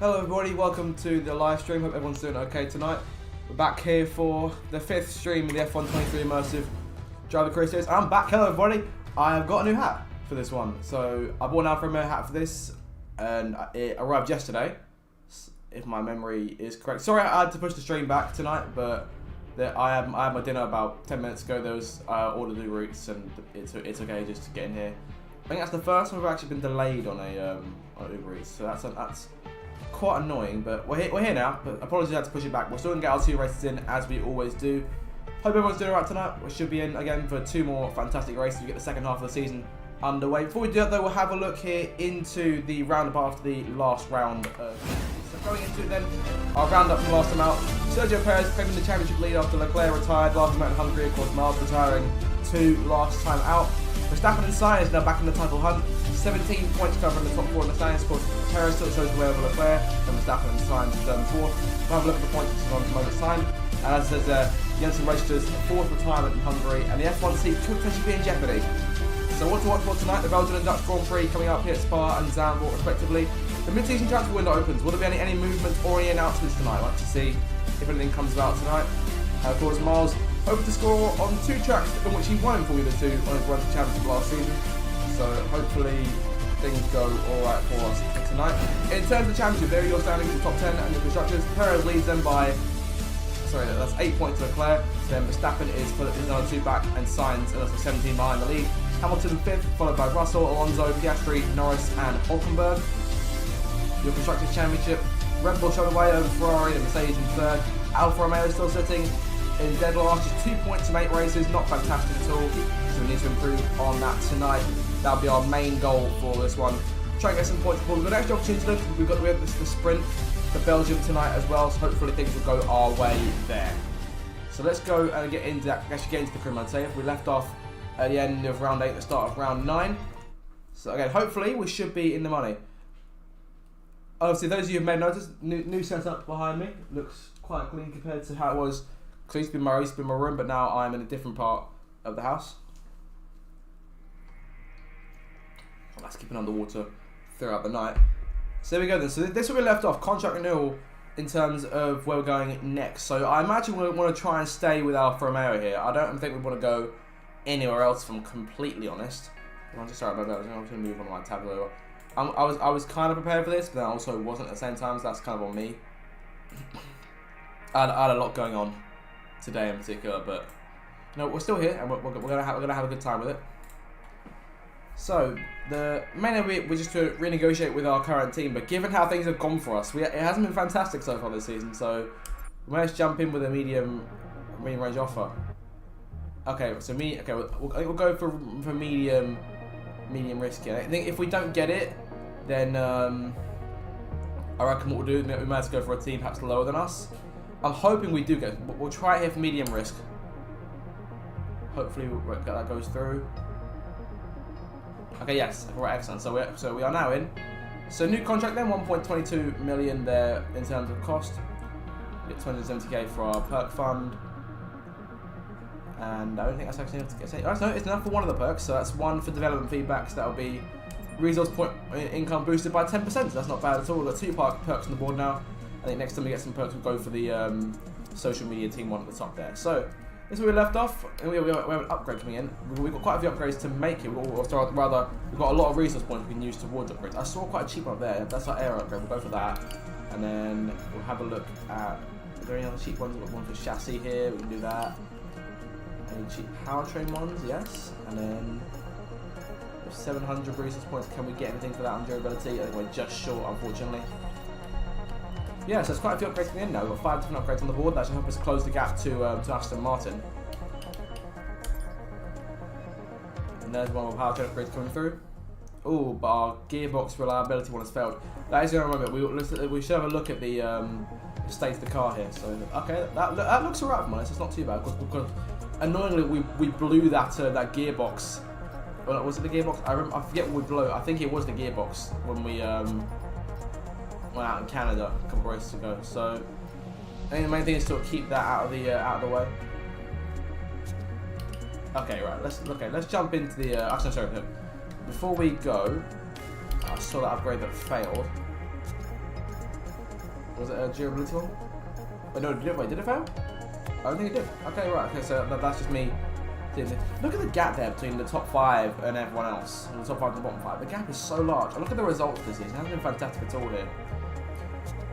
Hello everybody, welcome to the live stream. Hope everyone's doing okay tonight. We're back here for the 5th stream of the F123 Immersive Driver Career Series. I'm back. Hello everybody. I've got a new hat for this one. So I bought an Alfa Romeo hat for this and it arrived yesterday, if my memory is correct. Sorry I had to push the stream back tonight, but I had my dinner about 10 minutes ago. There was ordered Uber Eats and it's okay just to get in here. I think that's the first time we've actually been delayed on a on Uber Eats, so that's quite annoying, but we're here now. But apologies I had to push it back. We're still going to get our 2 races in as we always do. Hope everyone's doing alright tonight. We should be in again for 2 more fantastic races to get the second half of the season underway. Before we do that though, we'll have a look here into the roundup after the last round. So going into it then, our roundup from last time out. Sergio Perez claiming the championship lead after Leclerc retired last time out in Hungary. Of course, Miles retiring 2 last time out. Verstappen and Sainz now back in the title hunt. 17 points covering the top 4 in the standings. Of course, Perez still shows the way over Leclerc, and Verstappen and Sainz return 4th. We'll have a look at the points which is on at the moment's time. And as it says, Jensen registers 4th retirement in Hungary, and the F1 seat could potentially be in jeopardy. So what to watch for tonight? The Belgian and Dutch Grand Prix coming up here at Spa and Zandvoort respectively. The mid-season transfer window opens. Will there be any movement or any announcements tonight? I'd like to see if anything comes about tonight. And of course, Miles hoping to score on 2 tracks in which he won in Formula 2 on his run to championship last season. So hopefully things go alright for us tonight. In terms of the championship, there are your standings in the top 10 and your constructors. Perez leads them by, that's 8 points to Leclerc. Then Verstappen is another 2 back, and Sainz is also 17 behind the lead. Hamilton 5th, followed by Russell, Alonso, Piastri, Norris and Hulkenberg. Your constructors championship, Red Bull showed away over Ferrari, and Mercedes in 3rd. Alfa Romeo still sitting in dead last, just 2 points in 8 races, not fantastic at all. So we need to improve on that tonight. That'll be our main goal for this one. Try and get some points before we've got an extra opportunity. We have the sprint for Belgium tonight as well, so hopefully things will go our way there. So let's go and get into that. Actually get into the crew mode. Say if we left off at the end of round 8, the start of round 9. So again, hopefully we should be in the money. Obviously, those of you who may notice, new setup behind me looks quite clean compared to how it was. Because it used to be my room, but now I'm in a different part of the house. That's keeping underwater throughout the night. So there we go then. So this is where we left off. Contract renewal in terms of where we're going next. So I imagine we want to try and stay with Alfa Romeo here. I don't think we want to go anywhere else, if I'm completely honest. I'm just sorry about that. I'm just going to move on my tab over. I was kind of prepared for this, but then I also wasn't at the same time, so that's kind of on me. I had a lot going on today in particular, but we're still here, and we're gonna have a good time with it. So the main aim we're just to renegotiate with our current team, but given how things have gone for us, it hasn't been fantastic so far this season. So we managed to jump in with a medium range offer. Okay, so we'll go for medium risky. I think if we don't get it, then I reckon what we'll do, we might have to go for a team perhaps lower than us. I'm hoping we do get it. We'll try it here for medium risk. Hopefully that goes through. Okay, yes, right, excellent. So we are now in. So new contract then, 1.22 million there in terms of cost. We get 270k for our perk fund. And I don't think that's actually enough to get. No, it's enough for one of the perks. So that's 1 for development feedback. So that'll be resource point income boosted by 10%. So that's not bad at all. We've got 2 perks on the board now. I think next time we get some perks, we'll go for the social media team one at the top there. So this is where we left off. And we have an upgrade coming in. We've got quite a few upgrades to make it. We've got a lot of resource points we can use towards upgrades. I saw quite a cheap one up there. That's our air upgrade. We'll go for that. And then we'll have a look at. Are there any other cheap ones? We've got one for chassis here. We can do that. Any cheap powertrain ones? Yes. And then with 700 resource points, can we get anything for that on durability? I think we're just short, unfortunately. Yeah, so there's quite a few upgrades coming in now. We've got 5 different upgrades on the board. That should help us close the gap to Aston Martin. And there's one with powertrain upgrades coming through. Oh, but our gearbox reliability one has failed. That is going to remember. We should have a look at the state of the car here. So okay, that looks alright for us. It's not too bad. Because annoyingly, we blew that gearbox. Well, was it the gearbox? I forget what we blew. I think it was the gearbox when we went out in Canada a couple of races ago. So I think the main thing is to keep that out of the way. Okay, right. Let's jump into the. Actually, sorry. Before we go, I saw that upgrade that failed. Was it a durability one? Wait, no, did it fail? I don't think it did. Okay, right. Okay, so that's just me. Look at the gap there between the top 5 and everyone else. And the top 5 and the bottom 5. The gap is so large. And look at the results this season. It hasn't been fantastic at all here.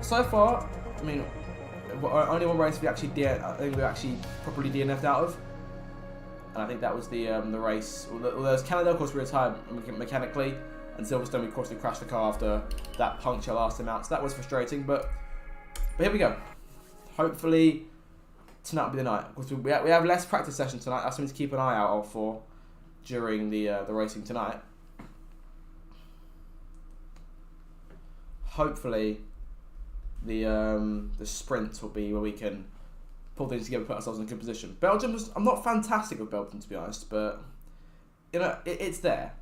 So far, I mean, only one race I think we actually properly DNF'd out of. And I think that was the race. Well, there was Canada, of course, we retired mechanically. And Silverstone, we of course crashed the car after that puncture last time out. So that was frustrating. But here we go. Hopefully tonight will be the night. Of course, we have less practice sessions tonight. That's something to keep an eye out for during the racing tonight. Hopefully, the sprint will be where we can pull things together, put ourselves in a good position. Belgium I'm not fantastic with Belgium, to be honest, but you know it's there.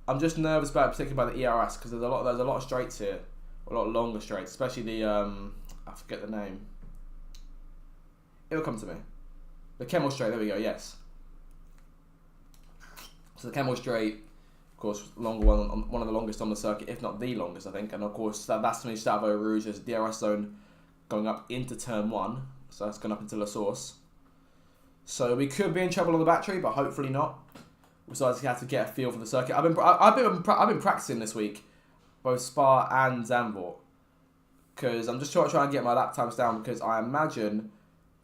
I'm just nervous about, particularly by the ERS, because there's a lot of straights here, a lot longer straights, especially the I forget the name. It'll come to me. The Kemmel Straight, there we go, yes. So the Kemmel Straight, of course, longer one of the longest on the circuit, if not the longest, I think. And of course, that's to me Stavo Rouge, there's a DRS zone going up into turn 1. So that's going up into La Source. So we could be in trouble on the battery, but hopefully not. Besides, you have to get a feel for the circuit. I've been practicing this week, both Spa and Zandvoort, because I'm just trying to get my lap times down, because I imagine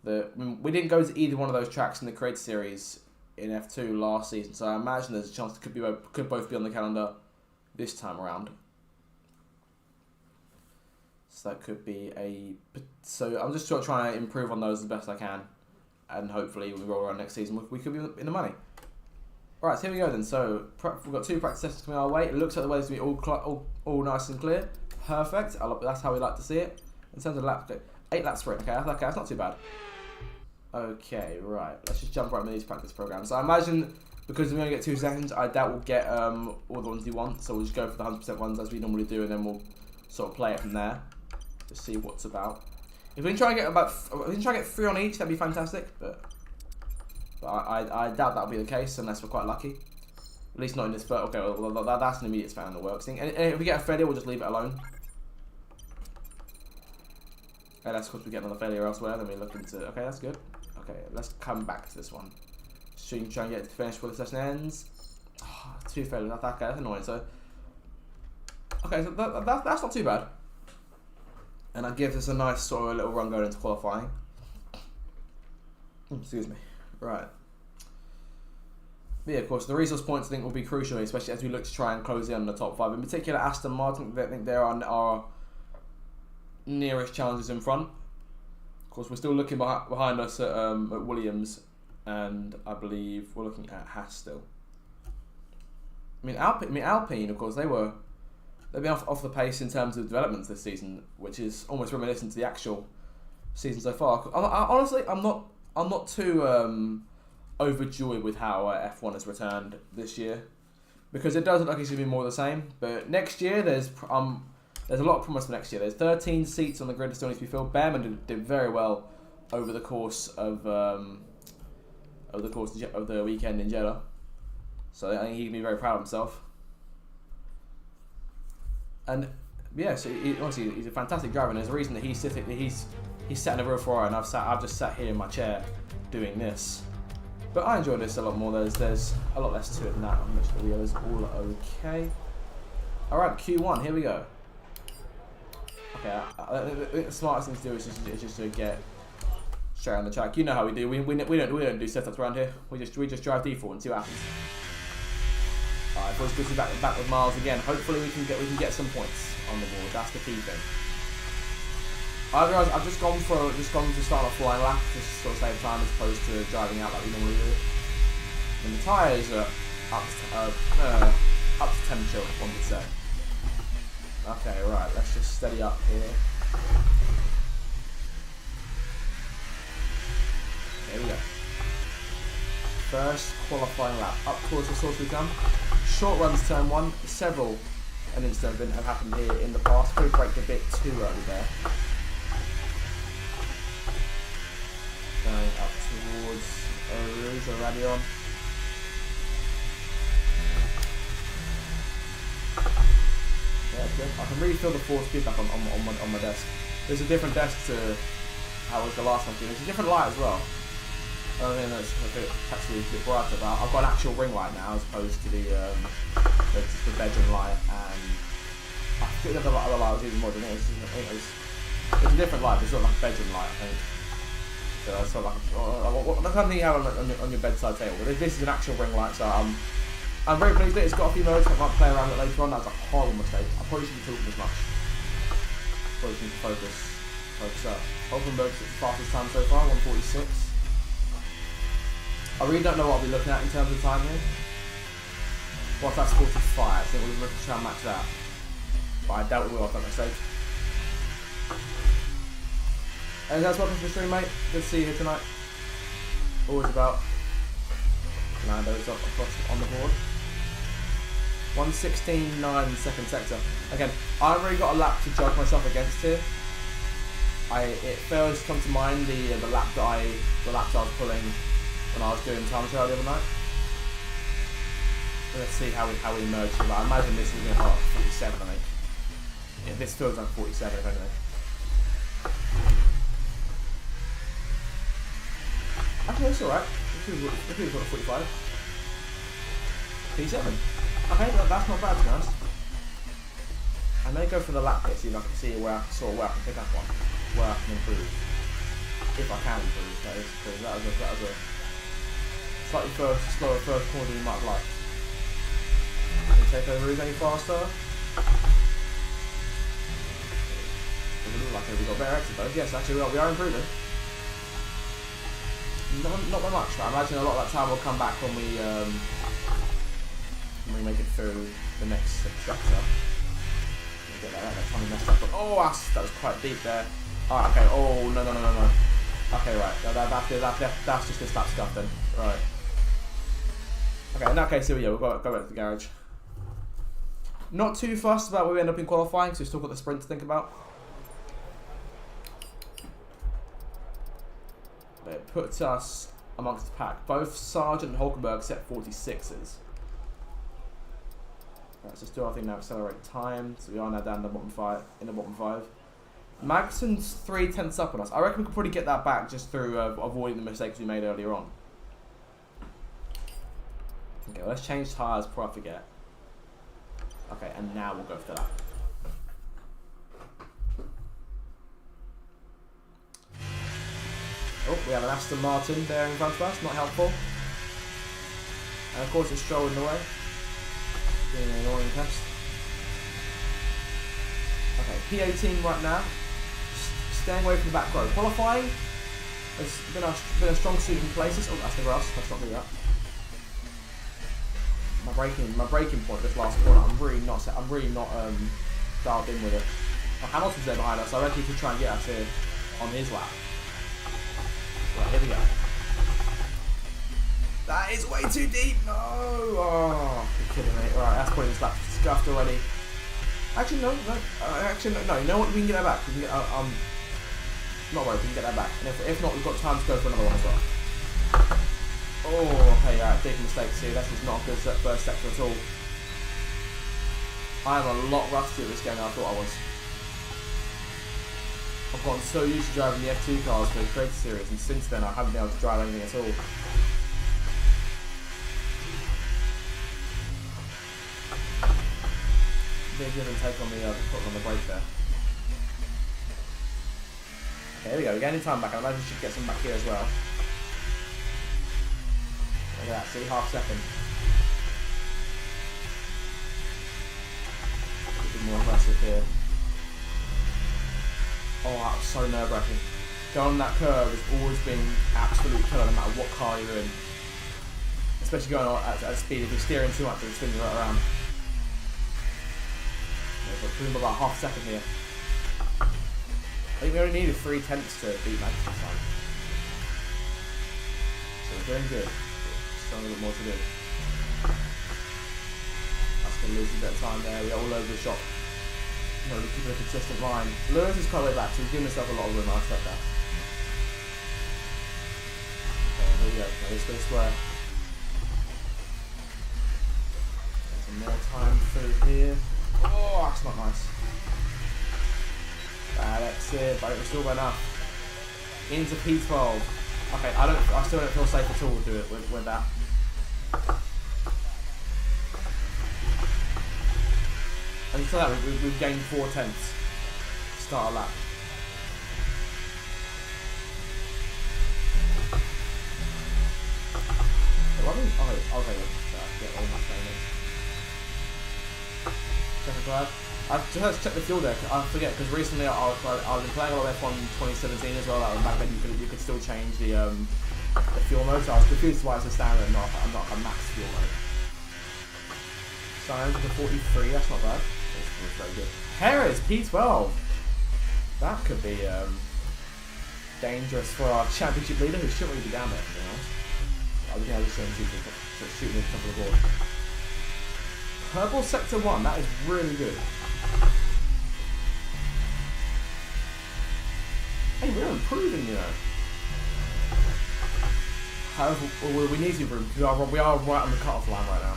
we didn't go to either one of those tracks in the Creator Series in F2 last season, so I imagine there's a chance it could both be on the calendar this time around. So that could be so I'm just trying to improve on those as best I can, and hopefully when we roll around next season, we could be in the money. Alright, so here we go then. So we've got 2 practice sessions coming our way. It looks like the weather's going to be all nice and clear. Perfect. That's how we like to see it. In terms of laps, 8 lap sprint. Okay, that's not too bad. Okay, right. Let's just jump right into these practice programs. So I imagine because we only get 2 seconds, I doubt we'll get all the ones we want. So we'll just go for the 100% ones as we normally do, and then we'll sort of play it from there to see what's about. If we can try and get 3 on each, that'd be fantastic. But I doubt that'll be the case unless we're quite lucky. At least not in this first. Okay, well, that's an immediate span in the works thing. And if we get a failure, we'll just leave it alone. Okay, that's because we get another failure elsewhere. Then we look into. Okay, that's good. Okay, let's come back to this one. So you can try and get it to finish before the session ends. Oh, 2 failures. That's annoying. So, okay, so that's not too bad. And that gives us a nice sort of little run going into qualifying. Excuse me. Right. But yeah, of course, the resource points I think will be crucial, especially as we look to try and close in on the top 5. In particular, Aston Martin, I think they're on our nearest challenges in front. Of course, we're still looking behind us at Williams, and I believe we're looking at Haas still. I mean, Alpine, of course, they've been off the pace in terms of developments this season, which is almost reminiscent to the actual season so far. Honestly, I'm not too overjoyed with how F1 has returned this year, because it does look like it's going to be more of the same. But next year, there's a lot of promise for next year. There's 13 seats on the grid that still need to be filled. Behrman did very well over the course of the weekend in Jeddah, so I think he can be very proud of himself. And yeah, so honestly, he's a fantastic driver, and there's a reason that he's sat in a real Ferrari, and I've just sat here in my chair doing this. But I enjoy this a lot more. There's a lot less to it than that. I'm sure the others all okay. All right, Q1. Here we go. Okay, the smartest thing to do is just to get straight on the track. You know how we do. We don't do setups around here. We just drive default and see what happens. Alright, boys, good to be back with Miles again. Hopefully we can get some points on the board. That's the key thing. I've just gone to start a flying lap to sort of save time as opposed to driving out like we normally do. And the tyres are up to temperature, one would say. Okay, right, let's just steady up here. Here we go. First qualifying lap. Up towards the source we come. Short runs turn 1. Several incidents have happened here in the past. Could break a bit too early there. Going up towards Rouge or Radion. Yeah, good. I can really feel the force feedback on my desk. There's a different desk to how was the last one. There's a different light as well. I mean, that's actually a bit brighter, but I've got an actual ring light now as opposed to the Belgium light, and I think the other light was even more than it. It's a different light, but it's sort of like a bedroom light, I think. So it's sort of like the kind of thing you have on your bedside table. But this is an actual ring light, so I'm very pleased with it. It's got a few modes, I might play around with it later on. That was a horrible mistake. I probably shouldn't be talking as much. Probably need to focus up. Hulkenberg's the fastest time so far, 1:46. I really don't know what I'll be looking at in terms of time here. Well, that's 45, so we're looking to try and match that. But I doubt we will, if that makes sense. And that's welcome to the stream, mate. Good to see you here tonight. Always about Lando's up across on the board. 1:16.9 second sector. Again, I haven't really got a lap to judge myself against here. It first come to mind the lap that I was pulling when I was doing time trial the other night. Let's see how we merge. I imagine this is going to be 47, I think. Yeah, this feels like 47, if anything. Actually, it's alright. It feels like 45. P7. Okay, that's not bad, to be honest. I may go for the lap here, see if I can see where I can pick up one, where I can improve. If I can improve, that is, because that was a slightly slower first corner than you might have liked. Can we take over any faster? Doesn't look like we got better exit though. Yes, actually we are improving. Not by much. I imagine a lot of that time will come back when we make it through the next sector. Get that time we messed up. Oh, that was quite deep there. Alright, okay. Oh, no. Okay, right. That's just this lap stuff then. Right. Okay, in that case, here we go. We'll go back to the garage. Not too fussed about where we end up in qualifying, so we've still got the sprint to think about. But it puts us amongst the pack. Both Sargent and Hulkenberg set 46s. Right, so still I think now accelerate time. So we are now down in the bottom five. Magson's 3/10 up on us. I reckon we could probably get that back just through avoiding the mistakes we made earlier on. Okay, well, let's change tyres before I forget. Okay, and now we'll go for that. Oh, we have an Aston Martin there in front of us, not helpful. And of course it's Stroll in the way. Being an annoying test. Okay, P18 right now. Staying away from the back row. Qualifying has been a strong suit in places. Oh, that's the grass. Let's not do that. My braking point this last corner. I'm really not dialed in with it. Well, Hamilton's there behind us. I reckon he could try and get us here on his lap. Right, here we go. That is way too deep. No. Oh, you're kidding me. Right, that's putting this lap scuffed already. Actually, no. No. You know what? We can get that back. We can get. Not worried. We can get that back. And if not, we've got time to go for another one as well. Oh, okay, yeah, big mistakes here. This is not a good first sector at all. I am a lot rustier at this game than I thought I was. I've gotten so used to driving the F2 cars for the Creator Series, and since then I haven't been able to drive anything at all. Big give and take on the brake there. Okay, here we go. We're getting time back. I imagine we should get some back here as well. Look at that, see, half second. A bit more aggressive here. Oh, that was so nerve-wracking. Going on that curve has always been absolute killer no matter what car you're in. Especially going on at speed. If you're steering too much, you're spinning right around. Yeah, we're about half a second here. I think we only needed 3/10 to beat Max this time. So we're doing good. Still a little bit more to do. That's going to lose a bit of time there. We're all over the shop. No, we're keeping a consistent line. Lewis is quite way back, so he's giving himself a lot of room. I expect that. Okay, here we go. Now let's go square. Get some more time through here. Oh, that's not nice. That's it, but it was still enough. Into P12. Okay, I still don't feel safe at all to do it with that. And so that we've gained 4/10. Start a lap. Okay. Get all my training. Second drive. I just checked the fuel there. I forget because recently I've been playing a lot of F1 2017 as well. Like back then you could still change the fuel mode. So I was confused why it's a standard and not a max fuel mode. So I'm to 43. That's not bad. That's very good. Perez P12. That could be dangerous for our championship leader, who shouldn't really be down there. To be honest. I think I was shooting at the top of the board. Purple Sector 1, that is really good. Hey, we're improving, you know. However, we need to improve because we are right on the cut-off line right now.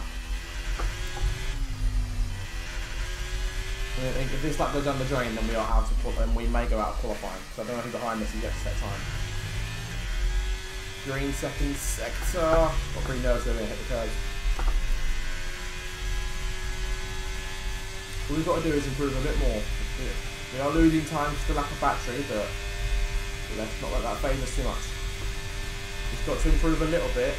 And if this lap goes down the drain, then we are out of and we may go out of qualifying. So I don't know who behind us is yet to set time. Green second sector. Got pretty nervous they're going to hit the curve. What we've got to do is improve a bit more. We are losing time to the lack of battery, but let's not let that phase us too much. We've got to improve a little bit.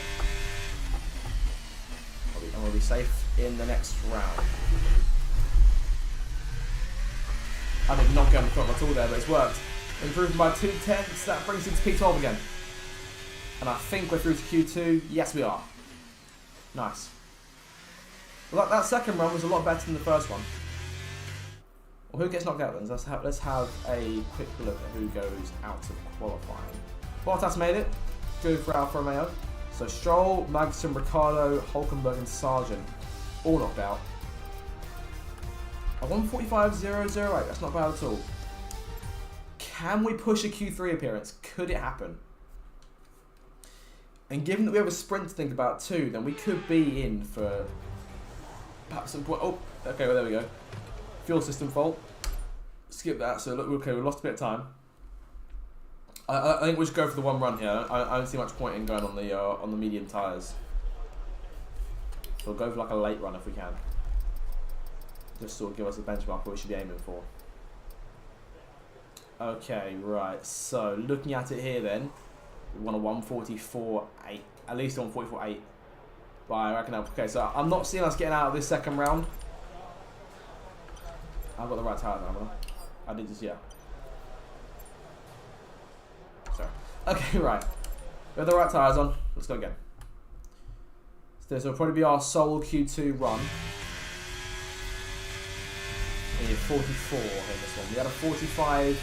And we'll be safe in the next round. I did not get on the throttle at all there, but it's worked. Improving by 2/10, that brings it to P12 again. And I think we're through to Q2. Yes, we are. Nice. Well, that second run was a lot better than the first one. Well, who gets knocked out then? Let's have a quick look at who goes out of qualifying. Bottas made it. Good for Alfa Romeo. So Stroll, Magnussen, Ricciardo, Hulkenberg and Sargent all knocked out. A 1:45.008. That's not bad at all. Can we push a Q3 appearance? Could it happen? And given that we have a sprint to think about too, then we could be in for perhaps some point. Oh, okay, well there we go. Fuel system fault. Skip that. So look, okay, we lost a bit of time. I think we should go for the one run here. I don't see much point in going on the medium tyres. So we'll go for like a late run if we can. Just sort of give us a benchmark what we should be aiming for. Okay, right. So looking at it here then. We want a 1:44.8, at least a 1:44.8. But I reckon okay, so I'm not seeing us getting out of this second round. I've got the right tyre now, haven't I? I did just, yeah. Sorry. Okay, right. We have the right tyres on. Let's go again. So this will probably be our sole Q2 run. We need 44 in this one. We had a 45.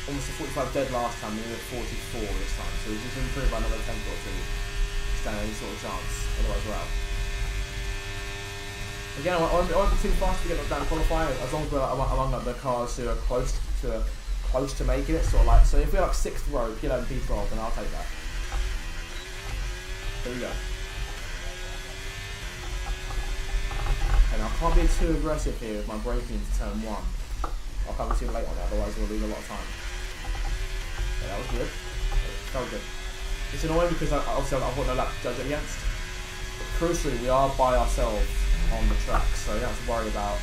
Almost a 45 dead last time, we need a 44 this time, so we just improve by another 10 or 2. Stand any sort of chance, otherwise we're out. Again, I won't be too fast to get knocked down qualifying, as long as we're among the cars who are close to making it, sort of like, so if we're like 6th row, P11, P12, then I'll take that. There we go. And I can't be too aggressive here with my braking into turn 1. I can't be too late on that, otherwise we'll lose a lot of time. Yeah, that was good. That felt good. It's annoying because obviously I've got no lap to judge it against. But crucially, we are by ourselves on the track, so you don't have to worry about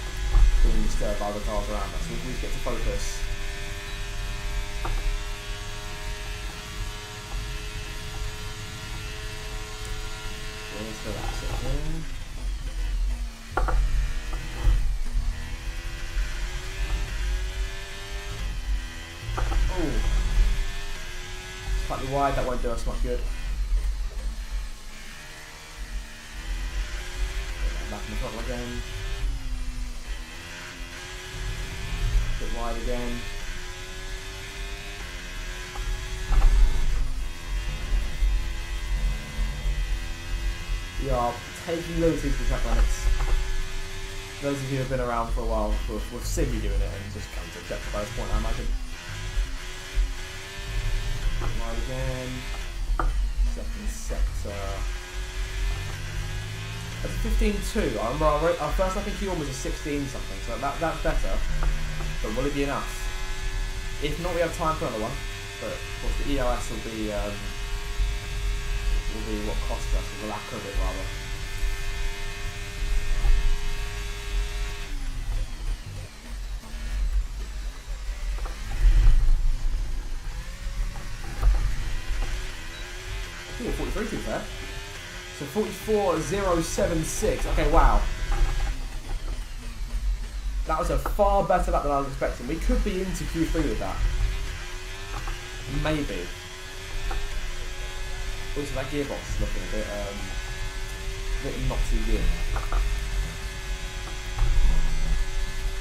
being disturbed by the cars around us. We just get to focus. Where's the lap set here? Slightly wide, that won't do us much good. Back in the throttle again. Bit wide again. We are taking liberties with track limits. Those of you who have been around for a while will see me doing it and just come to accept by this point, I imagine. Wide again. Second sector. That's a 15.2. I remember our first lap in Q1 was a 16 something, so that's better. But will it be enough? If not, we have time for another one. But of course, the EOS will be what costs us, or the lack of it rather. Ooh, 43 to be fair. So 44.076. Okay, wow. That was a far better lap than I was expecting. We could be into Q3 with that. Maybe. Also, that gearbox is looking a bit not too good.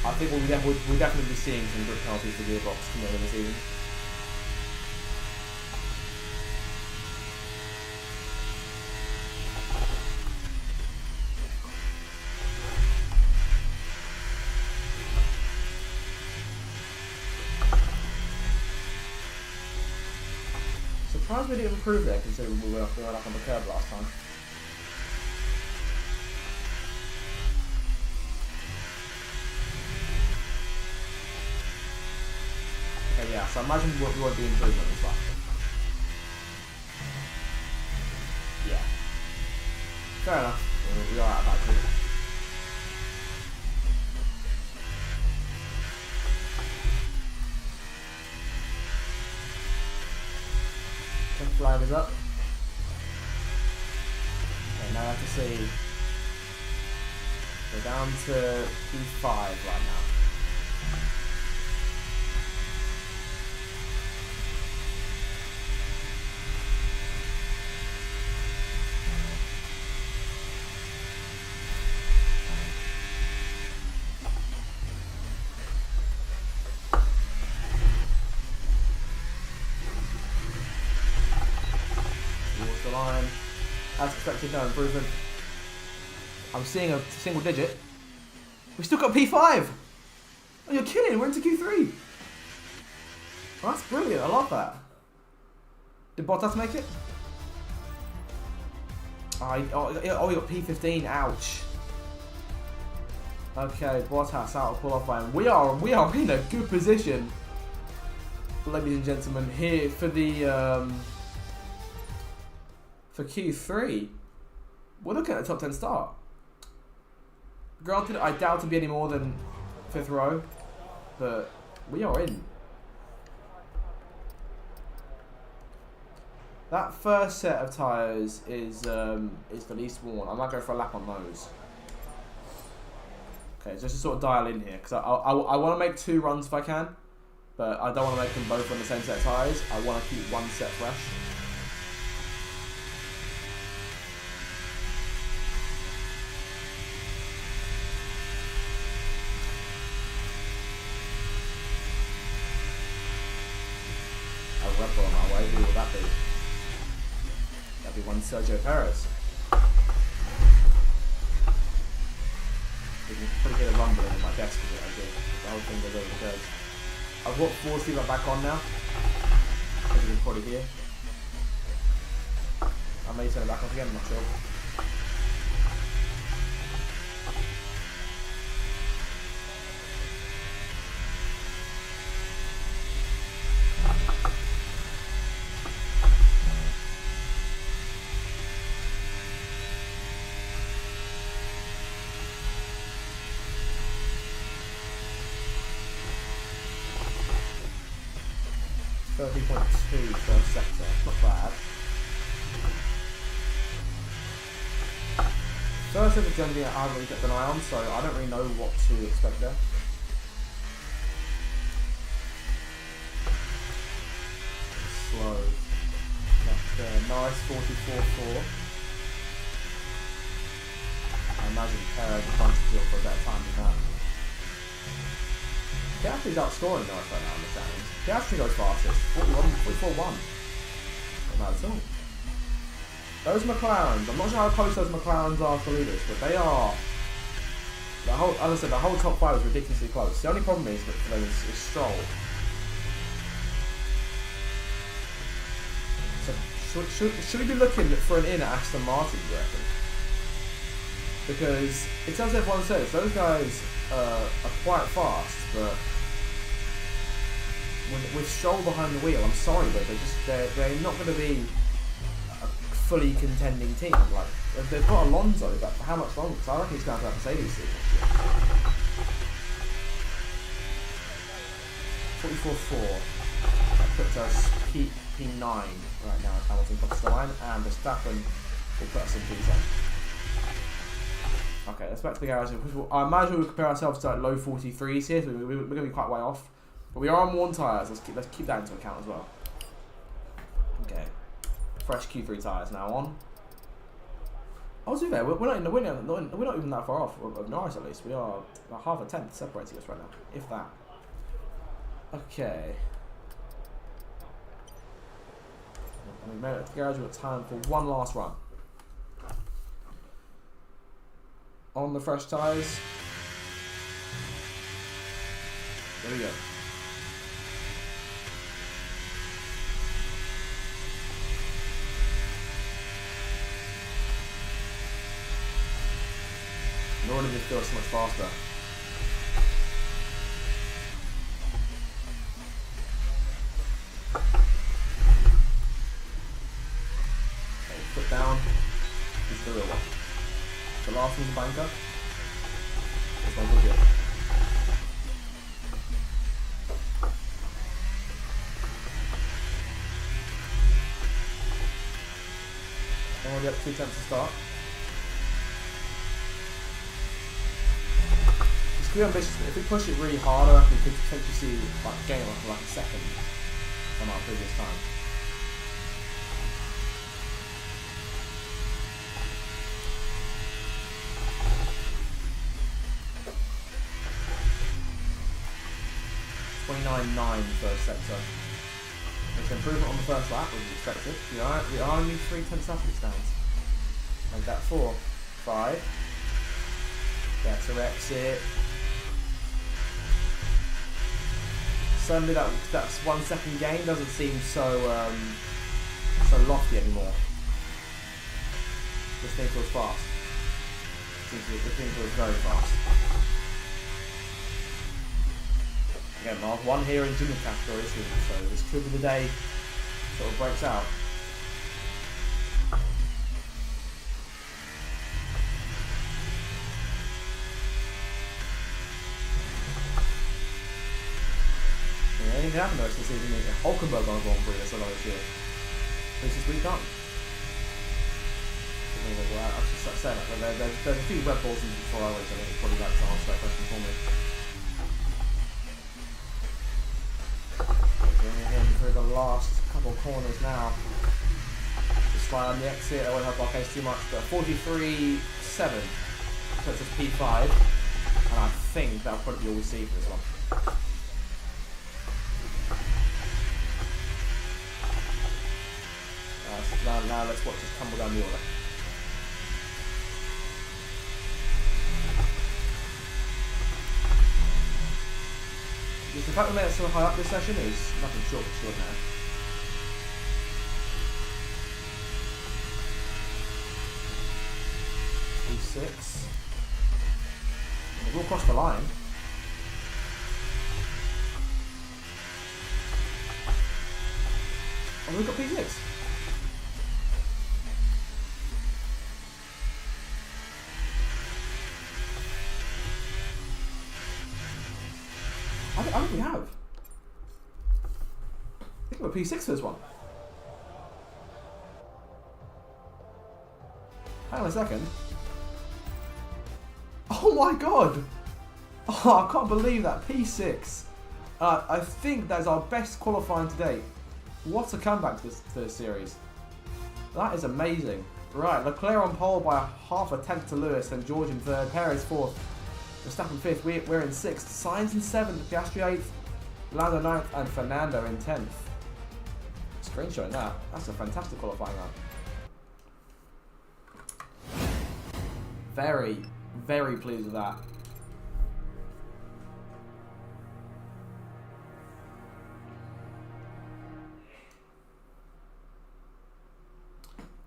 I think we'll definitely be seeing some good penalties for gearbox coming in the season. Surprised we didn't improve there considering we went up on the curb last time. Okay, yeah, so I imagine we won't be improving on this lap. Yeah. Fair enough. We are out of battery. Flag is up. Okay, now I have to see. We're down to P5 right now. Line. As expected, no improvement. I'm seeing a single digit. We still got P5! Oh, you're kidding, we're into Q3! Oh, that's brilliant, I love that. Did Bottas make it? Oh, we got P15, ouch. Okay, Bottas out of qualifying. We are in a good position, ladies and gentlemen, here for the for Q3, we're looking at a top 10 start. Granted, I doubt it'll be any more than 5th row, but we are in. That first set of tyres is the least worn. I might go for a lap on those. Okay, just to sort of dial in here, because I want to make 2 runs if I can, but I don't want to make them both on the same set of tyres. I want to keep one set fresh. Red Bull on our way, who will that be? That'd be one Sergio Perez. You can probably hear a rumbling in my desk as I do. The whole thing goes over the curve. I've got force feedback back on now, as you can probably hear. I may turn it back off again, I'm not sure. First sector, not bad. First sector generally I haven't really kept an eye on, so I don't really know what to expect there. Slow. Nice 44.4. I imagine Perez is trying to deal for a better time than that. Piastri's outscoring Norris right now on the standings. Piastri goes fastest, 44.1. Not bad at all. Those McLarens, I'm not sure how close those McLarens are for leaders, but they are. As I said, the whole top 5 is ridiculously close. The only problem is that for them is Stroll. So should we be looking for an in at Aston Martin, do you reckon? Because it's as everyone says, those guys are quite fast, but with Stroll behind the wheel, I'm sorry, but they're not going to be a fully contending team. Like they've got Alonso, but for how much longer? Because I reckon he's going to have Mercedes seat next year. 44.4. That puts us P9 right now. Hamilton crosses the line, and Verstappen will put us in P10. Okay, let's back to the garage. I imagine we'll compare ourselves to like low 43s here, so we're going to be quite way off. But we are on worn tyres. Let's keep that into account as well. Okay, fresh Q3 tyres now on. I was fair. We're not even that far off of Norris at least. We are about half a tenth separating us right now, if that. Okay. And we made it to the garage. We've got time for one last run. On the fresh tyres. There we go. And already just feels so much faster. Okay, foot down. This is the real one. The last one's a banker. This one's legit. Already up 2 tenths to start. It's pretty ambitious, but if we push it really harder, we could potentially see like gain like a second from our previous time. First sector. It's an improvement on the first lap, which is expected. We are only 3 tenths up as it stands. Make that 4. 5. Better exit. Suddenly that's 1 second gain doesn't seem so lofty anymore. This thing feels fast. This thing feels very fast. Again, Mark, 1 here in junior category, so this could be the day sort of breaks out. Yeah, anything can happen though this season. Hulkenberg on Grand Prix this year. This is week on. I should start saying that. There's a few Red Bulls in the Ferraris, I think probably that's to answer that question for me. Through the last couple of corners now. Just slide on the exit, I won't have our case too much, but 43.7 puts us P5, and I think that'll probably be all we see for this one. So now let's watch this tumble down the order. The fact we made it so high up this session is nothing short of extraordinary. P6. We'll cross the line. Oh, we've got P6. I think we have. I think we're P6 for this one. Hang on a second. Oh my god! Oh, I can't believe that. P6. I think that's our best qualifying to date. What a comeback to this series. That is amazing. Right, Leclerc on pole by half a tenth to Lewis, then George in 3rd, Perez 4th. Verstappen 5th, we're in 6th, Sainz in 7th, Piastri 8th, Lando 9th, and Fernando in 10th. Screenshot that. That's a fantastic qualifying lap. Very, very pleased with that.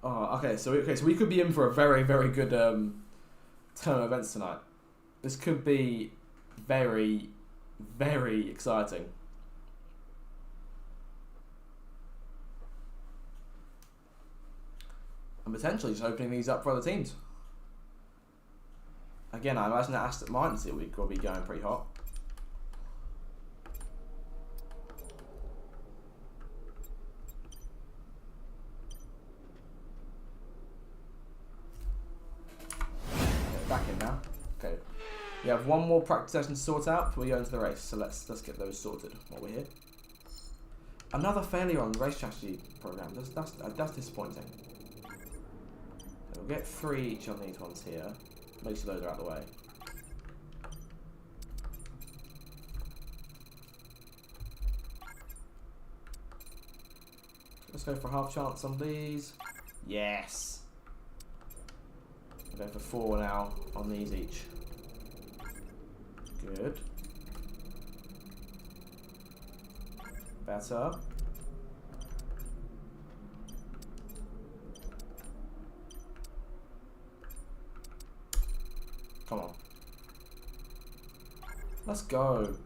Oh, okay, so we could be in for a very, very good turn of events tonight. This could be very, very exciting. And potentially just opening these up for other teams. Again, I imagine that Aston Martin this week will be going pretty hot. Back in now. Okay. We have one more practice session to sort out before we go into the race. So let's get those sorted while we're here. Another failure on the race strategy program. That's disappointing. So we'll get 3 each on these ones here. Make sure those are out of the way. Let's go for half chance on these. Yes. We'll go for 4 now on these each. Good. Better. Come on. Let's go.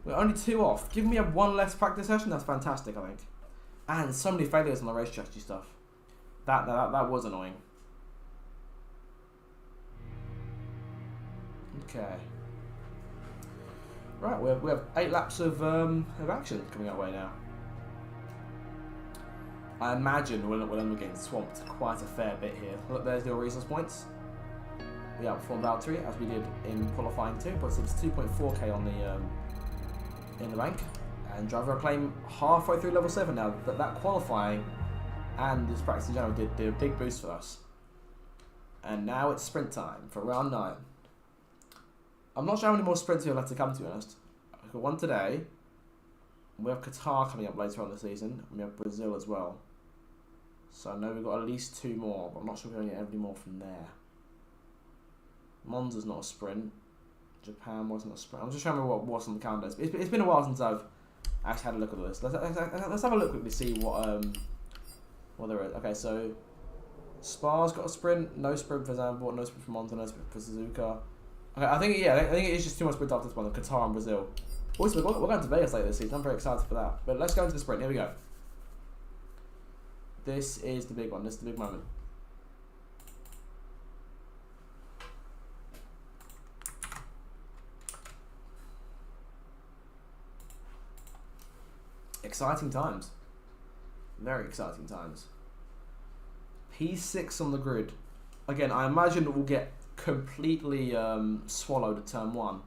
We're only 2 off. Give me a 1 less practice session. That's fantastic, I think. And so many failures on the race strategy stuff. That was annoying. Okay. Right, we have 8 laps of action coming our way now. I imagine we're getting swamped quite a fair bit here. Look, there's the resource points. We outperformed Valtteri as we did in qualifying too, but it's 2.4k on the in the rank, and driver acclaim halfway through level 7 now. That qualifying and this practice in general did a big boost for us. And now it's sprint time for round 9. I'm not sure how many more sprints we'll have to come, to be honest. We've got one today. We have Qatar coming up later on the season. And we have Brazil as well. So I know we've got at least 2 more, but I'm not sure we're going to get any more from there. Monza's not a sprint. Japan wasn't a sprint. I'm just trying to remember what was on the calendar. It's been a while since I've actually had a look at the list. Let's have a look quickly to see what there is. Okay, so Spa's got a sprint. No sprint for Zandvoort. No sprint for Monza. No sprint for Suzuka. Okay, I think it is just too much sprint after this one. Qatar and Brazil. Also, we're going to Vegas later this season. I'm very excited for that. But let's go into the sprint. Here we go. This is the big one. This is the big moment. Exciting times. Very exciting times. P6 on the grid. Again, I imagine it will get completely swallowed at turn 1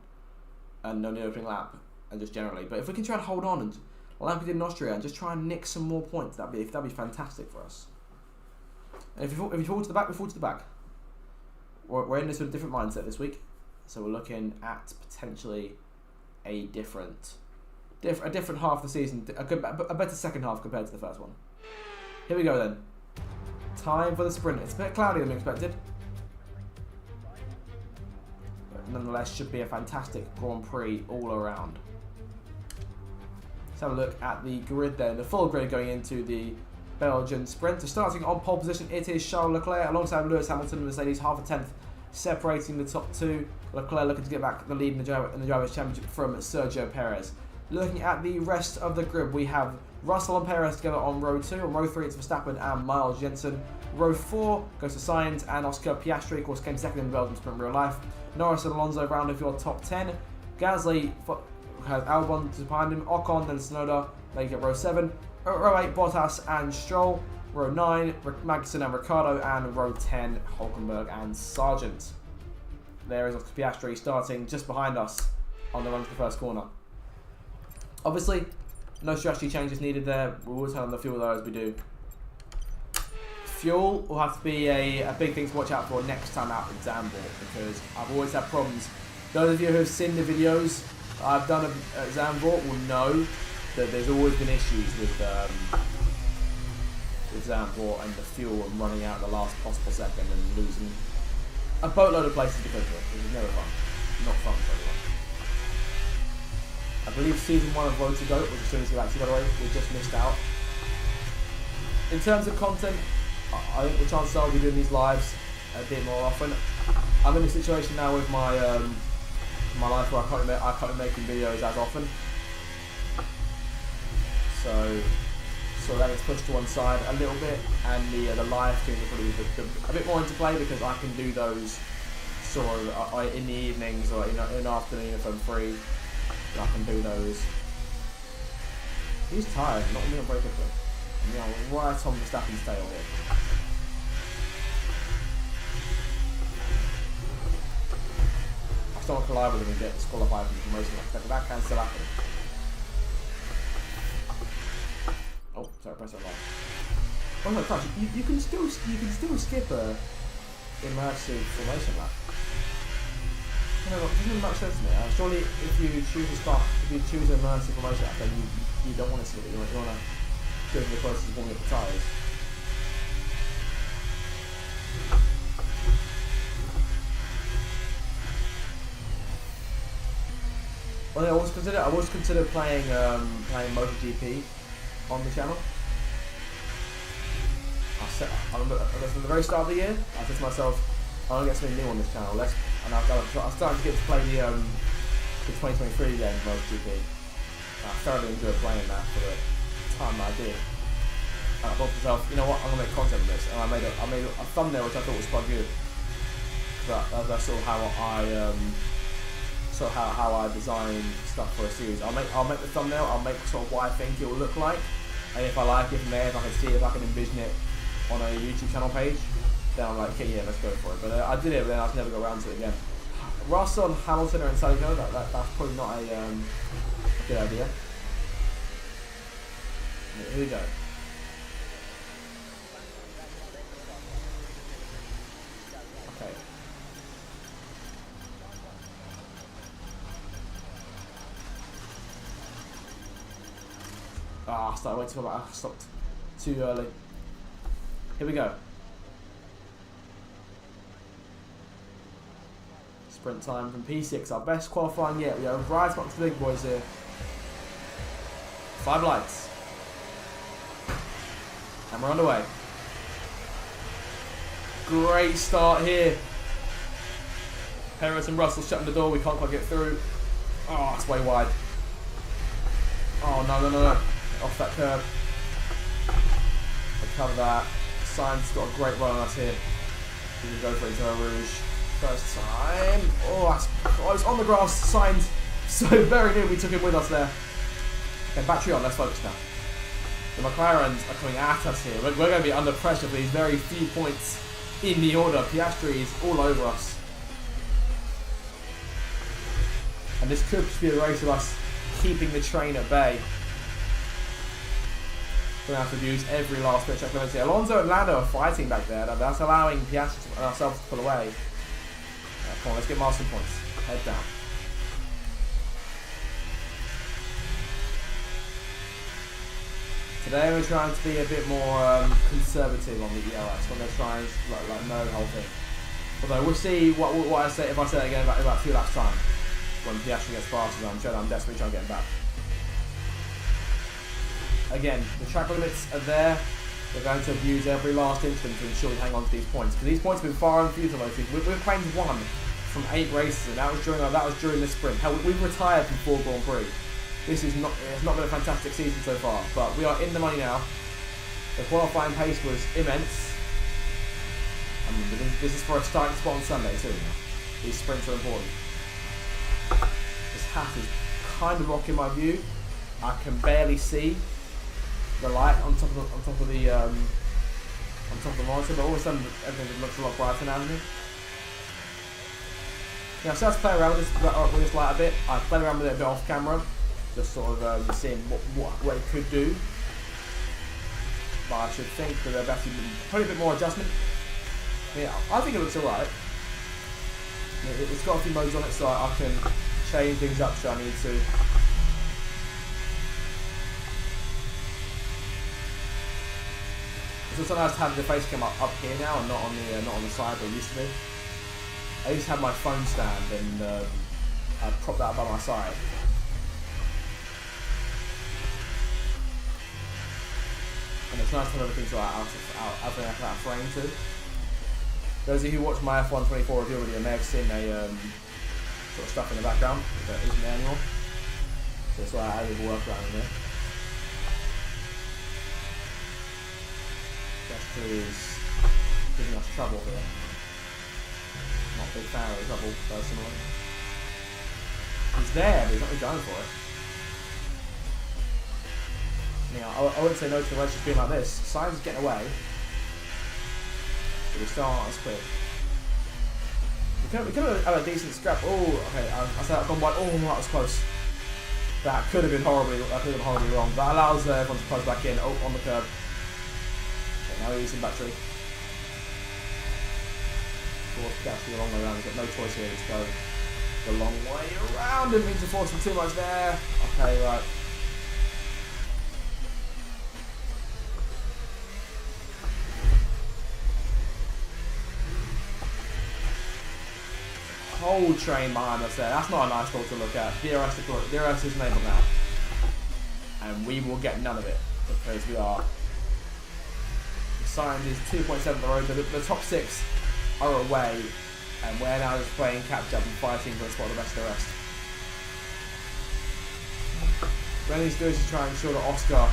and on the opening lap and just generally. But if we can try and hold on and like we did in Austria and just try and nick some more points, that'd be fantastic for us. And if you fall to the back, we fall to the back. We're in this with a different mindset this week, so we're looking at potentially a different half of the season, a better second half compared to the first one. Here we go then. Time for the sprint. It's a bit cloudier than we expected. But nonetheless, should be a fantastic Grand Prix all around. Let's have a look at the grid then. The full grid going into the Belgian sprint. So starting on pole position, it is Charles Leclerc alongside Lewis Hamilton and Mercedes, half a tenth separating the top 2. Leclerc looking to get back the lead in the Drivers' Championship from Sergio Perez. Looking at the rest of the grid, we have Russell and Perez together on row 2. On row 3, it's Verstappen and Miles Jensen. Row 4 goes to Sainz and Oscar Piastri, of course, came second in the Belgian sprint in real life. Norris and Alonso round off your top 10. Gasly has Albon behind him. Ocon, then Tsunoda. They get row 7. Row 8, Bottas and Stroll. Row 9, Magnussen and Ricciardo. And row 10, Hulkenberg and Sargent. There is Oscar Piastri starting just behind us on the run to the first corner. Obviously, no strategy changes needed there. We'll always have the fuel though as we do. Fuel will have to be a big thing to watch out for next time out in Zandvoort, because I've always had problems. Those of you who have seen the videos I've done at Zandvoort will know that there's always been issues with Zandvoort and the fuel and running out at the last possible second and losing a boatload of places because of it. It was never fun. Not fun for anyone. I believe season 1 of Road to Goat was as soon as we actually got away. We just missed out. In terms of content, I think the chances are we'll be doing these lives a bit more often. I'm in a situation now with my my life where I can't be making videos as often. So So that gets pushed to one side a little bit, and the live streams are probably a bit more into play because I can do those sort of in the evenings or in the afternoon if I'm free. I can do those. He's tired, not me on break up though. Right on the Verstappen's tail here. I still want to collide with him and get disqualified from racing like that. That can still happen. Oh, sorry, press that line. Oh no, gosh, you can still skip a immersive formation lap. No, it doesn't make much sense to me. Surely, if you choose an immersive formation lap, then you don't want to skip it. You want to do it in the process of warming up the tyres. Well, I was consider playing MotoGP on the channel. I remember from the very start of the year, I said to myself, I want to get something new on this channel. And I started to get to play the 2023 game MotoGP. I thoroughly enjoyed playing that for the time that I did. And I thought to myself, you know what, I'm gonna make content of this. And I made a thumbnail which I thought was quite good. That's sort of how I design stuff for a series. I'll make the thumbnail. I'll make sort of what I think it will look like, and if I like it from there, if I can see it, if I can envision it on a YouTube channel page, then I'm like, okay, yeah, let's go for it. But I did it, but then I'll never go around to it again. Russell and Hamilton are in Saligo. That's probably not a good idea. Here we go. Okay. I started waiting till I stopped too early. Here we go. Sprint time from P6, our best qualifying yet. We are right amongst the big boys here. 5 lights. And we're underway. Great start here. Perez and Russell shutting the door, we can't quite get through. Oh, it's way wide. Oh, no. Off that curb. I cover that. Sainz got a great run on us here. We can go for it, Turbo Rouge. First time. Oh, that's close. On the grass, Sainz. So very near we took him with us there. Okay, battery on, let's focus now. The McLarens are coming at us here. We're going to be under pressure for these very few points in the order. Piastri is all over us. And this could just be a race of us keeping the train at bay. We're going to have to use every last bit of clemency. Alonso and Lando are fighting back there. That's allowing Piastri and ourselves to pull away. Come on, let's get milestone points. Head down. Today we're trying to be a bit more conservative on the ELS. When they're trying like know the whole thing. Although we'll see what I say if I say that again about 2 laps time. When Piastri gets faster, I'm sure I'm desperately trying to get him back. Again, the track limits are there. We're going to abuse every last instant to ensure we hang on to these points. Because these points have been far and few to most. We've claimed 1 from 8 races, and that was during the sprint. Hell, we've retired from 4 Grand Prix. It's not been a fantastic season so far, but we are in the money now. The qualifying pace was immense. This is for a starting spot on Sunday too. These sprints are important. This hat is kind of rocking my view. I can barely see the light on top of the monitor, but all of a sudden everything looks a lot brighter now, doesn't it? Yeah, so let's play around with this light a bit. I played around with it a bit off camera, just sort of seeing what it could do. But I should think that there'll be probably a bit more adjustment. Yeah, I think it looks alright. It's got a few modes on it, so I can change things up should I need to. It's also nice to have the face cam up here now and not on the side where it used to be. I used to have my phone stand and I propped that up by my side. And it's nice to have everything sort of out of frame too. Those of you who watched my F1 24 review video may have seen a sort of stuff in the background that isn't there anymore. So that's why I added a workaround in there. battery is giving us trouble here. Not a big fan of the trouble, personally. He's there, but he's not really going for it. I wouldn't say no to the race just being like this. Sainz is getting away. But we still aren't as quick. We could have had a decent scrap. Oh, okay. I said I've gone wide. Oh, that was close. That could have been horribly wrong. That allows everyone to close back in. Oh, on the curb. Okay, now we're using battery. Actually, the long way around. We've got no choice here. Let's go the long way around. Didn't mean to force him too much there. Okay, right. Whole train behind us there. That's not a nice thought to look at. DRS is enabled now. And we will get none of it because we are. The sign is 2.7 on the road. The top 6 are away. And we're now just playing catch up and fighting for a spot the best of the rest. What I need to do is to try and ensure that Oscar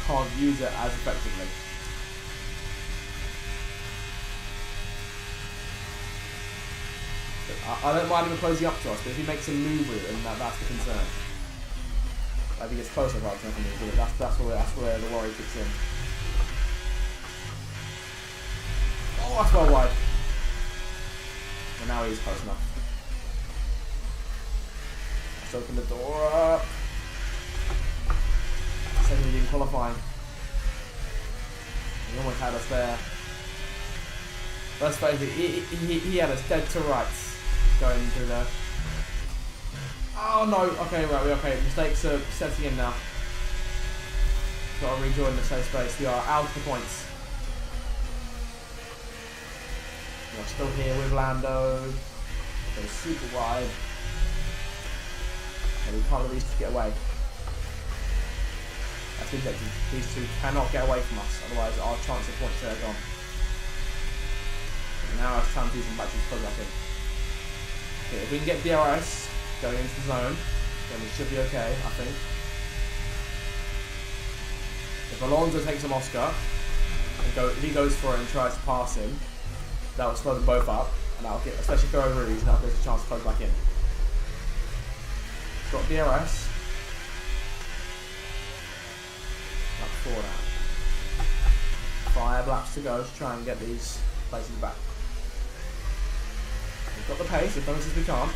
can't use it as effectively. I don't mind him closing up to us, but if he makes a move with it, then that's the concern. I think it's closer rather than nothing. That's where the worry kicks in. Oh, that's well wide. And now he's close enough. Let's open the door up. Second leading qualifying. He almost had us there. Let's face it, he had us dead to rights. Going through there. Oh no, okay, right, we're okay. Mistakes are setting in now. Got to rejoin the safe space. We are out of the points. We are still here with Lando. Goes super wide. And we can't let these two get away. That's the objective. These two cannot get away from us, otherwise our chance of points are gone. And now it's time to use some batteries to plug back in. Okay, if we can get DRS going into the zone, then we should be okay, I think. If Alonso takes on Oscar, and if he goes for it and tries to pass him, that will slow them both up, and that'll get, especially if they're over ease, and that'll give us a chance to close back in. Got DRS. Lap 4 now. 5 laps to go to try and get these places back. Got the pace, as long as we can't.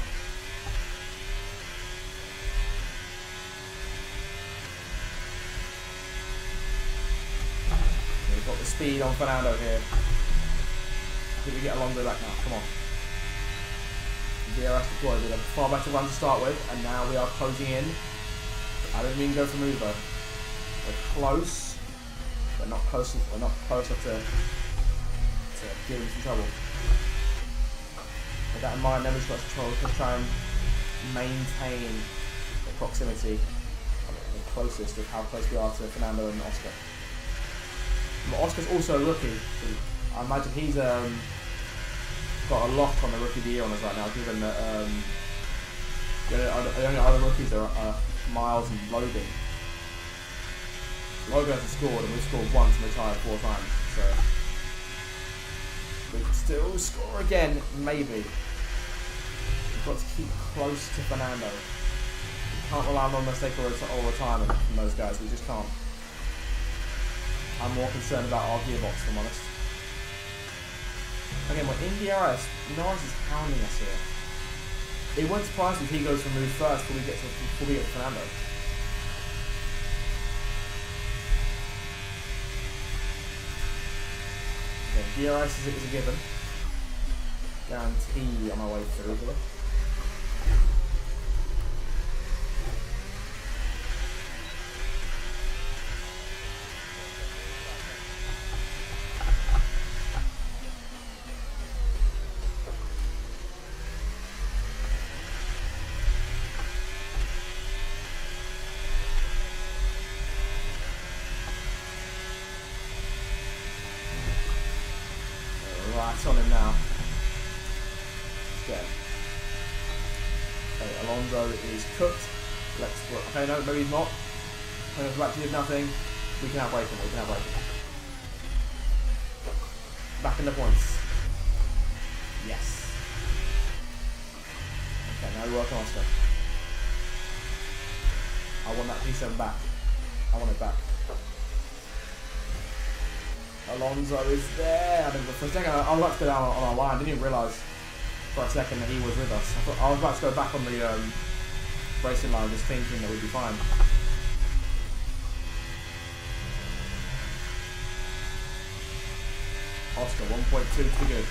We've got the speed on Fernando here. I think we get Alonso back now, come on. DRS deployed with a far better run to start with, and now we are closing in. I don't mean go for move though. We're close, but not close. We're not close enough to give him some trouble. With that in mind, then we've got to try and maintain the proximity, the closest of how close we are to Fernando and Oscar. But Oscar's also a rookie, so I imagine he's got a lock on the rookie of the year on us right now, given that the only other rookies are Miles and Logan. Logan hasn't scored, and we've scored once and retired 4 times, so we can still score again, maybe. We've got to keep close to Fernando. We can't rely on mistake or retirement from those guys, we just can't. I'm more concerned about our gearbox, if I'm honest. Again, we're in DRS. Norris is pounding us here. It wouldn't surprise me if he goes for move first before we get to Fernando. Okay, DRS is a given. Guarantee on my way through here. Right on him now. Okay. Okay, Alonso is cooked. Let's look. Okay, no, maybe he's not. Okay, back to nothing. We can outbreak him. We can outbreak him. Back in the points. Yes. Okay, now we work on Oscar. I want that P7 back. I want it back. Alonso is there. I think for a second I was about to go down on our line. I didn't even realise for a second that he was with us. I thought I was about to go back on the racing line, just thinking that we'd be fine. Oscar 1.2 too good.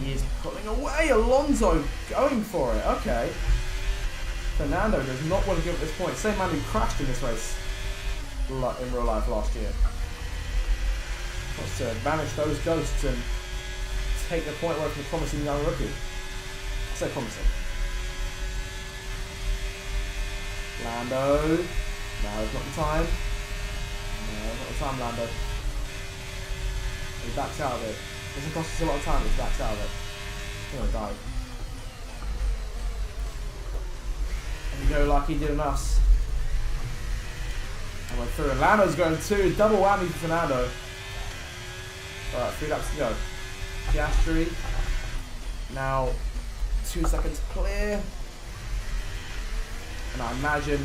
He is pulling away. Alonso going for it. Okay. Fernando does not want to give up this point. Same man who crashed in this race in real life last year. Wants to banish those ghosts and take the point away from the promising young rookie. I say promising. Lando. No, it's not the time. No, it's not the time, Lando. He backs out of it. Doesn't cost us a lot of time, but he backs out of it. He's gonna die. And you go like he did on us. And went through. And Lando's going too. Double whammy for Fernando. Alright, 3 laps to go. Piastri. Now 2 seconds clear. And I imagine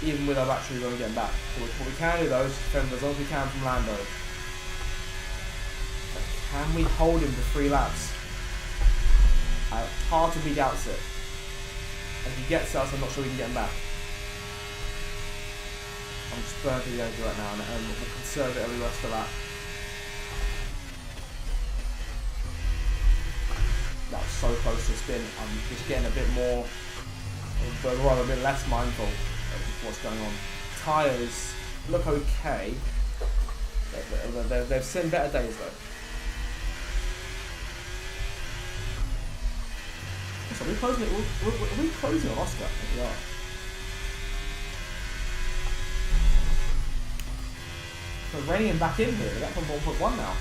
even with our battery we're going to get back. What we can do though is defend as long as we can from Lando. But can we hold him for 3 laps? Hard to be doubts it. If he gets us, I'm not sure we can get him back. I'm just burnt to the energy right now and we'll conserve it every rest of that. That was so close to a spin. I'm just getting a bit more, but rather a bit less mindful of what's going on. Tyres look okay. They've seen better days though. So are we closing it? Are we closing on Oscar? I think we are. So reining him back in here. They're from 1.1 now.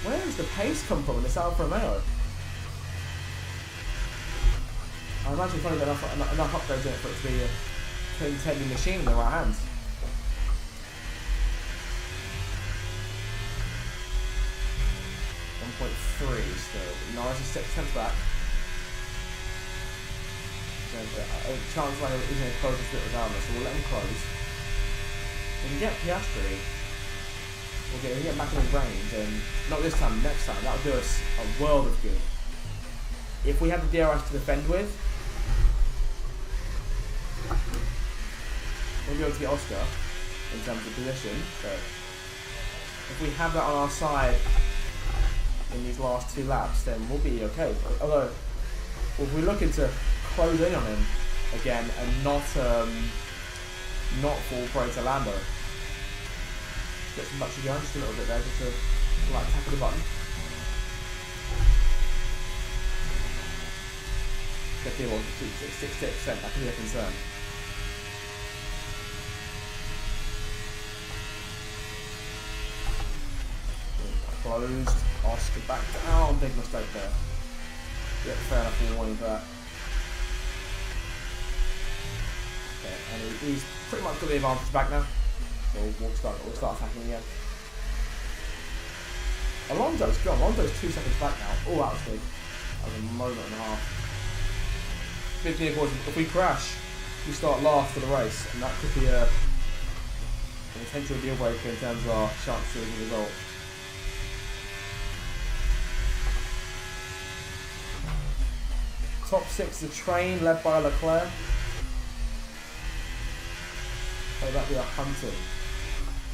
Where does the pace come from in this Alfa Romeo? I imagine we've probably got enough upgrades in it for it to be a contending machine in the right hands. Still. Norris is 6 tenths back. Chance Lane is going to close this bit regardless, so we'll let him close. We can get Piastri. We'll get back in his range, and not this time, next time. That'll do us a world of good. If we have the DRS to defend with, we'll be able to get Oscar in terms of position. But if we have that on our side in these last 2 laps, then we'll be okay. Although, if we're looking to close in on him again and not fall prey to Lando, get some battery going just a little bit there, just to like tackle the button. Get the 66%, that could be a concern. Closed. Oscar back down. Big mistake there. Yeah, fair enough. We'll warning for that. Okay, and he's pretty much got the advantage back now. So we'll start attacking again. Alonso's gone. Alonso's 2 seconds back now. Oh, actually, that was a moment and a half. 15 of if we crash, we start last for the race, and that could be an potential deal breaker in terms of our chance to the result. Top 6, the train led by Leclerc. So that'd be a hunting.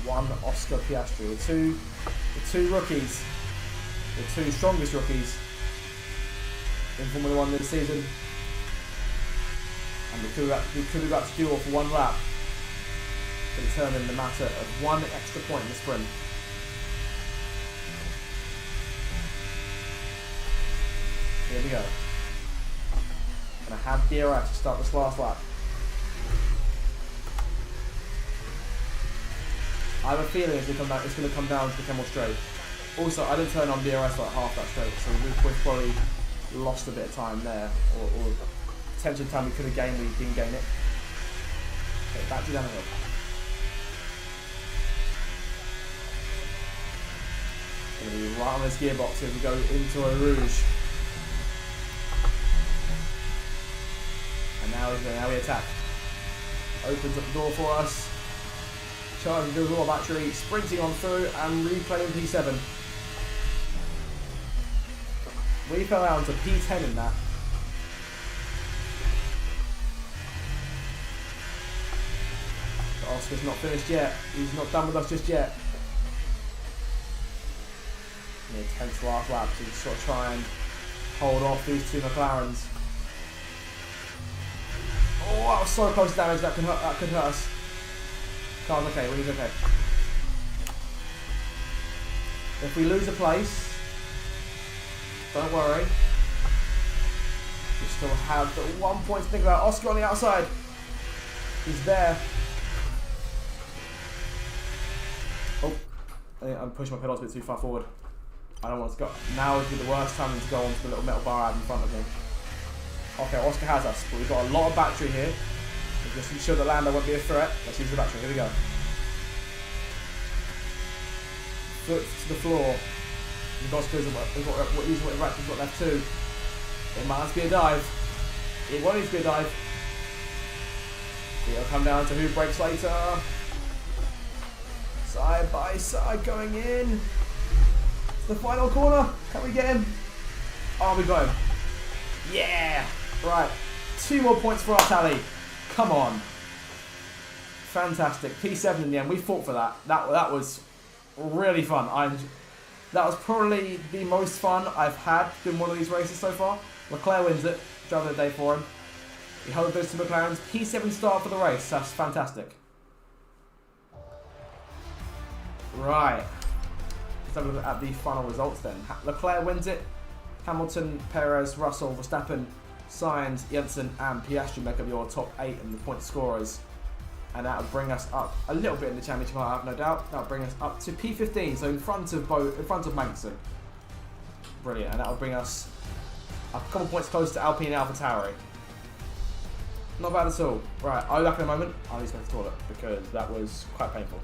1 Oscar Piastri. The two rookies, the 2 strongest rookies in Formula 1 this season. And we could be about to duel for 1 lap to determine the matter of 1 extra point in the sprint. Here we go. Gonna have DRS to start this last lap. I have a feeling it's going to come down to the Camel Straight. Also, I didn't turn on DRS like half that straight, so we've probably lost a bit of time there, or potentially time we could have gained, we didn't gain it. Okay, back to down the hill. Going to be right on this gearbox as we go into a Rouge. And now we attack. Opens up the door for us. Charging the raw battery, sprinting on through and reclaiming P7. We fell down to P10 in that. But Oscar's not finished yet. He's not done with us just yet. Yeah, 10th last lap to sort of try and hold off these two McLarens. Oh, that was so close to damage. That could hurt us. Carl's okay. He's okay. If we lose a place, don't worry. We still have the 1 point to think about. Oscar on the outside. He's there. Oh, I think I'm pushing my pedals a bit too far forward. I don't want to go. Now would be the worst time to go onto the little metal bar I have in front of me. Okay, Oscar has us, but we've got a lot of battery here. So just ensure the Lando won't be a threat. Let's use the battery. Here we go. Foot to the floor. We've got using what we've got left too. It might be a dive. It won't need to be a dive. It'll come down to who breaks later. Side by side going in. The final corner. Can we get him? Oh, we got him. Yeah. Right. 2 more points for our tally. Come on. Fantastic. P7 in the end. We fought for that. That was really fun. That was probably the most fun I've had in one of these races so far. Leclerc wins it. Driver of the day for him. He held those two McLarens. P7 start for the race. That's fantastic. Right. Let's have a look at the final results then. Leclerc wins it. Hamilton, Perez, Russell, Verstappen, Sainz, Jensen and Piastri make up your top 8 in the point scorers. And that will bring us up a little bit in the championship, I have no doubt. That will bring us up to P15, so in front of Magnussen. Brilliant, and that will bring us a couple points close to Alpine and AlphaTauri. Not bad at all. Right, I'll be back in a moment. I'll need to go to the toilet because that was quite painful.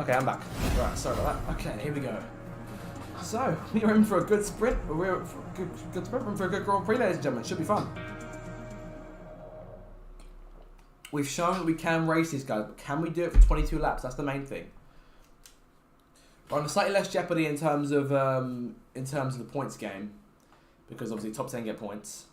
Okay, I'm back. Right, sorry about that. Okay, here we go. So, we are in for a good sprint. We're for a good sprint. We're in for a good Grand Prix, ladies and gentlemen. Should be fun. We've shown that we can race these guys, but can we do it for 22 laps? That's the main thing. We're on slightly less jeopardy in terms of the points game, because obviously top 10 get points.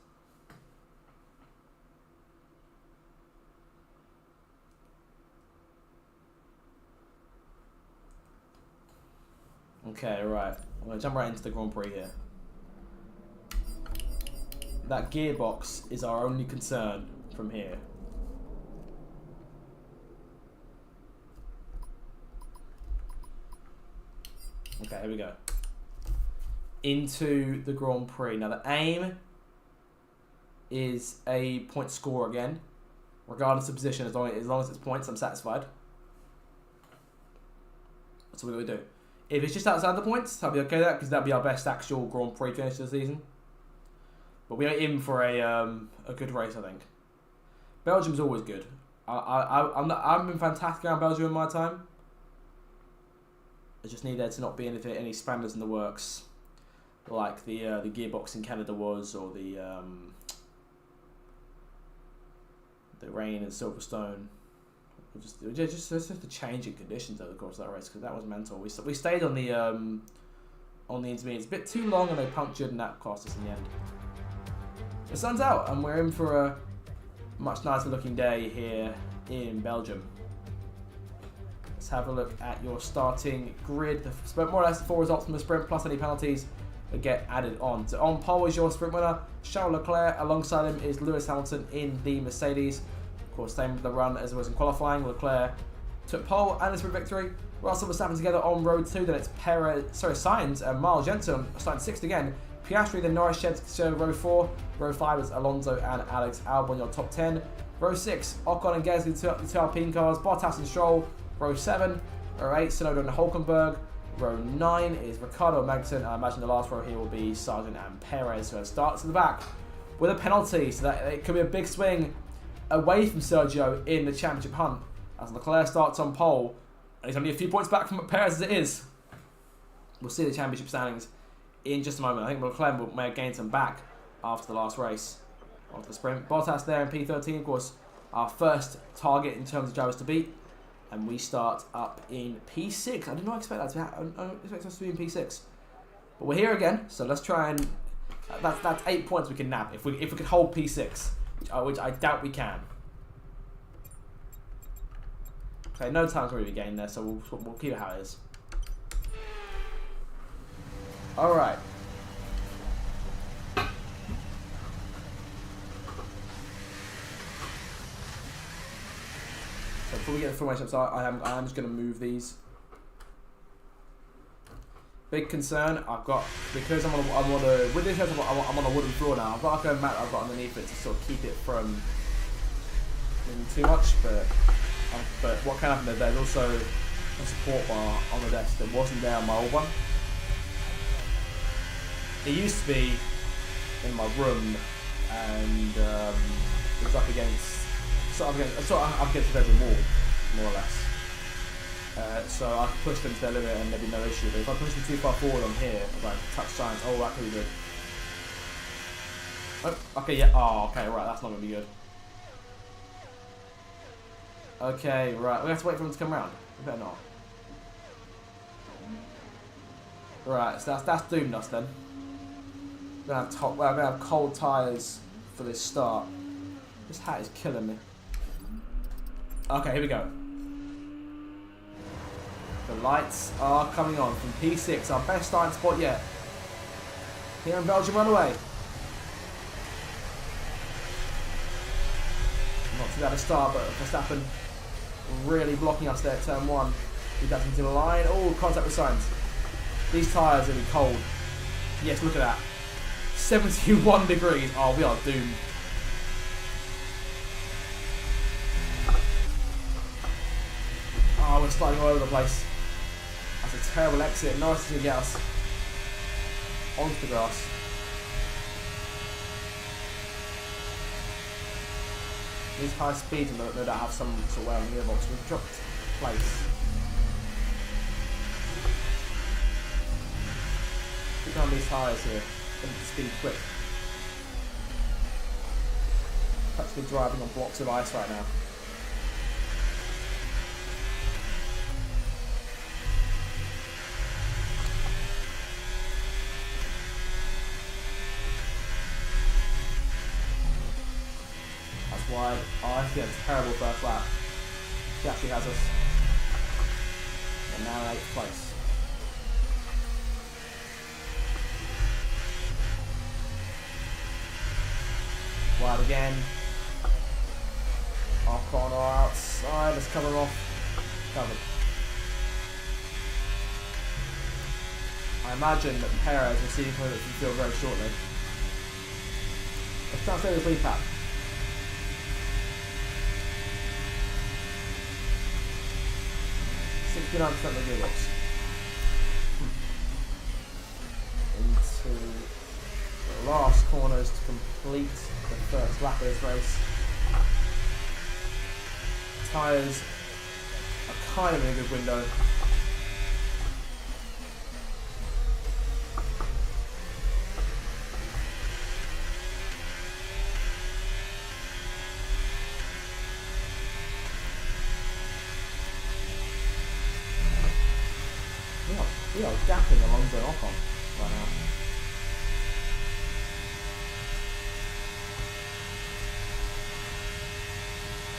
Okay, right. I'm going to jump right into the Grand Prix here. That gearbox is our only concern from here. Okay, here we go. Into the Grand Prix. Now the aim is a point score again. Regardless of position, as long as it's points, I'm satisfied. That's what we're going to do. If it's just outside the points, I'll be okay with that because that'll be our best actual Grand Prix finish of the season. But we are in for a good race, I think. Belgium's always good. I've been fantastic around Belgium in my time. I just need there to not be any spanners in the works, like the gearbox in Canada was, or the rain in Silverstone. Just the change in conditions over the course of that race, because that was mental. We stayed on the intermediates a bit too long, and they punctured, and that cost us in the end. The sun's out, and we're in for a much nicer looking day here in Belgium. Let's have a look at your starting grid. More or less the 4 results from the sprint plus any penalties that get added on. So on pole is your sprint winner, Charles Leclerc. Alongside him is Lewis Hamilton in the Mercedes. Of course, same with the run as it was in qualifying. Leclerc took pole and the sprint victory. Russell was Verstappen together on road 2. Then it's Sainz and Miles Jensen starting 6th again. Piastri, then Norris showed row 4. Row 5 is Alonso and Alex Albon, your top 10. Row 6, Ocon and Gasly, the two Alpine cars. Bottas and Stroll. Row 7, row 8, Tsunoda and Hulkenberg. Row 9 is Ricciardo and Magnussen. I imagine the last row here will be Sargent and Perez. So it starts at the back with a penalty, so that it could be a big swing away from Sergio in the championship hunt. As Leclerc starts on pole, and he's only a few points back from Perez as it is. We'll see the championship standings in just a moment. I think Leclerc may have gained some back after the last race, after the sprint. Bottas there in P13, of course, our first target in terms of drivers to beat. And we start up in P6. I did not expect that to happen. I don't expect us to be in P6. But we're here again, so let's try and... That's 8 points we can nab if we can hold P6, which I doubt we can. Okay, no time's already gained there, so we'll keep it how it is. Alright. So before we get the formation, so I am just going to move these. Big concern I've got, because I'm on a with this I'm on a wooden floor now. I've got like a mat I've got underneath it to sort of keep it from moving too much. But what can happen, there's also a support bar on the desk that wasn't there on my old one. It used to be in my room, and it was up against up against the bedroom wall, more or less. So I could push them to their limit and there'd be no issue. But if I push them too far forward on here, like touch signs, oh, that could be good. Oh, okay, yeah. Oh, okay, right. That's not gonna be good. Okay, right. We have to wait for them to come around. We better not. Right. So that's doomed us then. We're gonna have cold tyres for this start. This hat is killing me. Okay, here we go. The lights are coming on from P6, our best starting spot yet. Here in Belgium, run away. Not too bad a start, but Verstappen really blocking us there at turn 1. He does into the line. Oh, contact with Sainz. These tyres are going to be cold. Yes, look at that. 71 degrees. Oh, we are doomed. Oh, we're sliding all over the place. That's a terrible exit. Norris is going to get us onto the grass. These high speeds no doubt have some sort of wear on the gearbox. We've dropped place. Keep on these tyres here. Get the speed quick. Practically driving on blocks of ice right now. Wide. Oh, I think that's a terrible first lap. She actually has us. And now in 8th place. Wide again. Off corner outside. Let's cover them off. Covered. I imagine that Perez will see something that can feel very shortly. Let's try and stay with lead pack. 69% of the gearbox. last corners to complete the first lap of this race. Tyres are kind of in a good window. We are gapping Alonso and Ocon right now.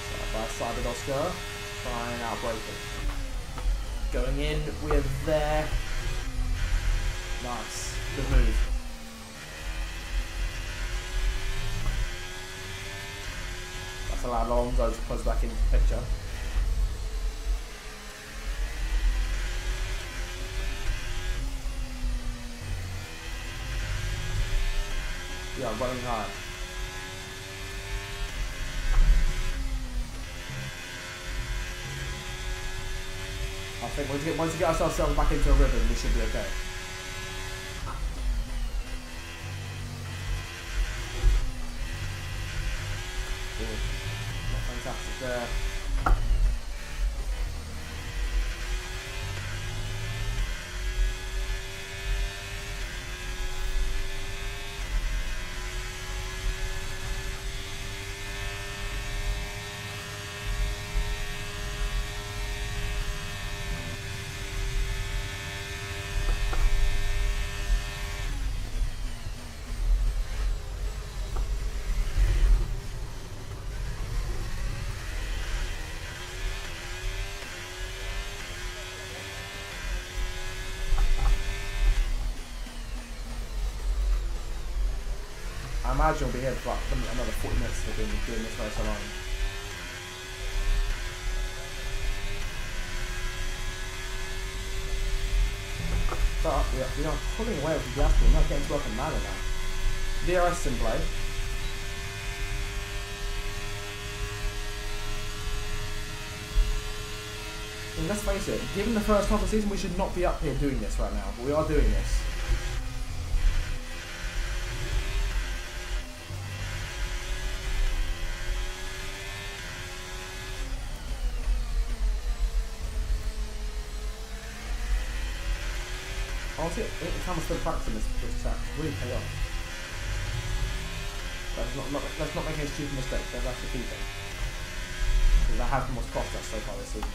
Side by side with Oscar, trying out braking. Going in, we're there. Nice, good move. That's allowed Alonso to close back into the picture. Yeah, running hard. I think once we get ourselves back into a rhythm, we should be okay. Ooh, not fantastic there. I imagine we'll be here for like another 40 minutes to doing this race alone. But we are pulling away with the gas, we're not getting to work in manner now. DRS in play. And let's face it, given the first half of the season, we should not be up here doing this right now, but we are doing this. Honestly, I think the time we're still practicing this track really pay off. Let's not make any stupid mistakes, that's the key thing. Because that has been what's cost us so far this season.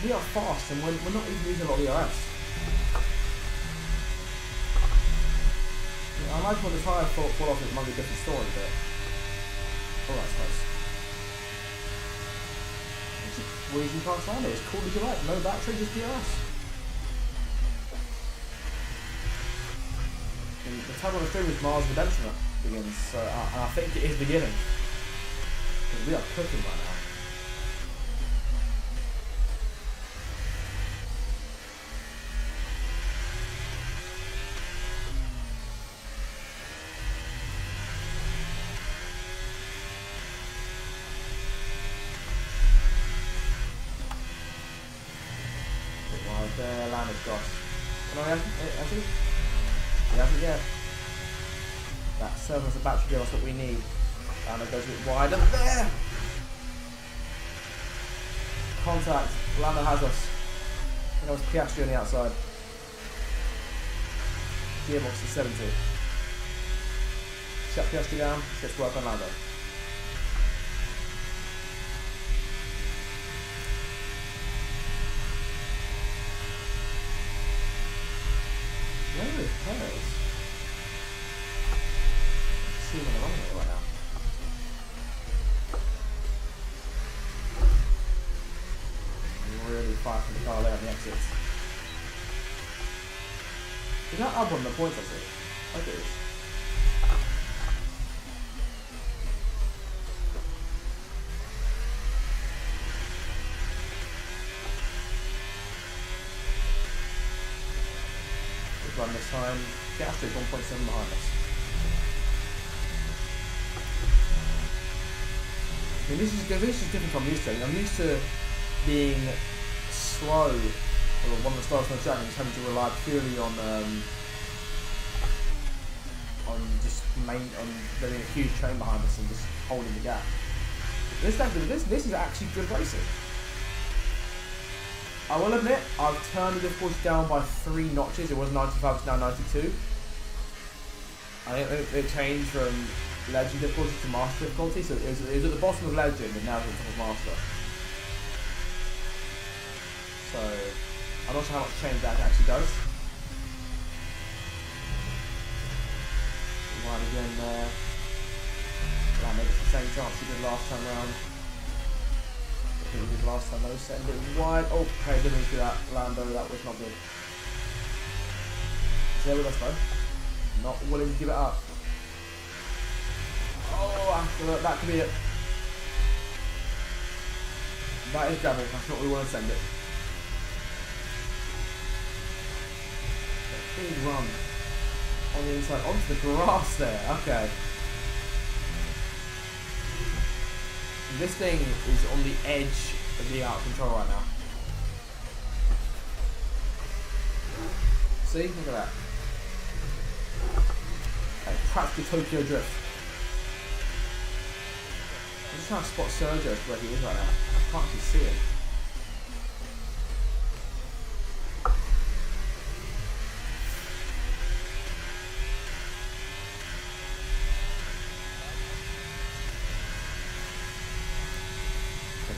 We are fast and we're not even using a lot of DRS. I imagine when the tyre fall off it might be a different story, but that's close. Reason you can't stand it, as cool as you like, no battery, just DRS. And the time on the stream is Miles Redemption begins, so I think it is beginning. We are cooking right now. Gosh. No, he hasn't yet. That serves as a battery deal, that's what we need. And it goes a bit wider. There! Contact. Lando has us. I think it was Piastri on the outside. Gearbox is 70. Shut Piastri down, let's work on Lando. Where is Perez? Let's see him on the runway right now. Really far from the car there on the exits. Is that up on the points I see? I do. We've run this time. Piastri 1.7 behind us. I mean, this is different from I'm used to. I'm used to being slow, or one of the slowest on the track, and just having to rely purely on getting a huge train behind us and just holding the gap. This is actually good racing. I will admit, I've turned the difficulty down by 3 notches. It was 95, it's now 92. I think it changed from Legend difficulty to Master difficulty, so it was at the bottom of Legend and now it's at the top of Master. So, I'm not sure how much change that actually does. Right again there. Right, maybe it's the same chance he did last time round. I think he did last time though, setting it wide. Oh, okay, didn't do that. Lando, that was not good. He's there with us though. Not willing to give it up. Oh, that could be it. That is gravel, that's not what we want to send it. Big run on the inside, onto the grass there, okay. This thing is on the edge of being out of control right now. See, look at that. Okay, practically Tokyo Drift. I'm just trying to spot Sergio where he is right now. I can't actually see him.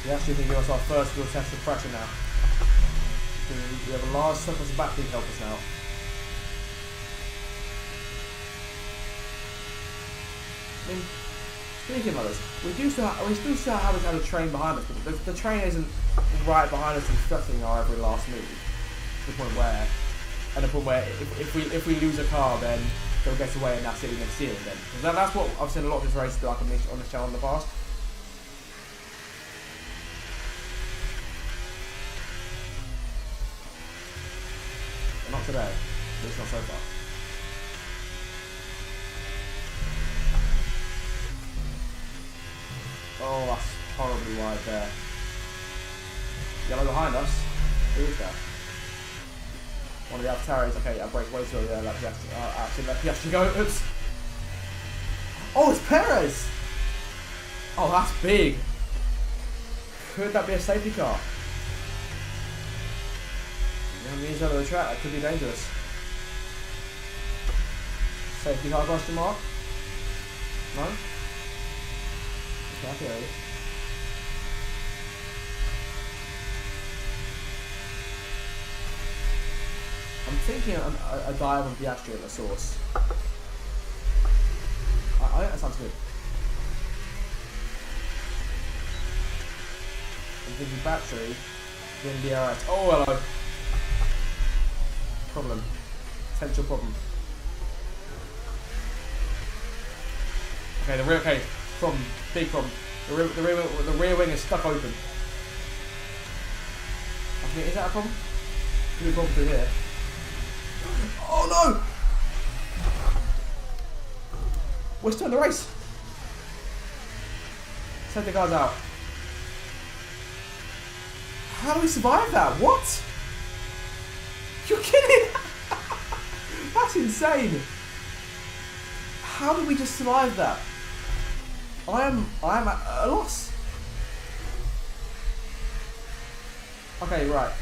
We actually think give us our first real test of pressure now. We have a large surplus of battery to help us now. I mean, speaking of others, we still have a train behind us, but the train isn't right behind us and stressing our every last move. To the point where, if we lose a car, then they'll get away and that's it, we never see it again. That's what I've seen a lot of this race do, like on this channel in the past. Not today, at least not so far. Oh, that's horribly wide there. Yellow behind us. Who is that? One of the Alfa Okay, I break way too early there. Let Piastri go. Oops. Oh, it's Perez! Oh, that's big. Could that be a safety car? On the inside of the track, that could be dangerous. Safety car question mark? No? Okay, I feel it. I'm thinking a dive on Piastri at the source. I think that sounds good. I'm thinking battery, then DRS. Oh, hello. Problem. Potential problem. Okay, problem. Big problem. The rear wing is stuck open. I mean, is that a problem? Could be a problem through here. Oh no! We're still in the race. Send the guys out. How do we survive that? What? You're kidding! That's insane! How did we just survive that? I am at a loss. Okay, right.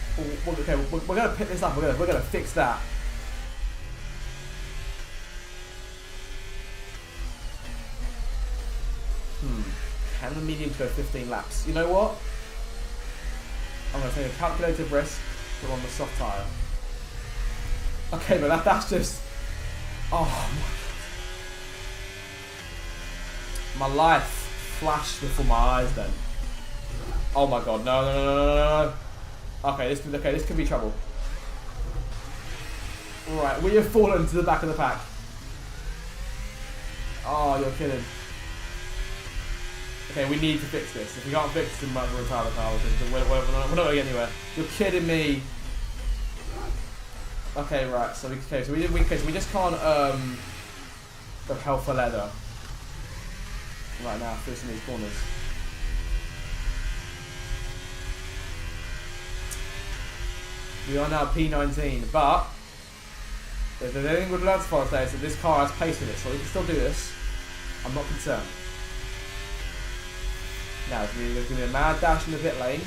Okay, we're gonna pick this up. We're gonna fix that. on the medium to go 15 laps. You know what? I'm going to take a calculated risk, put on the soft tyre. Okay, but that's just... Oh my life flashed before my eyes then. Oh my god, no. Okay, this could be trouble. Right, we have fallen to the back of the pack. Oh, you're kidding. Okay, we need to fix this. If we can't fix this, we might as well retire the car. We're not going to get anywhere. You're kidding me. Okay, right. So we just can't go hell for leather right now through some of these corners. We are now P19, but if there's anything we've learned so far today is that this car has pace in it, so we can still do this. I'm not concerned. Now, there's going to be a mad dash in the pit lane.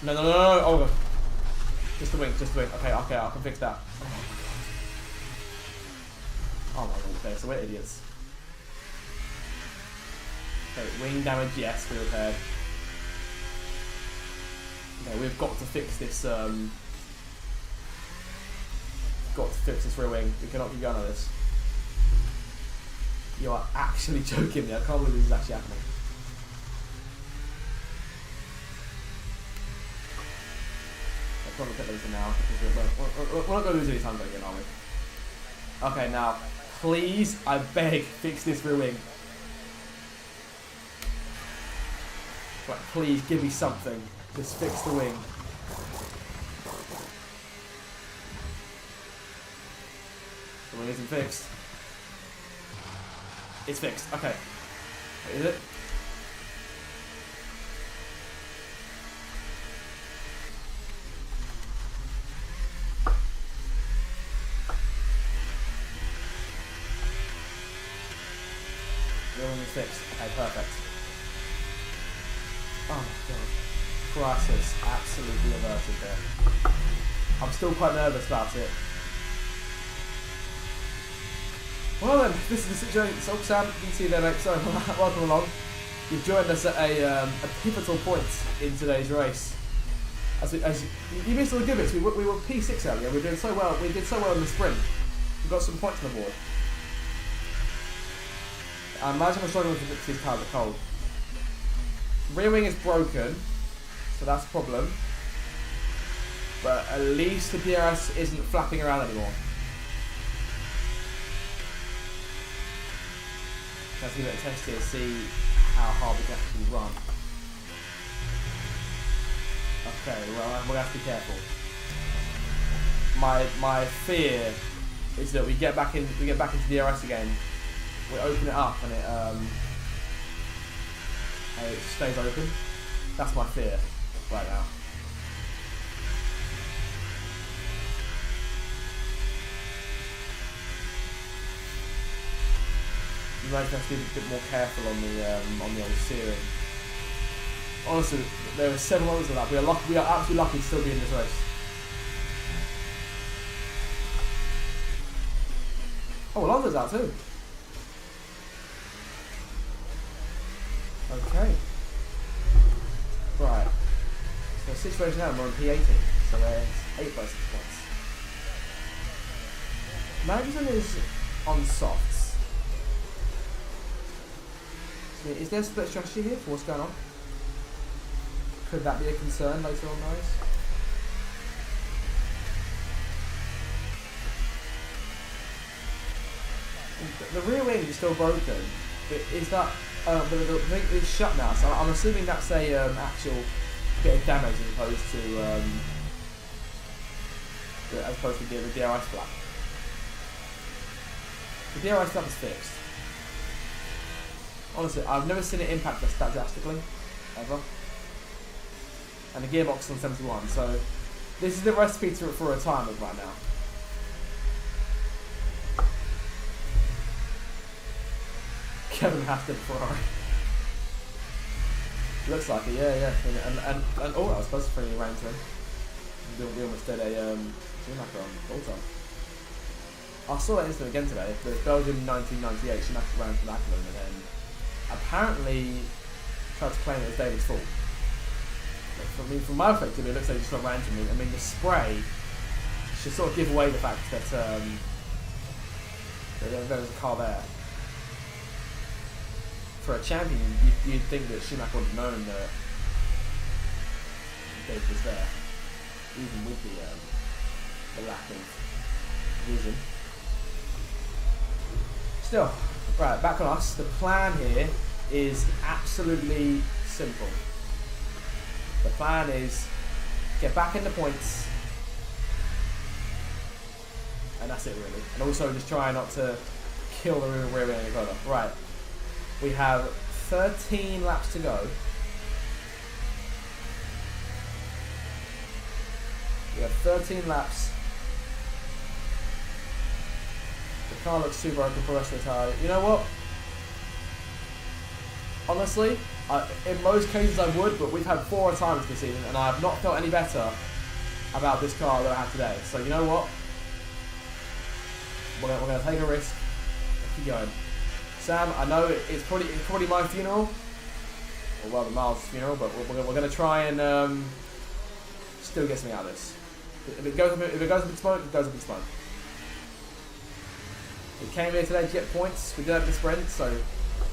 No. Oh, just the wing. Okay, I can fix that. Oh my god, okay, so we're idiots. Okay, wing damage, yes, we repaired. Okay, we've got to fix this, rear wing. We cannot keep going on this. You are actually joking me. I can't believe this is actually happening. Let's probably put those in now, because we're not going to lose any time again, are we? Okay, now, please, I beg, fix this rear wing. Right, please, give me something. Just fix the wing. The wing isn't fixed. It's fixed. Okay. Wait, is it? The wing is fixed. Okay, perfect. Oh my god. Crisis absolutely averted there. I'm still quite nervous about it. Well then, this is the situation. So Sam, you can see there, mate. So welcome along. You've joined us at a pivotal point in today's race. As you missed all the good bits. We were P6 earlier. We did so well. We did so well in the sprint. We got some points on the board. I imagine we're struggling with these cars at cold. Rear wing is broken, so that's a problem. But at least the DRS isn't flapping around anymore. Let's give it a test here, see how hard we can actually run. Okay, well we're gonna have to be careful. My fear is that we get back into DRS again. We open it up and it stays open. That's my fear right now. You might have to be a bit more careful on the old steering. Honestly, there are 7 moments of that. We are absolutely lucky to still be in this race. Oh, Alonso's out too. Okay. Right. So situation now, we're on P18. So there's 8 by 6 points. Magnussen is on softs. Is there a split strategy here for what's going on? Could that be a concern later on, guys? The rear wing is still broken. Is that the thing is shut now? So I'm assuming that's a actual bit of damage as opposed to the DRS flap. The DRS flap is fixed. Honestly, I've never seen it impact us that drastically, ever. And the gearbox is on 71, so this is the recipe for retirement right now. Kevin Haston Ferrari. Looks like it, yeah. And oh, I was supposed to bring a round to him. We almost did a Schumacher on full time. I saw that incident again today. There's Belgium 1998, Schumacher ran from Macklin and then apparently tried to claim it as David's fault. But from my perspective, it looks like he just got randomly. I mean, the spray should sort of give away the fact that there was a car there. For a champion, you'd think that Schumacher would have known that David was there, even with the lack of vision. Still, right, back on us. The plan here is absolutely simple. The plan is get back in the points, and that's it really. And also just try not to kill the rear end any further. Right, we have 13 laps to go. We have 13 laps. The car looks super open for the rest of the tire. You know what? Honestly, in most cases I would, but we've had 4 times this season and I have not felt any better about this car than I have today. So you know what? We're going to take a risk. Keep going. Sam, I know it's probably my funeral, or rather Miles' funeral, but we're going to try and still get something out of this. If it goes up in smoke, it goes up in smoke. We came here today to get points. We did have the sprint, so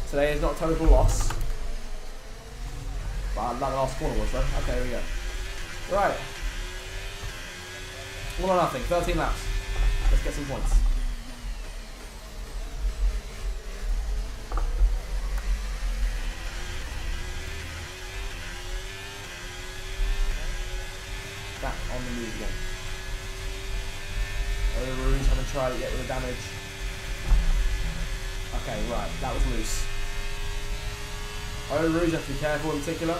today is not a total loss. Well, like the last corner was though. Okay, here we go. Right. All or nothing. 13 laps. Let's get some points. Back on the move again. Rouge haven't tried it yet with the damage. Okay, right, that was loose. Rouge, have to be careful in particular. On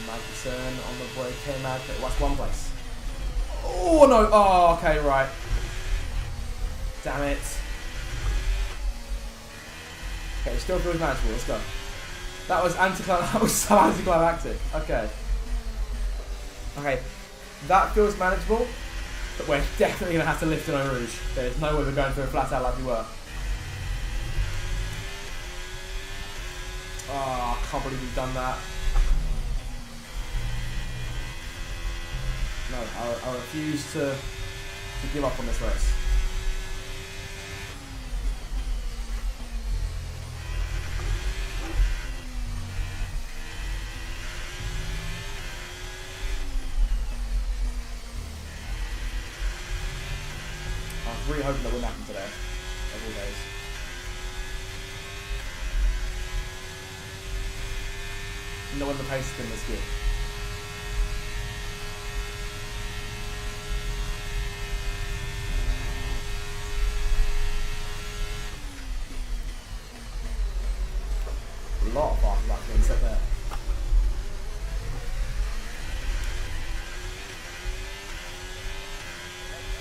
Magnussen, on the brake, K-Mag, that's one place. Oh no, oh, okay, right. Damn it. Okay, still feels manageable, let's go. That was so anticlimactic, okay. Okay, that feels manageable. But we're definitely going to have to lift in Eau Rouge. There's no way we're going through a flat out like we were. Oh, I can't believe we've done that. No, I refuse to give up on this race. I'm really hoping that wouldn't happen today, as always. No one the pace has been this good. A lot of fast laps being set there.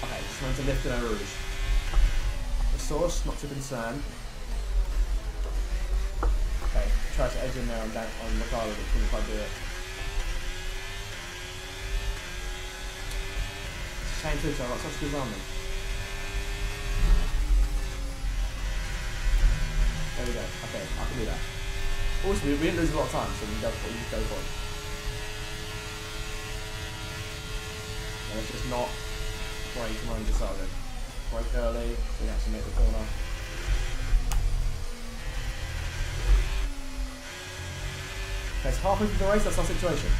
Okay, just wanted to lift in Eau Rouge. The source, not too concerned. Okay, try to edge in there on Ricardo, but couldn't quite do it. It's a shame too, so I've got such good run. There we go. Okay, I can do that. Also, we didn't lose a lot of time, so we can go for it. And let's just not brake and run decided. Brake early, so we can actually make the corner. Okay, so halfway through the race, that's our situation.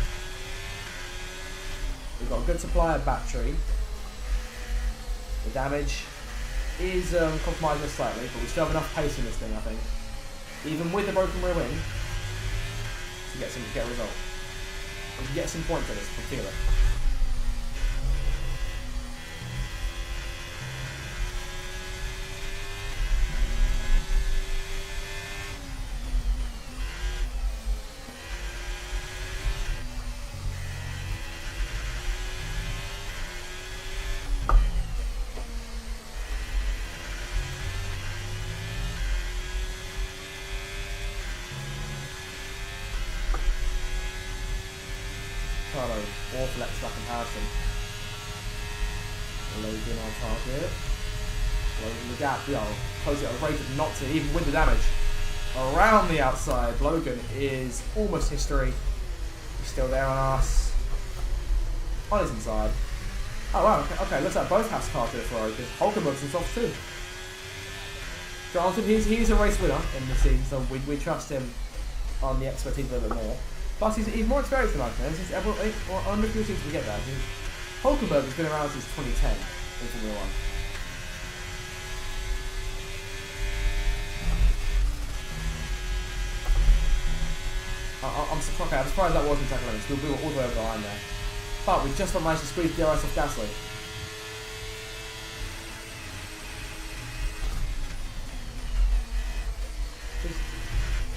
We've got a good supply of battery. The damage is compromising us slightly, but we still have enough pace in this thing, I think. Even with the broken rear wing, to get a result. We can get some points at this, I can feel it. Awful extra comparison. Logan on target. Closing the gap. We are closing at a rate of not to, even with the damage. Around the outside. Logan is almost history. He's still there on us. On his inside. Oh wow, okay, looks like both have cards here for because Hulkenberg's himself too. Granted, he's a race winner in the season, so we trust him on the expertise a little bit more. Plus, he's more experienced than I can. I'm looking to get that. Hulkenberg has been around since 2010 in Formula 1. I'm surprised that wasn't tackling. We were all the way over the line there. But we just managed to squeeze DRS off Gasly.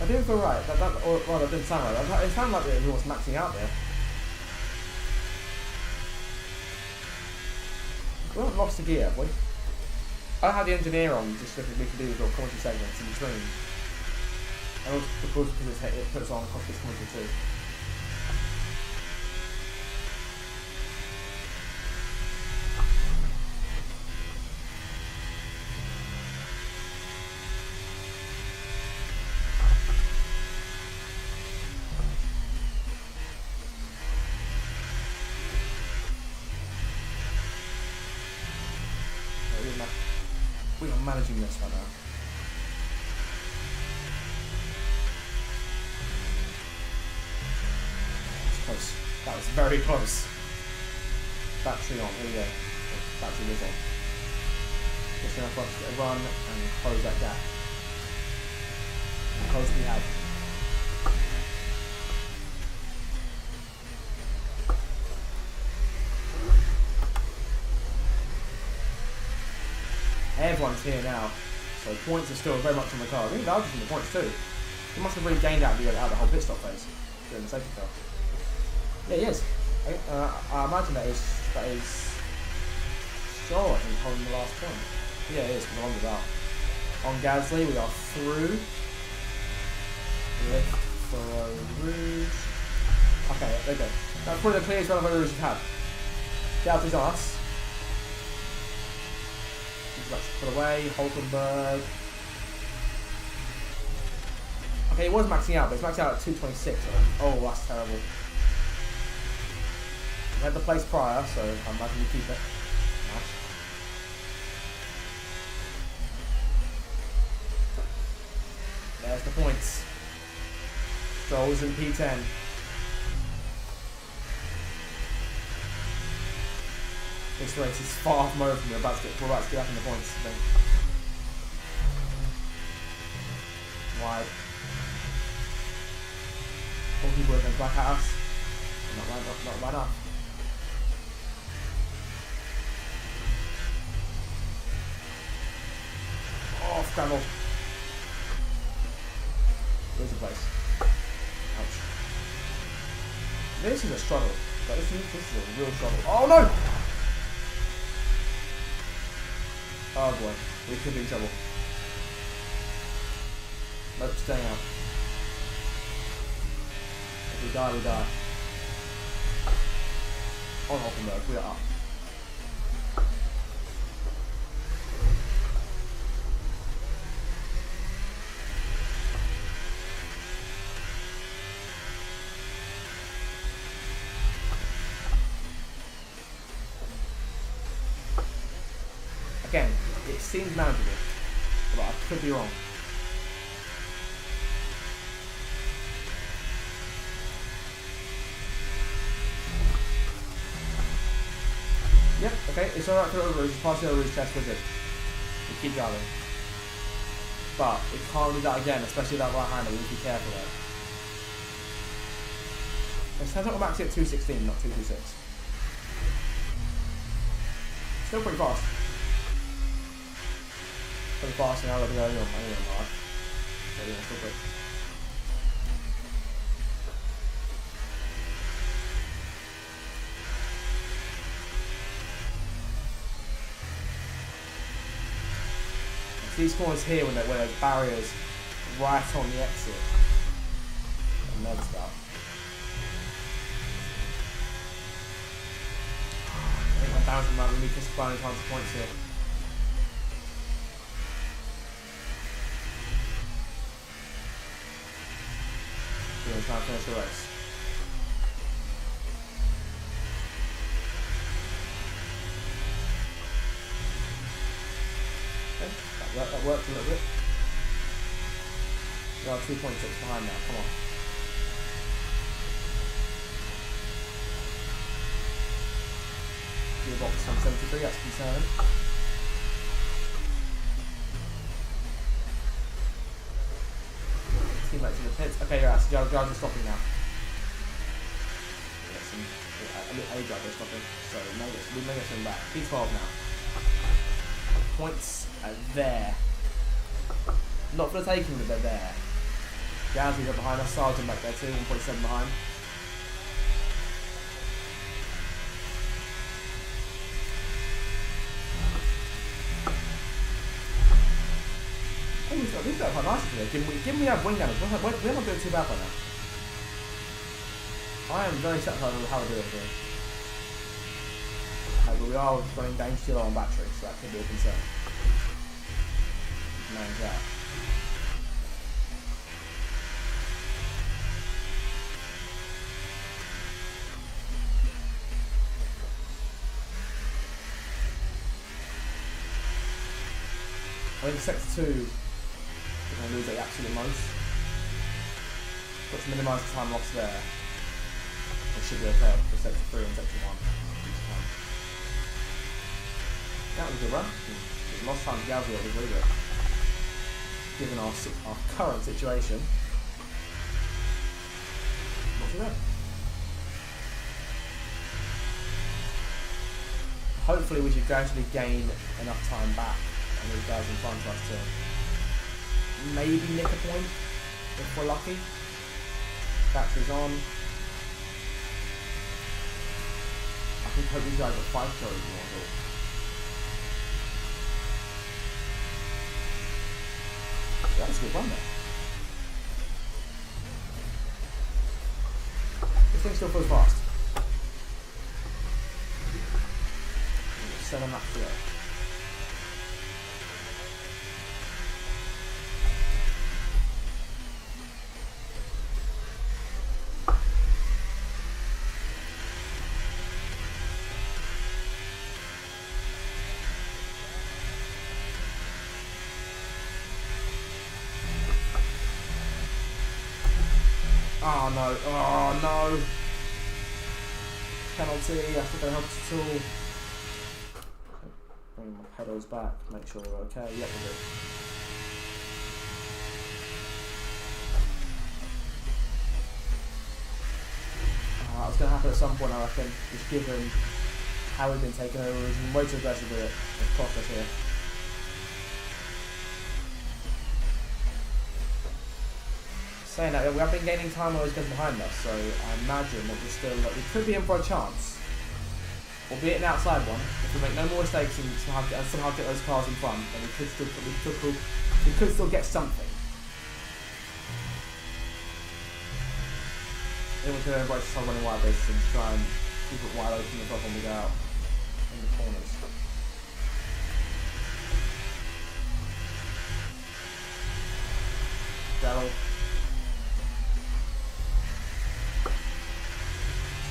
I didn't feel right. That didn't sound right. It sounded like he was maxing out there. We haven't lost a gear, have we? I don't have the engineer on just so we can do the commentary segments in between. And also because it puts on cockpit commentary too. We are managing this right now. That's close. That was very close. Battery on. Here we go. Battery is on. Just enough for us to get a run and close that gap. How close do we have? Everyone's here now, so points are still very much on the card. I think Belgium's in the points too. He must have really gained out the whole pit stop phase during the safety car. Yeah, he is. I imagine that is sure. I think on the last point. Yeah, it is. Because I'm on without. On Gasly, we are through. Lift for Rouge. Okay, there you go. That's probably the clearest run of Rouge you've had. Galti's on us. Let's put away, Hulkenberg. Okay, he was maxing out, but he's maxed out at 226. Oh, that's terrible. We had the place prior, so I imagine we keep it. Nice. There's the points. Stroll's in P10. This race is far from over. We're about to get up in the points. Wide. All people are going back at us. Not right up. Oh, scramble. There's a place. Ouch. This is a struggle. This is a real struggle. Oh no! Oh boy, we could be in trouble. Nope, staying out. If we die, we die. On Hulkenberg, we are up. Again, it seems manageable, but I could be wrong. Yep, okay, it's alright for over. It's passing over his chest, we're good. We keep going. But we can't do that again, especially that right hander, we need to be careful there. Let's have to max it at 216, not 226. Still pretty fast. Pretty fast now, let me go on hard. So yeah, still quick. It's these corners here when there's barriers right on the exit. And then stuff. damage from that. We need to combine tons of points here. Yeah, trying to finish the race. Okay, that worked a little bit. We are 2.6 behind now, come on. Gearbox 173, that's concerning. Teammates in the pits. Okay, you're out. So Giles is stopping now. Yeah, A driver is stopping. So we may get some back. P12 now. Points are there. Not for the taking, but they're there. Gazzi's are behind us. Sergeant back there too, 1.7 behind. We've got quite nice today. Give me our wing damage. We're not doing too bad by now. I am very satisfied with how we're doing here. But we are running dangerously low on battery, so that could be a concern. Manage that. I think sector 2 we're going to lose the absolute most. Got to minimise the time lost there. It should be okay for sector 3 and sector 1. That was a good run. The lost time to Galvio was really good. Given our current situation. Not too bad. Hopefully we should gradually gain enough time back and these guys in front of us to maybe nick a point if we're lucky. Battery's on. I think hope these guys are 5 kills more. That's a good run there. This thing still feels fast. 7 laps to go. Oh no, oh no. Penalty, I think that helps at all. Bring my pedals back, make sure we're okay. Yep, we're good. It's going to happen at some point, I reckon, just given how we've been taken over. We've been way too aggressive with it. It's cost us here. Saying that, we have been gaining time on those guys behind us, so I imagine that we could be in for a chance, albeit an outside one. If we make no more mistakes and somehow get those cars in front, then we could still get something. Then we could embrace some running wide bases and try and keep it wide open as well when we go out in the corners. That'll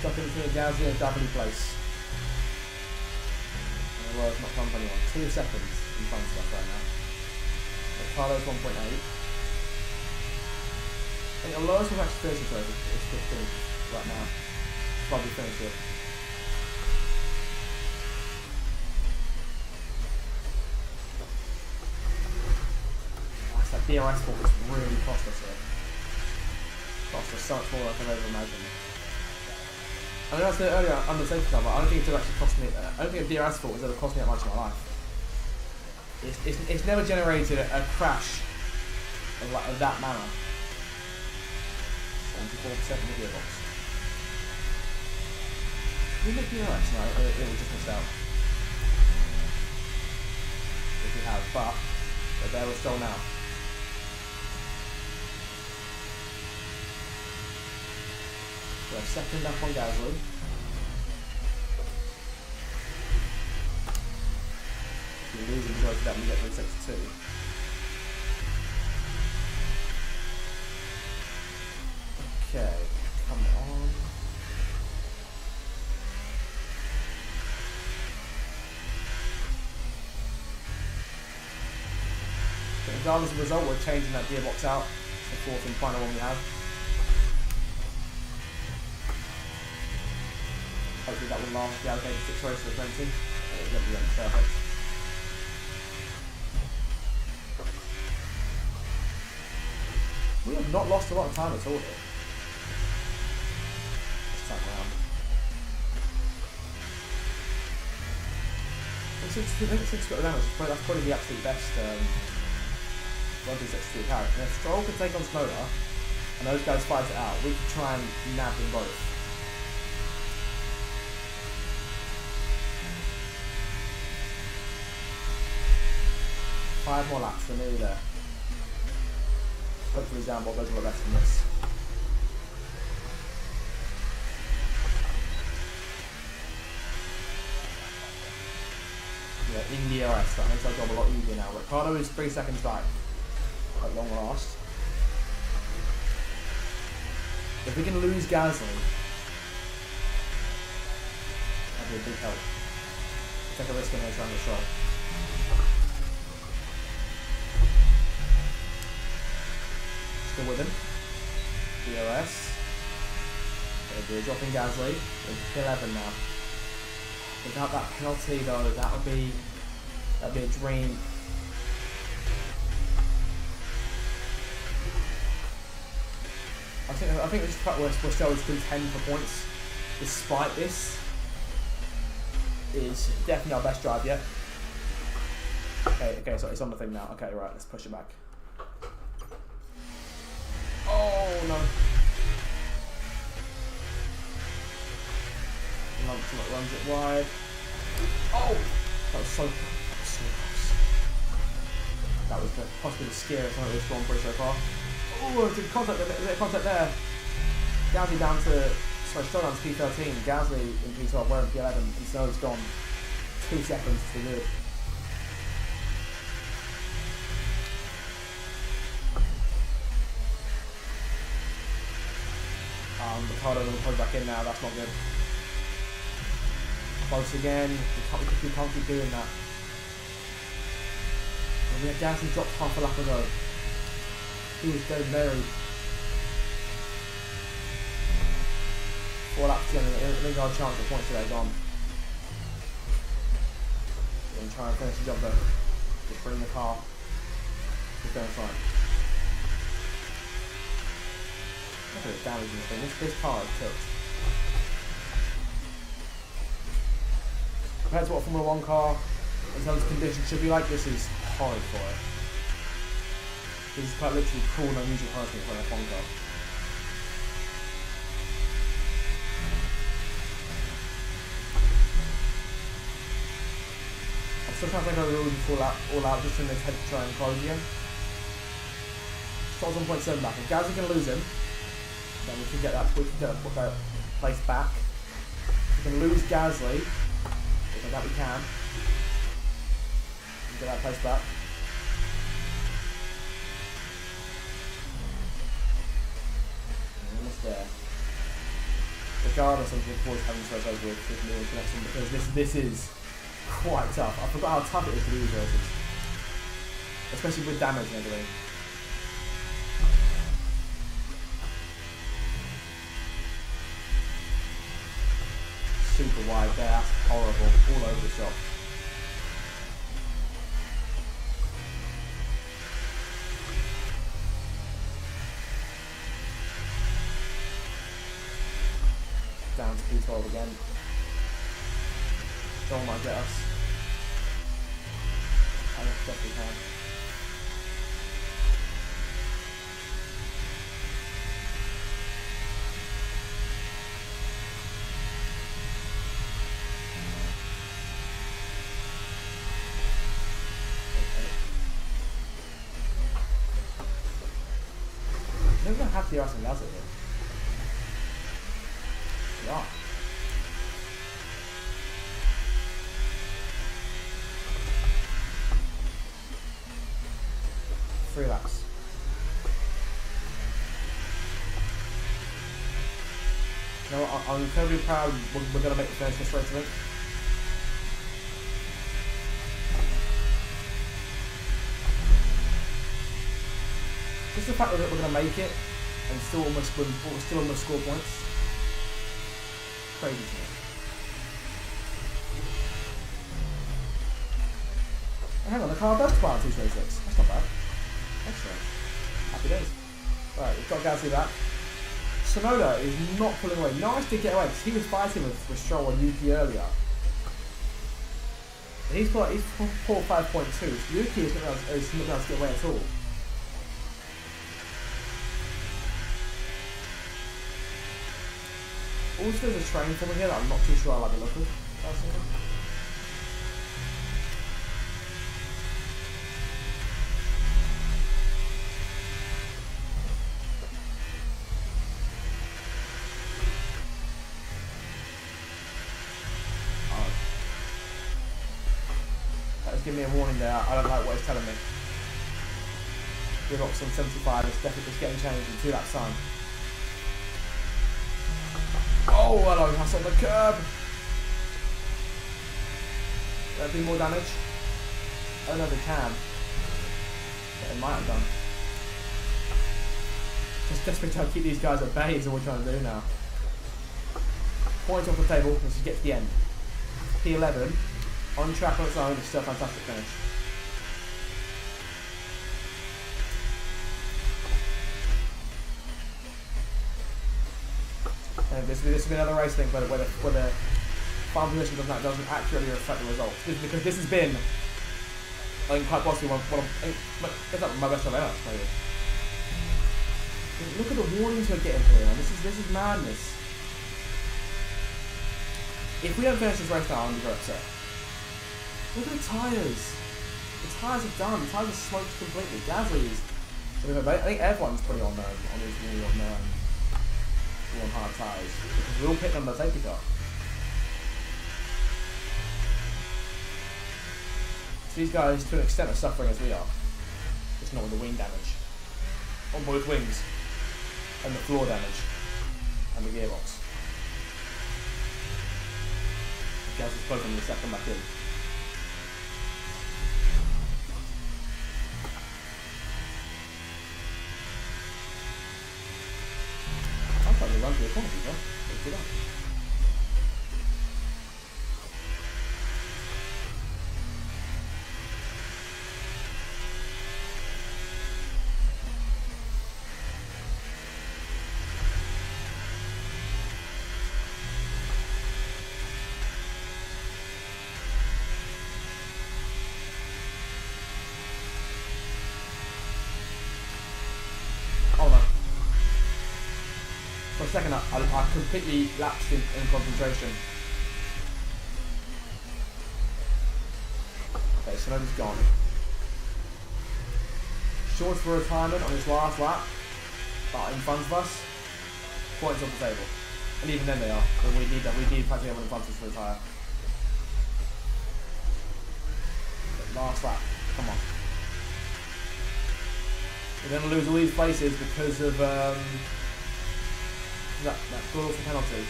stuck in between Gazzy and W place. And the world's not company on. 2 seconds in front of us right now. Carlo's 1.8. I think the lowest we've actually finished is 15 right now. Probably finish it. Oh, that DRS fault has really cost us here. Cost us so much more than I could ever imagine. I mean, I said earlier on the safety car, but I don't think it's actually cost me. I don't think a DRS fault has ever cost me that much in my life. It's never generated a crash of that manner. 74% of the gearbox. Did we make DRS? No, it was just missed out. If we have, but there we're still now. So second up on Gasly. You lose the majority of that when you get to the sector 2. Okay, come on. But regardless of the result, we're changing that gearbox out. It's the fourth and final one we have. Hopefully that will last the allocated 6 races of 20. Perfect. We have not lost a lot of time at all here. Let's tap around. I think 6 got the damage. That's probably the absolute best 1-2-6-2 carry. And if Stroll could take on Smoda, and those guys fight it out, we could try and nab them both. Five more laps, we're nearly there. Hopefully Zambot does a lot better than this. Yeah, in the DRS, that makes our job a lot easier now. Ricardo is 3 seconds back. At long last. If we can lose Gasly, that'd be a big help. Take a risk on here trying to show. Still with him. DRS. We're dropping Gasly. We're 11 now. Without that penalty though, that'd be a dream. I think this fact we're still 10 for points despite this is definitely our best drive yet. Okay, so it's on the thing now. Okay, right, let's push it back. Oh no. Runs it wide. Oh! That was so close. That was possibly the scariest one of this Grand Prix so far. Oh, it's a contact there. Gasly down to, Stroll down to P13, Gasly in P12, we're in P11, and Snow's gone 2 seconds to the good. Ricardo will pull back in now, that's not good. Close again, we can't keep doing that. And we had Gasly dropped half a lap ago. He was dead buried. 4 laps in, I think our chance of points today gone. We're going to try and finish the job though. Just bring the car. We're going fine. Look at the damage in this thing. This car is tilt. Compared to what a Formula 1 car in terms of conditions should be like, this is horrid for it. This is quite literally cool and unusual punishment for an F1 car. I'm still trying to think of the rules and all out just in this head to try and close again. Stroll's 1.7 back. If Gasly can lose him, then we can get that place back. We can lose Gasly. Okay, that we can. Get that place back. Almost there. Regardless, I'm looking forward to having this race over with me the next one because this is quite tough. I forgot how tough it is to do these races. Especially with damage and everything. Super wide there, that's horrible, all over the shop. Down to P12 again. Stroll might get us. I definitely can. They're going to have to ask him, does it? Yeah. 3 laps. You know what, I'm incredibly proud we're going to make the finish this race, I think. Just the fact that we're going to make it and still almost win, or still almost score points. Crazy to me. Hang on, the car does fly on 226. That's not bad. Excellent. Happy days. Right, we've got to go see that. Sonoda is not pulling away. Nice to get away because he was fighting with Stroll and Yuki earlier. And he's pulled 5.2. So Yuki is not going to get away at all. Also, there's a train forming here that I'm not too sure I like the look of. Give me a warning there. I don't like what it's telling me. We've got some 75. It's definitely just getting changed in 2 laps time. Oh, hello, that's on the curb. There'll be more damage. Oh no, they can. But they might have done. Just desperately trying to keep these guys at bay is all we're trying to do now. Points off the table. Let's just get to the end. P11. On track on its own, it's still a fantastic finish. And this will be another race thing where the farm position doesn't accurately reflect the results. Because this has been, I think, quite possibly one of my best time ever, maybe. Look at the warnings we're getting here, man. This is madness. If we don't finish this race now, I'm very upset. Look at the tyres. The tyres are done. The tyres are smoked completely. Gasly's. I think everyone's putting on these on hard tyres because we all picked on the safety car. So these guys, to an extent, are suffering as we are. Just not with the wing damage on both wings, and the floor damage, and the gearbox. Gasly's broken the second back in. Run through the corner, bro. Let's do that. Oh no. For a second, I completely lapsed in concentration. Okay, Sonoda's gone. Short for retirement on his last lap, but in front of us, points off the table. And even then they are. But we need practically everyone in front of us to retire. But last lap, come on. We're going to lose all these places because of that cruelty penalty.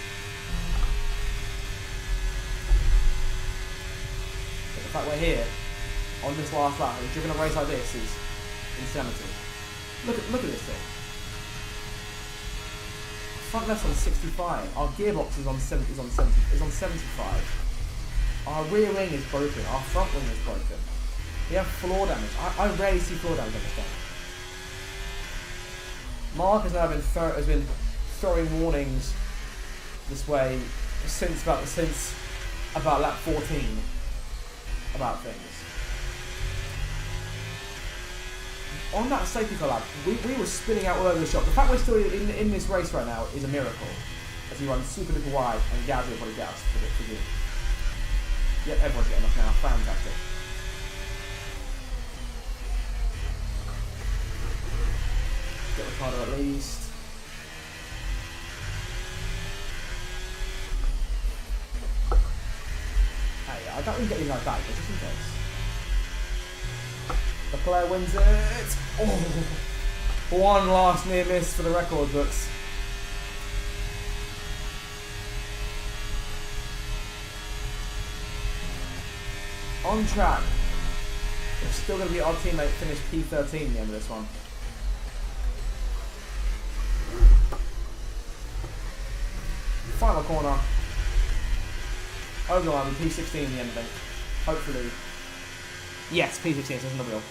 But the fact we're here on this last lap and driven a race like this is insanity. Look at this thing. Front left's on 65. Our gearbox is on 75. Our rear wing is broken. Our front wing is broken. We have floor damage. I rarely see floor damage on this thing. Mark has now been throwing warnings this way since about lap 14 about things. On that safety car lap, we were spinning out all over the shop. The fact we're still in this race right now is a miracle. As he runs super duper wide and Gazzy will probably get us for good. Yep, everyone's getting us now. Fantastic. Get Ricardo at least. Hey, I don't really get these guys back, but just in case. Leclerc wins it. Oh, one last near miss for the record books. On track. It's still going to be our teammate finish P13 at the end of this one. Final corner. Over the line with P16 in the end of it. Hopefully. Yes, P16, so it's on the wheel.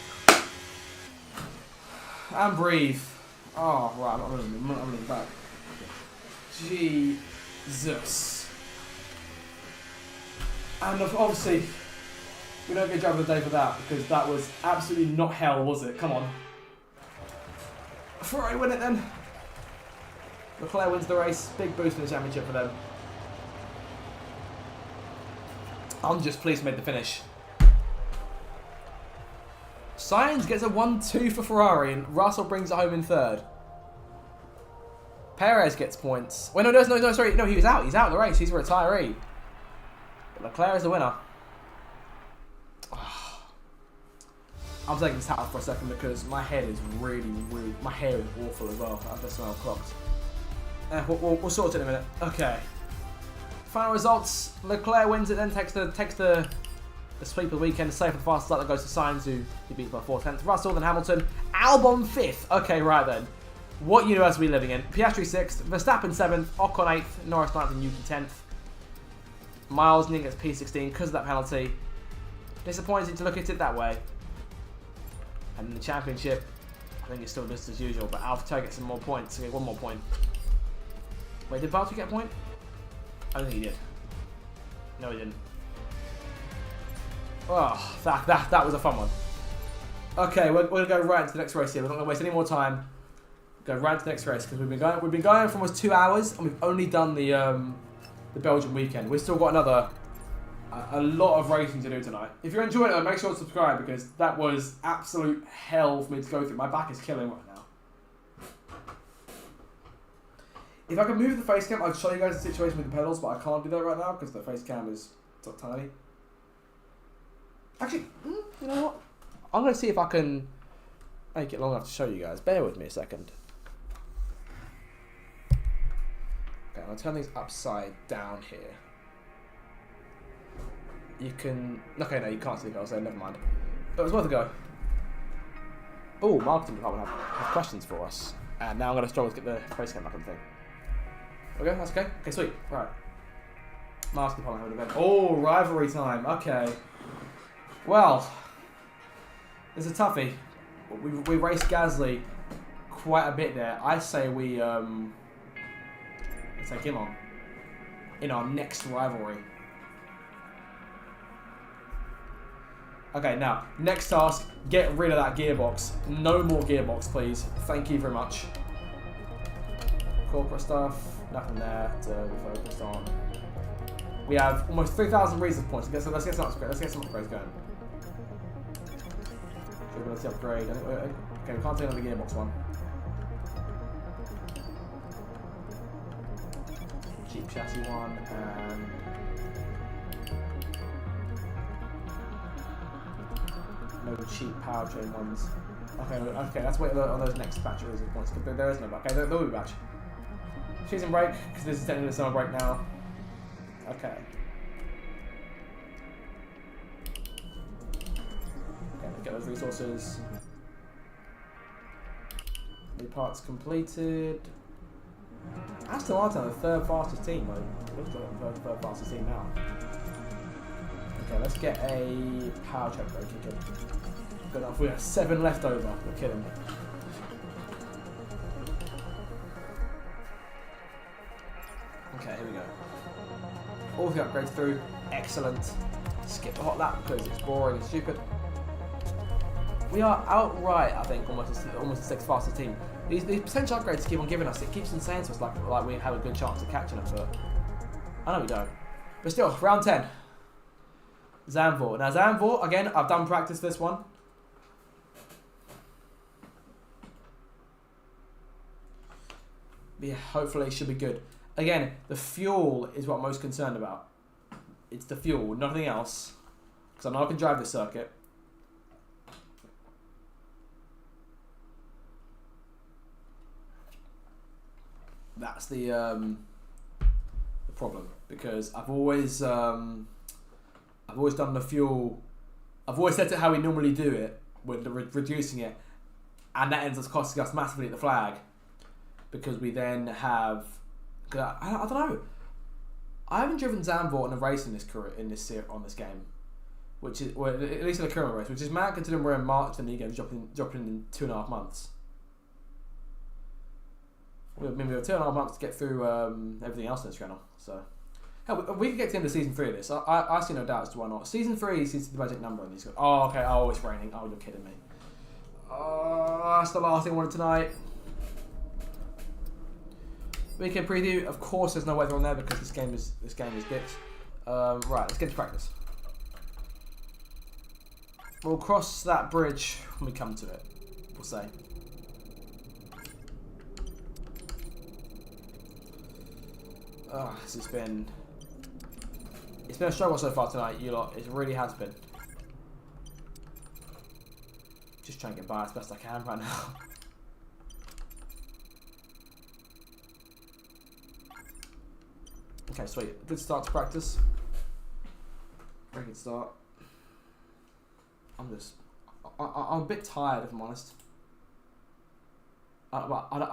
And breathe. Oh, right, I'm not running back. Jesus. And obviously, we don't get driver of the day for that, because that was absolutely not hell, was it? Come on. Ferrari win it then. Leclerc wins the race. Big boost in the championship for them. I'm just pleased to make the finish. Sainz gets a 1-2 for Ferrari, and Russell brings it home in third. Perez gets points. Wait, no, sorry. No, he was out. He's out of the race. He's a retiree. But Leclerc is the winner. I'm taking this hat off for a second because my head is really, my hair is awful as well. I just smell clogged. We'll sort it in a minute. Okay. Final results. Leclerc wins it, then takes the sweep of the weekend. Safe for the fastest lap that goes to Sainz, who he beats by 4/10. Russell, then Hamilton. Albon 5th. Okay, right then. What universe are we living in? Piastri 6th, Verstappen 7th, Ocon 8th, Norris 9th, and Yuki 10th. Miles Jensen gets P16 because of that penalty. Disappointing to look at it that way. And in the championship, I think it's still just as usual, but Alfa gets some more points. Okay, one more point. Wait, did Valtteri get a point? I don't think he did. No, he didn't. Oh, that was a fun one. Okay, we're going to go right into the next race here. We're not going to waste any more time. Go right to the next race because we've been going for almost 2 hours and we've only done the Belgium weekend. We've still got a lot of racing to do tonight. If you're enjoying it, make sure to subscribe because that was absolute hell for me to go through. My back is killing right now. If I could move the face cam, I'd show you guys the situation with the pedals, but I can't do that right now because the face cam is so tiny. Actually, you know what? I'm going to see if I can make it long enough to show you guys. Bear with me a second. Okay, I'll turn things upside down here. You can... Okay, no, you can't see the pedals, so never mind. But it was worth a go. Oh, marketing department have questions for us. And now I'm going to struggle to get the face cam back on the thing. Okay, that's okay. Okay, sweet. Right. Marketing department have an event. Oh, rivalry time. Okay. Well, it's a toughie. We raced Gasly quite a bit there. I say we take him on in our next rivalry. Okay, now, next task, get rid of that gearbox. No more gearbox, please. Thank you very much. Corporate stuff, nothing there to be focused on. We have almost 3,000 reason points. So let's get some upgrades. Let's get some upgrades going. Durability upgrade. Okay, we can't take another gearbox one. Cheap chassis one and no cheap powertrain ones. Okay, let's wait on those next batch of reason points. There is no batch. Okay, there will be batch. Season break, because this is technically the summer break now. Okay. Get those resources. New parts completed. Aston Martin, the third fastest team. Well, it looks like the third fastest team now. Okay, let's get a power check break. Good enough. We have 7 left over. You're kidding me. Okay, here we go. All the upgrades through. Excellent. Skip the hot lap because it's boring and stupid. We are outright, I think, almost the 6th fastest team. These potential upgrades keep on giving us. It keeps on saying to us like we have a good chance of catching them, but I know we don't. But still, round 10. Zandvoort. Now Zandvoort, again, I've done practice this one. But yeah, hopefully it should be good. Again, the fuel is what I'm most concerned about. It's the fuel, nothing else. Because I know I can drive this circuit. That's the problem, because I've always done the fuel. I've always set it how we normally do it, with reducing it, and that ends up costing us massively at the flag, because we then have. I don't know. I haven't driven Zandvoort in a race on this game, which is, well, at least in a current race, which is mad considering we're in March and the game's dropping in 2.5 months. I mean, we have 2.5 months to get through everything else in this channel, so hell, we could get to the end of season 3 of this. I see no doubt as to why not. Season 3 seems the magic number on these. Oh, okay. Oh, it's raining. Oh, you're kidding me. Oh, that's the last thing I wanted tonight. Weekend preview. Of course, there's no weather on there because this game is dicks. Right, let's get to practice. We'll cross that bridge when we come to it. We'll say. Oh, this has been. It's been a struggle so far tonight, you lot. It really has been. Just trying to get by as best I can right now. Okay, sweet. Good start to practice. Very good start. I'm a bit tired, if I'm honest. I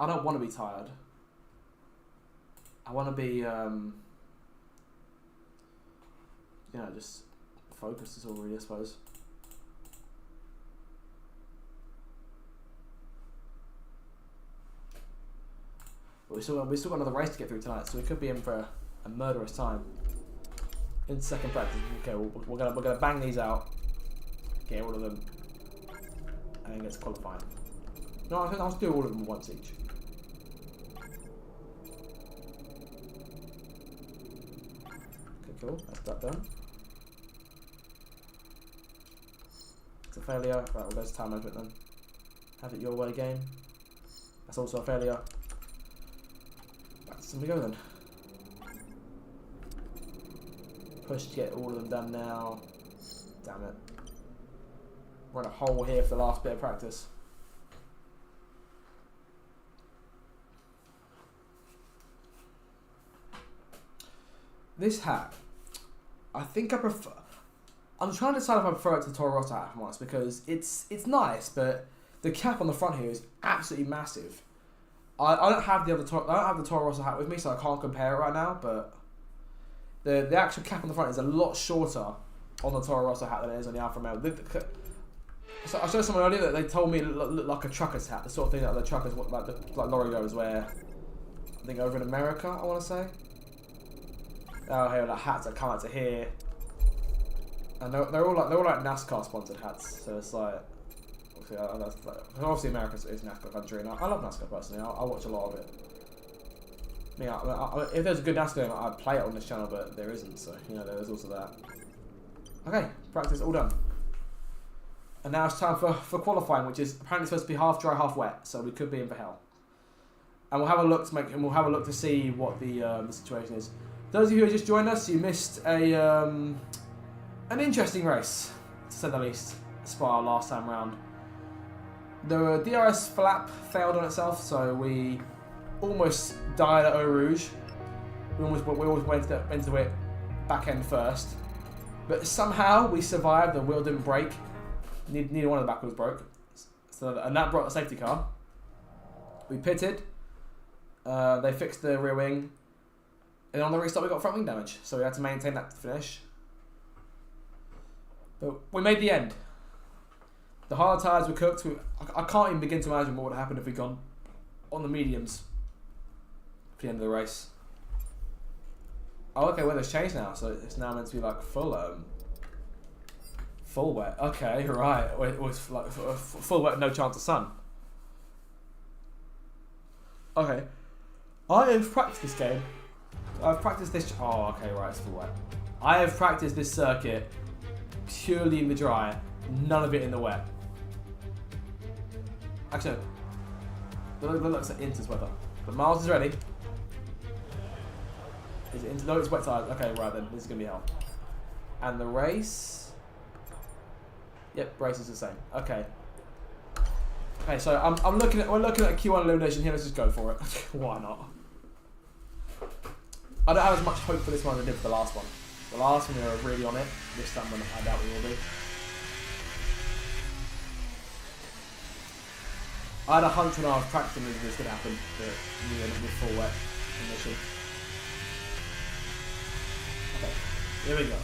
don't want to be tired. I want to be, just focused is all really, I suppose. But we still got another race to get through tonight, so we could be in for a murderous time. In second practice, okay, we're gonna bang these out, get all of them, and then get to qualifying. No, I think I'll do all of them once each. Okay, cool. That's that done. It's a failure. Right, we'll go to time management then. Have it your way game. That's also a failure. Right, so we go then. Push to get all of them done now. Damn it. We're in a hole here for the last bit of practice. This hat, I think I prefer. I'm trying to decide if I prefer it to the Toro Rosso hat, if I'm honest, because it's nice, but the cap on the front here is absolutely massive. I don't have the Toro Rosso hat with me, so I can't compare it right now. But the actual cap on the front is a lot shorter on the Toro Rosso hat than it is on the Alfa Romeo. So I showed someone earlier that they told me it looked like a trucker's hat, the sort of thing that the truckers, like lorry drivers wear. I think over in America, I want to say. Oh, here, like hats that come out to here, and they're all like NASCAR sponsored hats. So it's like, obviously America is NASCAR country, and I love NASCAR personally. I watch a lot of it. If there's a good NASCAR game, I'd play it on this channel, but there isn't. So there's also that. Okay, practice all done, and now it's time for qualifying, which is apparently supposed to be half dry, half wet. So we could be in for hell. And we'll have a look to see what the situation is. Those of you who just joined us, you missed an interesting race, to say the least, Spa last time round. The DRS flap failed on itself, so we almost died at Eau Rouge. We almost went into it back end first, but somehow we survived. The wheel didn't break. Neither one of the back wheels broke, and that brought the safety car. We pitted. They fixed the rear wing. And on the restart we got front wing damage, so we had to maintain that to finish. But we made the end. The hard tyres were cooked. I can't even begin to imagine what would have happened if we'd gone on the mediums for the end of the race. Oh, okay, weather's changed now, so it's now meant to be like full wet. Okay, right. It was like full wet, no chance of sun. Okay. I have practiced this game. I've practiced this. Oh, okay, right, it's full wet. I have practiced this circuit purely in the dry, none of it in the wet. Actually, it looks like Inter's weather. But Miles is ready. Is it Inter? No, it's wet tires. Okay, right then, this is gonna be hell. And the race. Yep, race is the same. Okay. Okay, so we're looking at a Q1 elimination here. Let's just go for it. Why not? I don't have as much hope for this one as I did for the last one. The last one we were really on it. This time I doubt we will be. I had a hunch when I was practicing this was going to happen, but we were with full wet condition. Okay, here we go.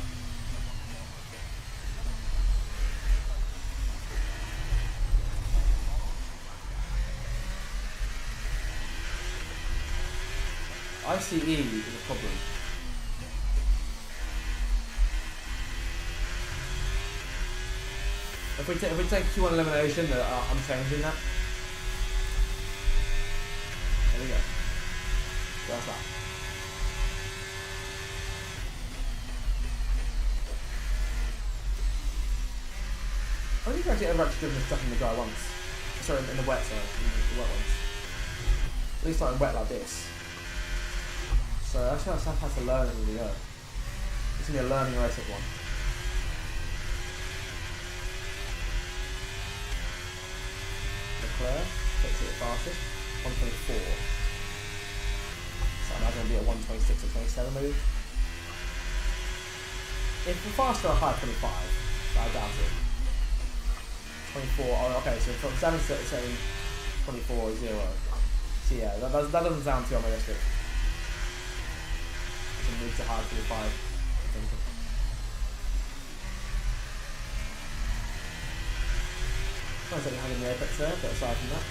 ICE is a problem. If we take Q1 elimination, I'm changing that. There we go. That's that. I don't think I've actually ever driven stuff in the dry once. Sorry, in the wet, sorry. In the wet ones. At least not in wet like this. So I think that's how to learn as we go. It's going to be a learning race of one. Leclerc takes it fastest. 124. So I imagine it'll be at 126 or 27 maybe. If we're faster, I'll high 25. But I doubt it. 24. Oh, okay, so from 7 to 24 is 0. So yeah, that doesn't sound too unrealistic. Move to high 25. I think. Nice that we had in the apex there, but aside from that.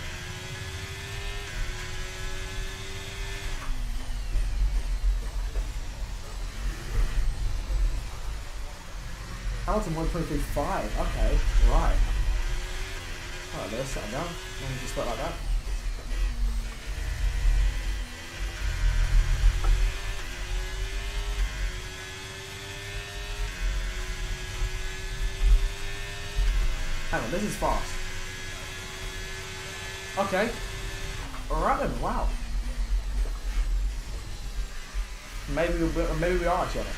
Hamilton 123.5. Okay, right. Alright, let's set down. Let me just work like that. Hang on, this is fast. Okay. Alright then, wow. Maybe we are actually on it.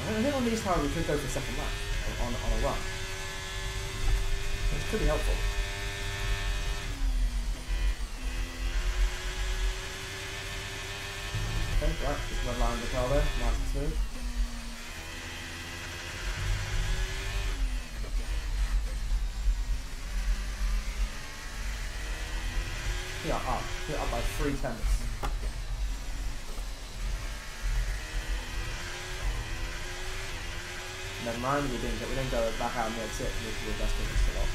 I think on these times we could go for a second lap on a run. Which could be helpful. Okay, right, just red line the car there, nice and smooth. Yeah, up by 3 tenths. Never mind, we didn't go back out and mid sit, we were best to still off.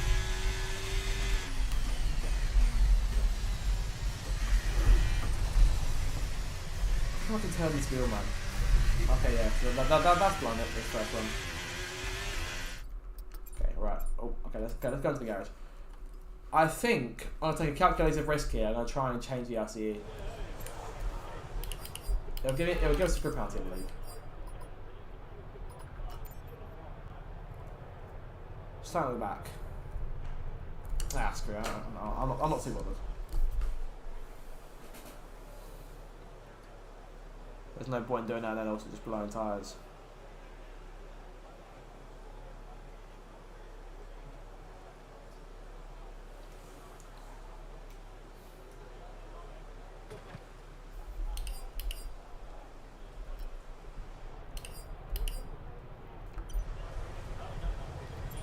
I can turn this wheel, man. Okay, yeah, so that's blind, this first one. Okay, right. Oh, okay, let's go into the garage. I think I'm going to take a calculated risk here. I'm going to try and change the RCE. It'll give us a grip penalty, I believe. Stand at the back. Ah, screw it. I'm not too bothered. There's no point in doing that and then also just blowing tyres.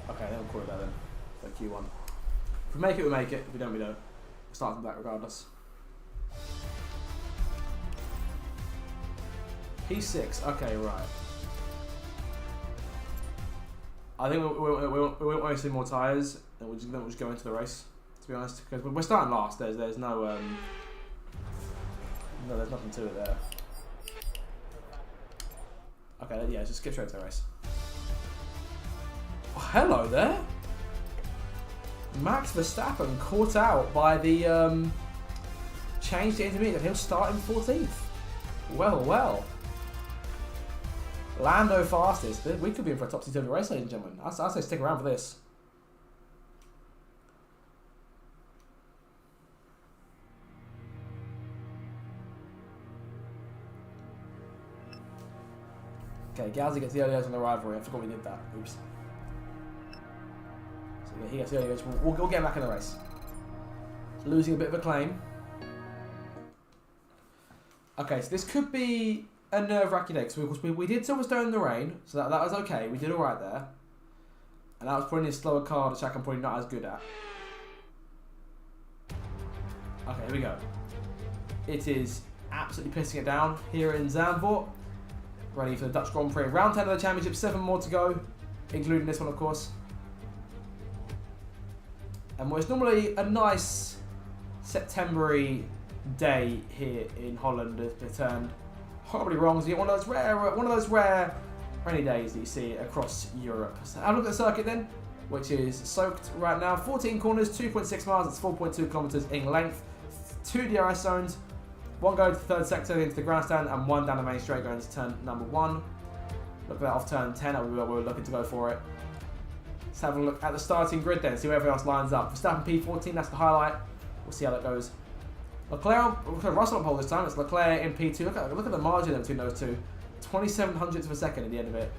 Okay, then we'll call it that then. So Q1. If we make it, we make it. If we don't, we don't. We'll start from that regardless. P6, okay, right. I think we won't waste any more tyres, and we'll just go into the race, to be honest. Because we're starting last, there's no, there's nothing to it there. Okay, yeah, just skip straight to the race. Oh, hello there! Max Verstappen caught out by the, change to intermediate, and he'll start in 14th. Well, well. Lando fastest. We could be in for a topsy-turvy race, ladies and gentlemen. I say stick around for this. Okay, Gazzy gets the early on the rivalry. I forgot we did that. Oops. So yeah, he gets the early. We'll get him back in the race. Losing a bit of a claim. Okay, so this could be a nerve-wracking day because we did Silverstone in the rain, so that was okay. We did all right there, and that was probably a slower car, which I'm probably not as good at. Okay, here we go. It is absolutely pissing it down here in Zandvoort. Ready for the Dutch Grand Prix. Round 10 of the championship, 7 more to go, including this one, of course. And it's normally a nice September-y day here in Holland has turned horribly wrong. So you get one of those rare rainy days that you see across Europe. So have a look at the circuit then, which is soaked right now. 14 corners, 2.6 miles, it's 4.2 kilometers in length. 2 DRS zones, 1 going to the third sector into the grandstand, and 1 down the main straight going to turn number 1. Look at that off turn 10, we were looking to go for it. Let's have a look at the starting grid then, see where everyone else lines up. Verstappen P14, that's the highlight. We'll see how that goes. Russell on pole this time, it's Leclerc in P2. Look at the margin between those two. 27 hundredths of a second at the end of it.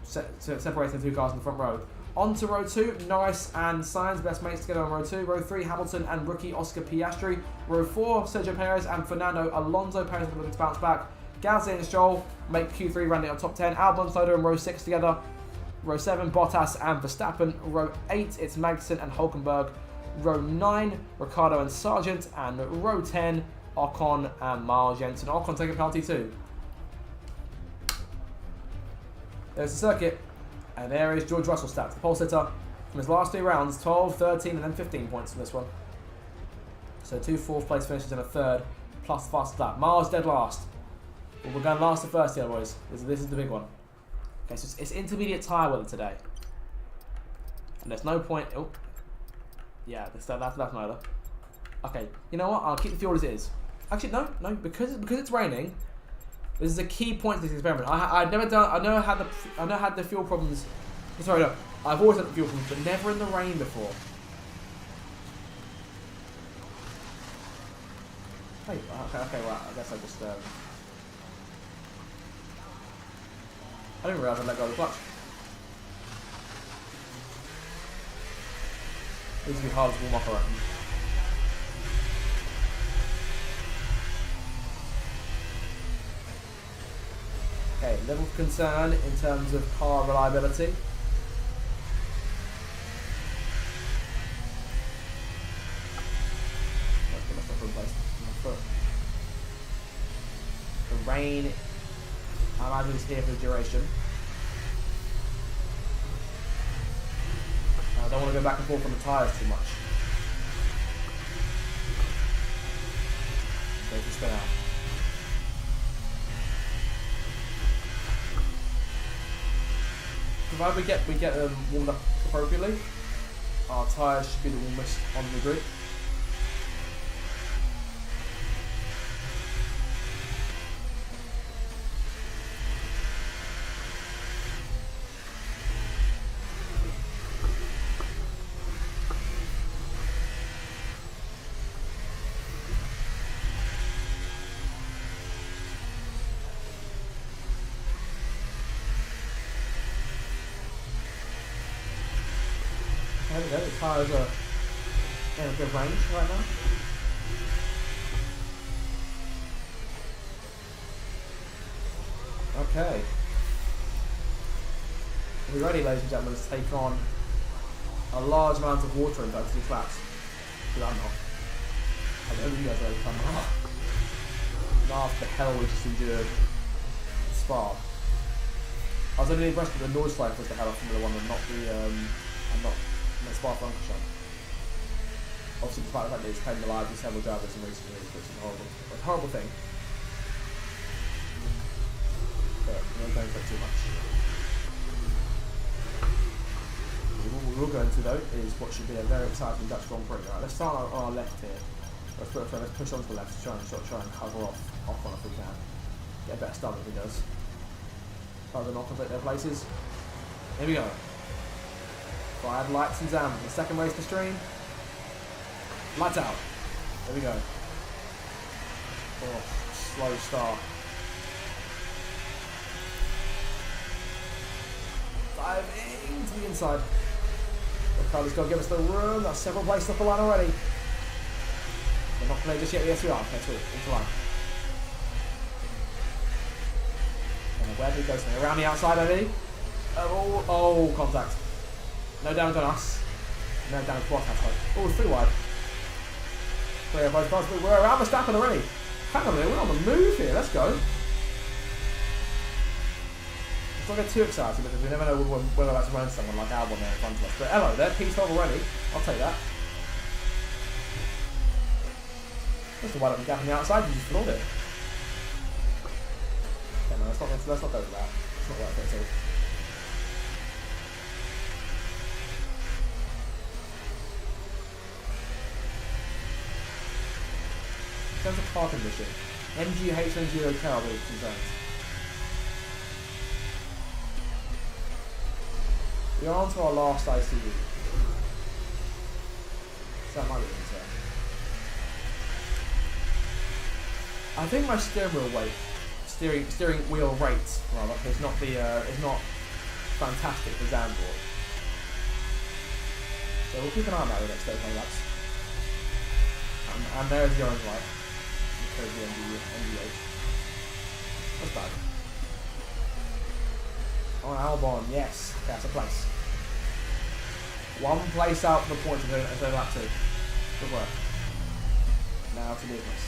Separating the 2 cars in the front row. On to row 2, Norris and Sainz, best mates together on row 2. Row 3, Hamilton and rookie Oscar Piastri. Row 4, Sergio Perez and Fernando Alonso. Perez looking to bounce back. Gasly and Stroll make Q3 running on top 10. Albon Soda in row 6 together. Row 7, Bottas and Verstappen. Row 8, it's Magnussen and Hulkenberg. Row 9, Ricciardo and Sargent. And row 10, Ocon and Miles Jensen. Ocon taking penalty too. There's the circuit. And there is George Russell stats, the pole sitter from his last 2 rounds, 12, 13 and then 15 points in this one. So 2 4th place finishes and a 3rd, plus the fastest lap. Miles dead last. But we're going last to first here, boys. This is the big one. Okay, so it's intermediate tyre weather today. And there's no point... Oh. Yeah, that's neither. Okay, you know what? I'll keep the fuel as it is. Actually, no, because it's raining... This is a key point to this experiment. I've never had the fuel problems. Sorry, no. I've always had the fuel problems, but never in the rain before. Hey, okay, well, I guess I just I didn't realise I'd let go of the clutch. This is gonna be hard to warm up, I reckon. Okay, level of concern in terms of car reliability. The rain, I imagine, is here for the duration. I don't want to go back and forth on the tyres too much. They can spin out. Provided we get them warmed up appropriately, our tyres should be the warmest on the grid. There we go, the tyres are in a good range right now. Okay. Are we ready, ladies and gentlemen, to take on a large amount of water in those 2 laps? Because I'm not. I don't know if you guys are ready, I'm not. After the hell we just endured Spa. I was only impressed with the noise slide was the hell of Formula 1 and not the Spa function. Obviously, despite the fact that it's claimed the lives of several drivers in recent years, which is a horrible thing. But we won't go into it too much. What we will go into though is what should be a very exciting Dutch Grand Prix. Right, let's start on our left here. Let's push on to the left to try and cover off Ocon if we can. Get a better start if he does. Other than Ocon take their places. Here we go. 5 lights and Zam. The second race to stream. Lights out. There we go. Oh, slow start. drive into the inside. Carly's got to give us the room. That's several places off the line already. They're not playing just yet. Yes, we are. That's it. Into line. And where he goes around the outside, Eddie. Oh, contact. No damage on us. No damage to us, actually. Oh, 3 wide. Clear both cars, but we're around the Verstappen already. Hang on a minute, we're on the move here. Let's go. Let's not get too excited because we never know whether we're about to run someone like Albon there in front of us. But hello, they're pieced off already. I'll take that. Just a wide open gap on the outside, you just floored it. Okay, no, let's not go for that. It's not worth it at all. In terms of car condition, MGH and 0K are really concerns. We are on to our last ICU. So that might be a concern. I think my steering wheel rate rather is not fantastic for Zandvoort. So we'll keep an eye on that with the next 30 laps. And there's the orange light. There's the MDH. That's bad. Oh, Albon, yes. Okay, that's a place. 1 place out for the points of lap 2. Good work. Now to business.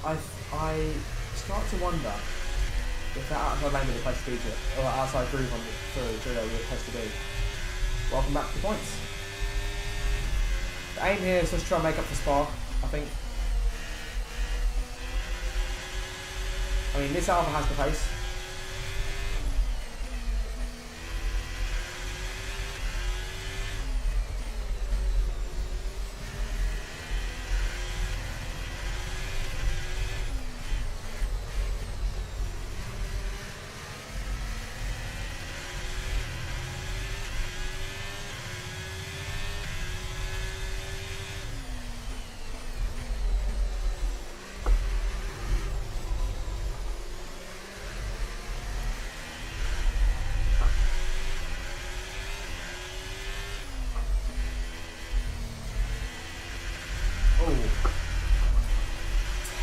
I start to wonder if that outside lane with the place to be to, or outside groove on the Trio with the place to be. Welcome back to the points. The aim here is just try and make up for Spa, I think. I mean, this Alfa has the pace.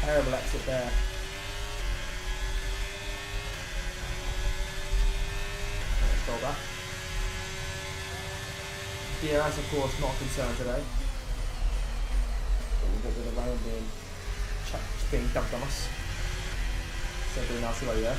Terrible exit there. Let's go back. DRS, of course, not a concern today. A bit of the rain being dumped on us. So doing nasty way there.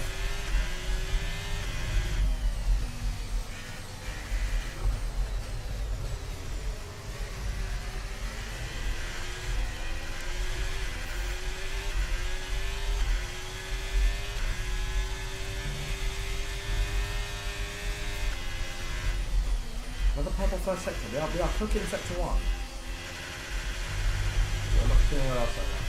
Another purple first sector. We are cooking sector 1. We're not doing what else like that.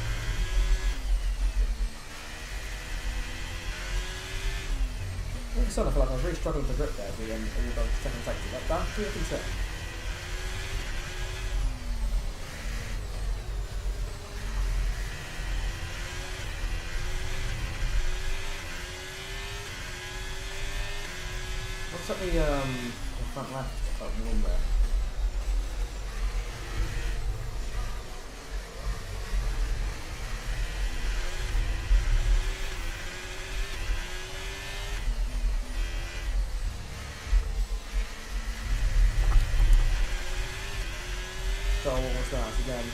All of a sudden I feel like I was really struggling to grip there as we got the second sector. That should be a concern. What's up the front left? Oh, warm there. So what's that again?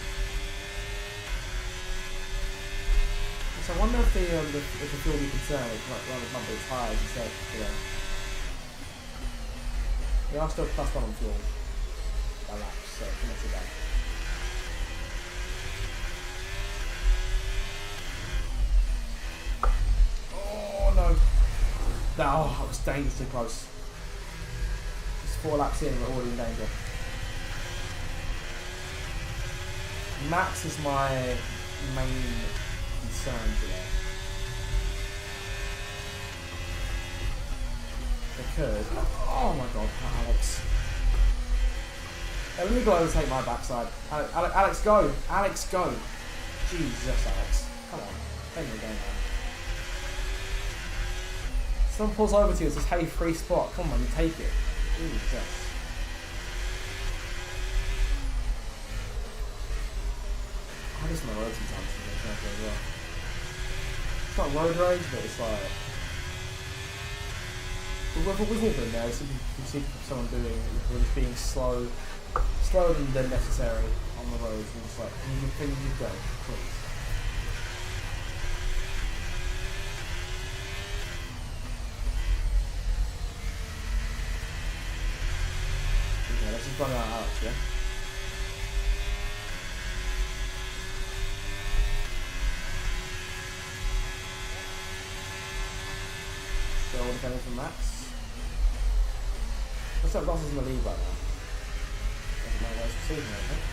So I wonder if the fuel will be concerned if run the number of tires instead. Yeah. We are still +1 on fuel by laps, so not too bad. Oh no! No, I was dangerously close. Just 4 laps in, we're already in danger. Max is my main concern today. Because, oh my god, Alex. Let me go overtake my backside. Alex, go! Alex, go! Jesus, Alex. Come on. Take me again, man. someone pulls over to you and says, hey, free spot, come on, you take it. Jesus. I just my road sometimes as well. It's not road rage, but it's like we've all been there. You see someone doing just being slower than necessary on the roads, and it's like, can you go, please? Okay, let's just run out of Alex, yeah. Still defending from Max. Looks like Ross is in the lead right now. Doesn't know where he's receiving it, I think.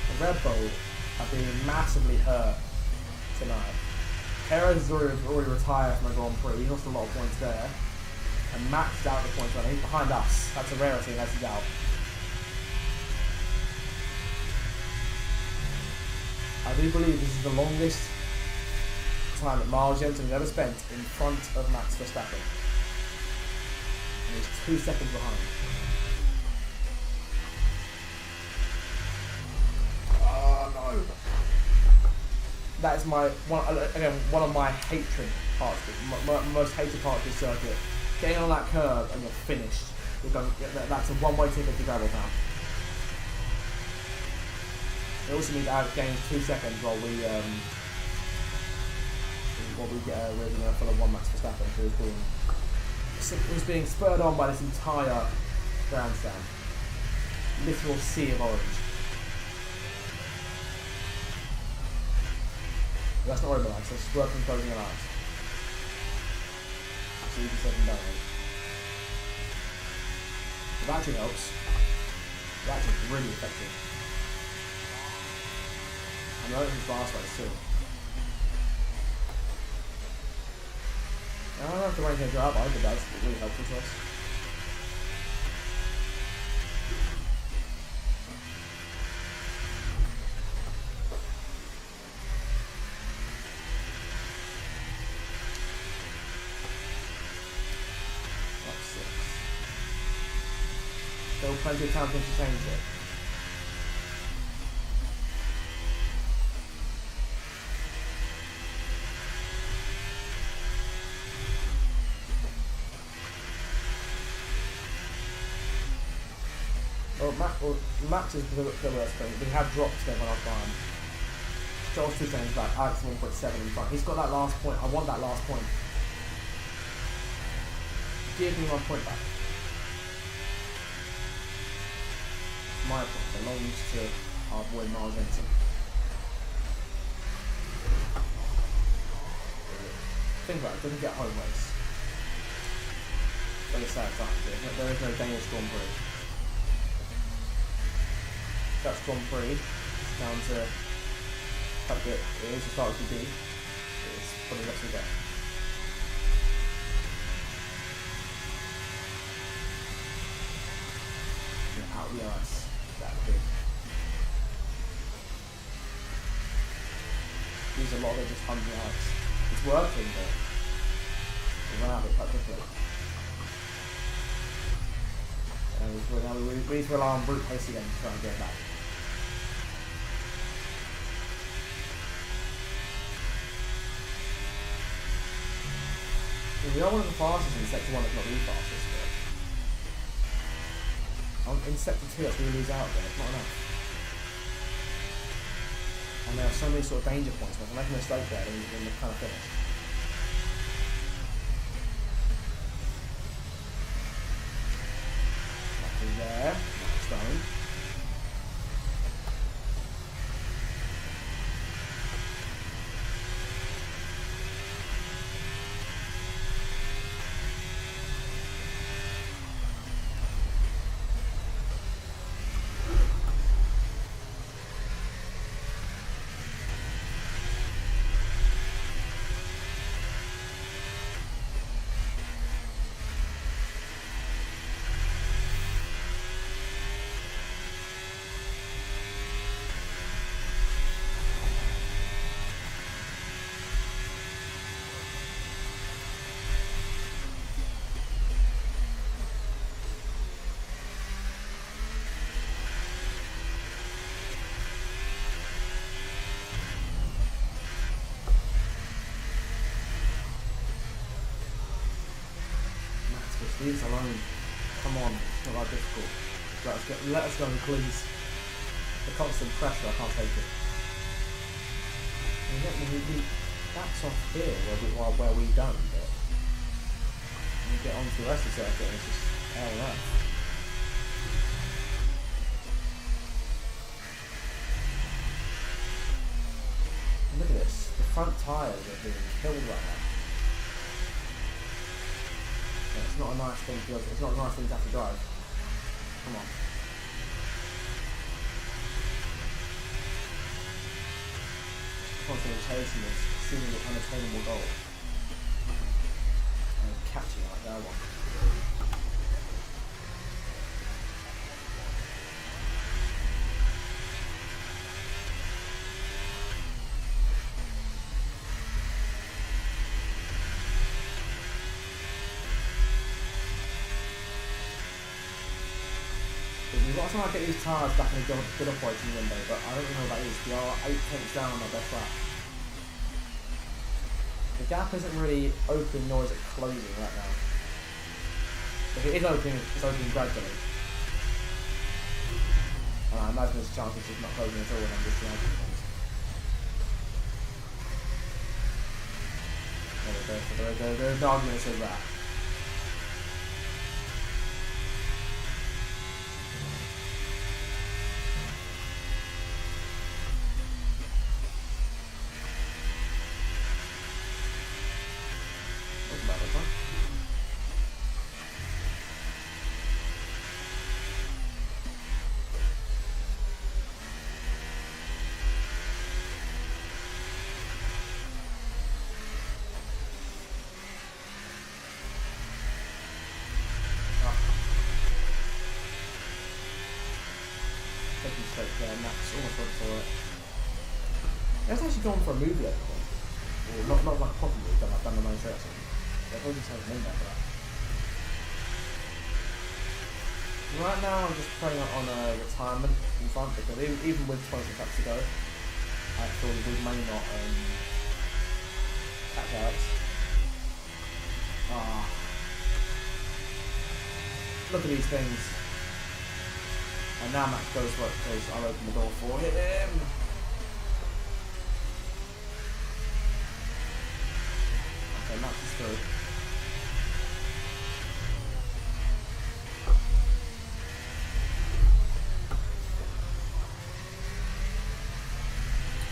The Red Bull have been massively hurt tonight. Perez is already retired from the Grand Prix. He lost a lot of points there. And Max is out of the points run. He's behind us. That's a rarity unless he's out. I do believe this is the longest time that Miles Jensen has ever spent in front of Max Verstappen. And he's 2 seconds behind. Oh no! That is one of my hatred parts, my most hated part of this circuit. Getting on that curve and you're finished. That's a one-way ticket to Gravel Town. It also means Alex gains 2 seconds while we get rid of full of one Max Verstappen, who was being spurred on by this entire grandstand. Literal sea of orange. But that's not worry about that, so it's working closing an eyes. So you can set them down. If that actually helps, that's actually really effective. I know it's fast race too. I don't know if the range can go out, but I hope it does. It really helps with us. That's 6. Still plenty of time to change it. Max is the worst thing. We have dropped them on our farm. Joel's 2 seconds back, Alex 1.7 in front. He's got that last point. I want that last point. Give me my point back. My point belongs to our boy Miles Jensen. Think about it, doesn't get home race. Very sad time. There is no Danish Grand Prix. That's Grand Prix. It's down to the fact that it is a start to be. It's for the rest of the day. Out of the ice. That big. Use a lot of it just under the ice. It's working, but we run out of it quite quickly. And we need to rely on brute pace again to try and get it back. We are one of the fastest in sector 1, if not the fastest, but in sector 2 that's where we lose out there, it's not enough. And there are so many sort of danger points, if I make a mistake there, then we're kind of finished. Nothing there, that's done. Leave us alone. Come on, it's not that difficult. Let us go, please. The constant pressure, I can't take it. And yet, that's off here where we don't, but when we get onto the rest of the circuit, it's just hell enough. And look at this, the front tyres are being killed right now. Yeah, it's not a nice thing to have to drive. Come on. Constantly chasing this seemingly unattainable goal. And catching like that one. We've got to somehow get these tyres back in a good operating window, but I don't know what that is. We are 8 tenths down on our best lap. The gap isn't really open nor is it closing right now. If it is opening, it's opening gradually. And I imagine there's a chance it's just not closing at all when I'm just launching things. There we go, there's no argument that says that. There, Max almost went for it. It's actually gone for a movie at the point. Or not like a proper movie, but I've done the main show or something. They've already taken in there for that. Right now I'm just playing on a retirement in front because even with 20 laps to go, I feel we may not catch Alex. Look at these things. And now Max goes for it because I'll open the door for him. Okay, Max is through.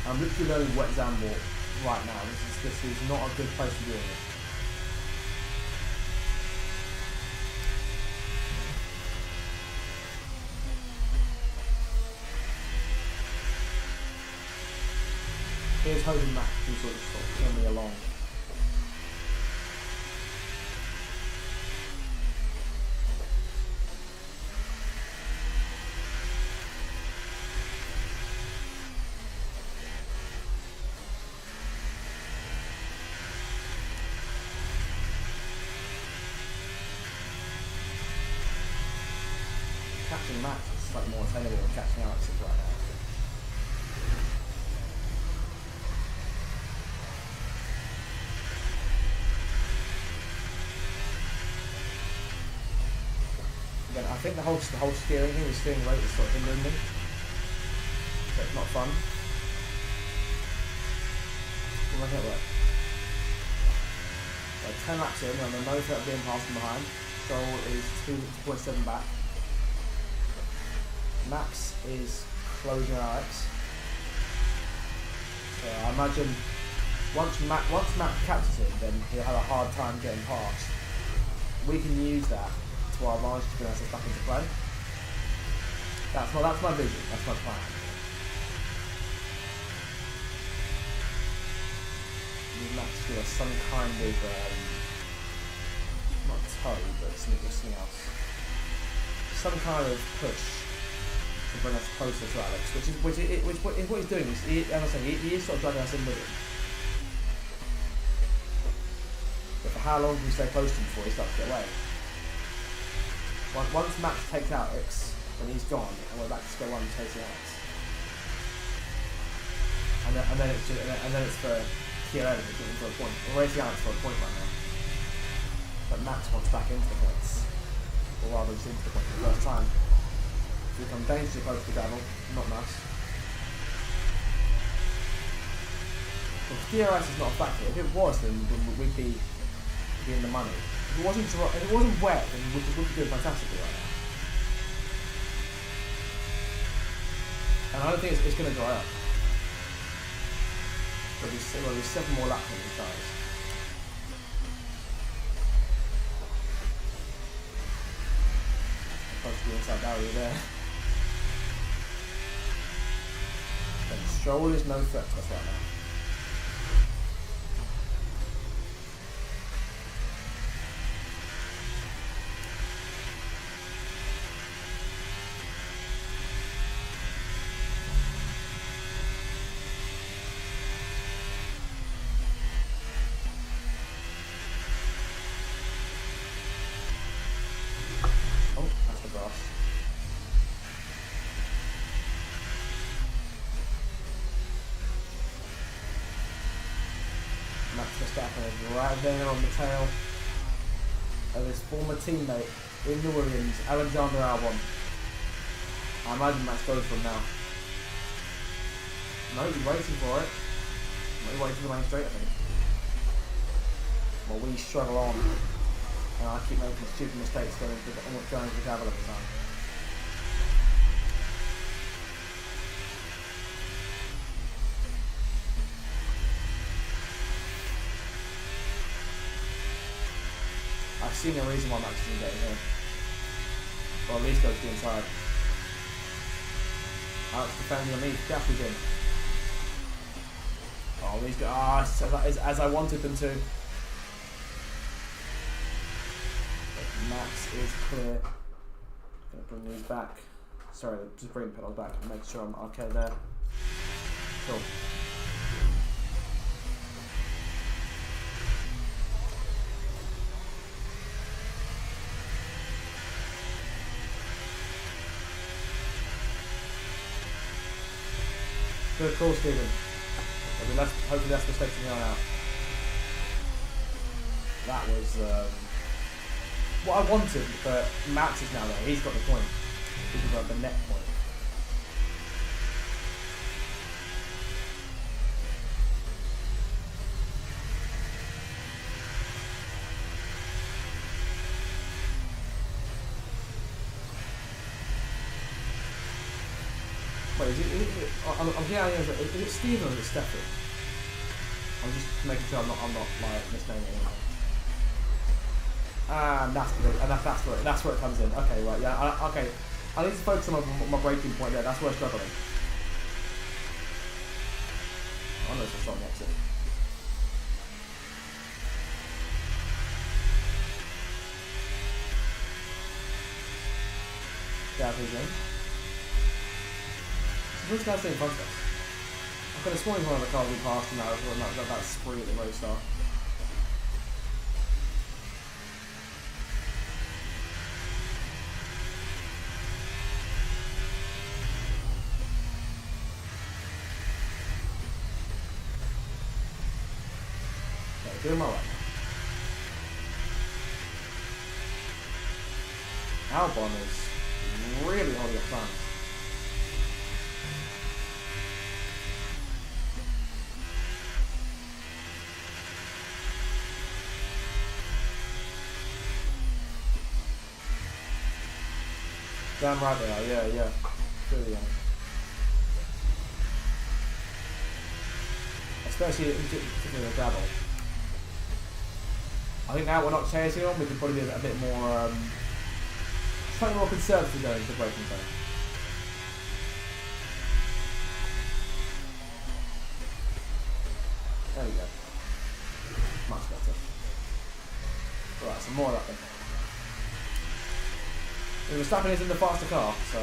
I'm literally learning wet Zambor right now. This is not a good place to do it. Here's hoping Max can sort of kill me along. Catching Max is slightly more attainable than catching Alex right now. Again, I think the whole steering here, the steering rate is sort of hindering me. So it's not fun. We'll make it work. So 10 laps in, and I know that being passed from behind. Goal is 2.7 back. Max is closing Alex. So I imagine once Max catches him, then he'll have a hard time getting past. We can use that to our advantage to bring us back into play. That's my vision. That's my plan. We Max give us some kind of not tow, but something else. Some kind of push to bring us closer to Alex, which is what he's doing. As I say, he is sort of dragging us in with him. But for how long can we stay close to him before he starts to get away? Once Max takes Alex, then he's gone, and we're back to square one chasing Alex. And then it's for Q11 for a point. We're racing Alex for a point right now. But Max wants back into the points. Or rather, just into the points for the first time. So we come dangerously close to the gravel. Not nice. Well, DRS is not a factor. If it was, then we'd be in the money. If it wasn't wet, then we'd be doing fantastically right now. And I don't think it's going to dry up. But there's 7 more laps on these tyres. Close to the inside barrier there. And Stroll is no threat to us right now. Right there on the tail of his former teammate in the Williams, Alexander Albon. I imagine Max goes for him now. No, he's waiting for it. He's waiting for the main straight, I think. Well, we struggle on, and I keep making stupid mistakes going into the gravel every time. I've seen no reason why Max isn't getting here. Or at least go to the inside. Alex defending on me, Gaffy's in. Oh, these guys, as I wanted them to. But Max is clear. Gonna bring these back. Sorry, just bring the pedals back and make sure I'm okay there. Cool. Good call, Stephen. Hopefully that's mistakes from here on out. That was what I wanted, but Max is now there. He's got the point. He's got the net point. Wait, I'm getting is it Steven or is it Stefan? I'm just making sure I'm not like misnaming anyone. That's where it comes in. Okay, right, yeah, okay. I need to focus on my breaking point there. That's where I'm struggling. I know it's a strong exit. Yeah, who's in? Who's going to stay in front of us? I could have sworn one of the cars we passed him out of that spree at the road start. Okay, doing my way. Albon is really holding up time. Damn right they are, yeah. Really, yeah. Especially particularly the gravel. I think now we're not chasing on, we can probably be a bit more, slightly more conservative going into the braking zone. There we go. Much better. Alright, some more of that then. Verstappen is in the faster car, so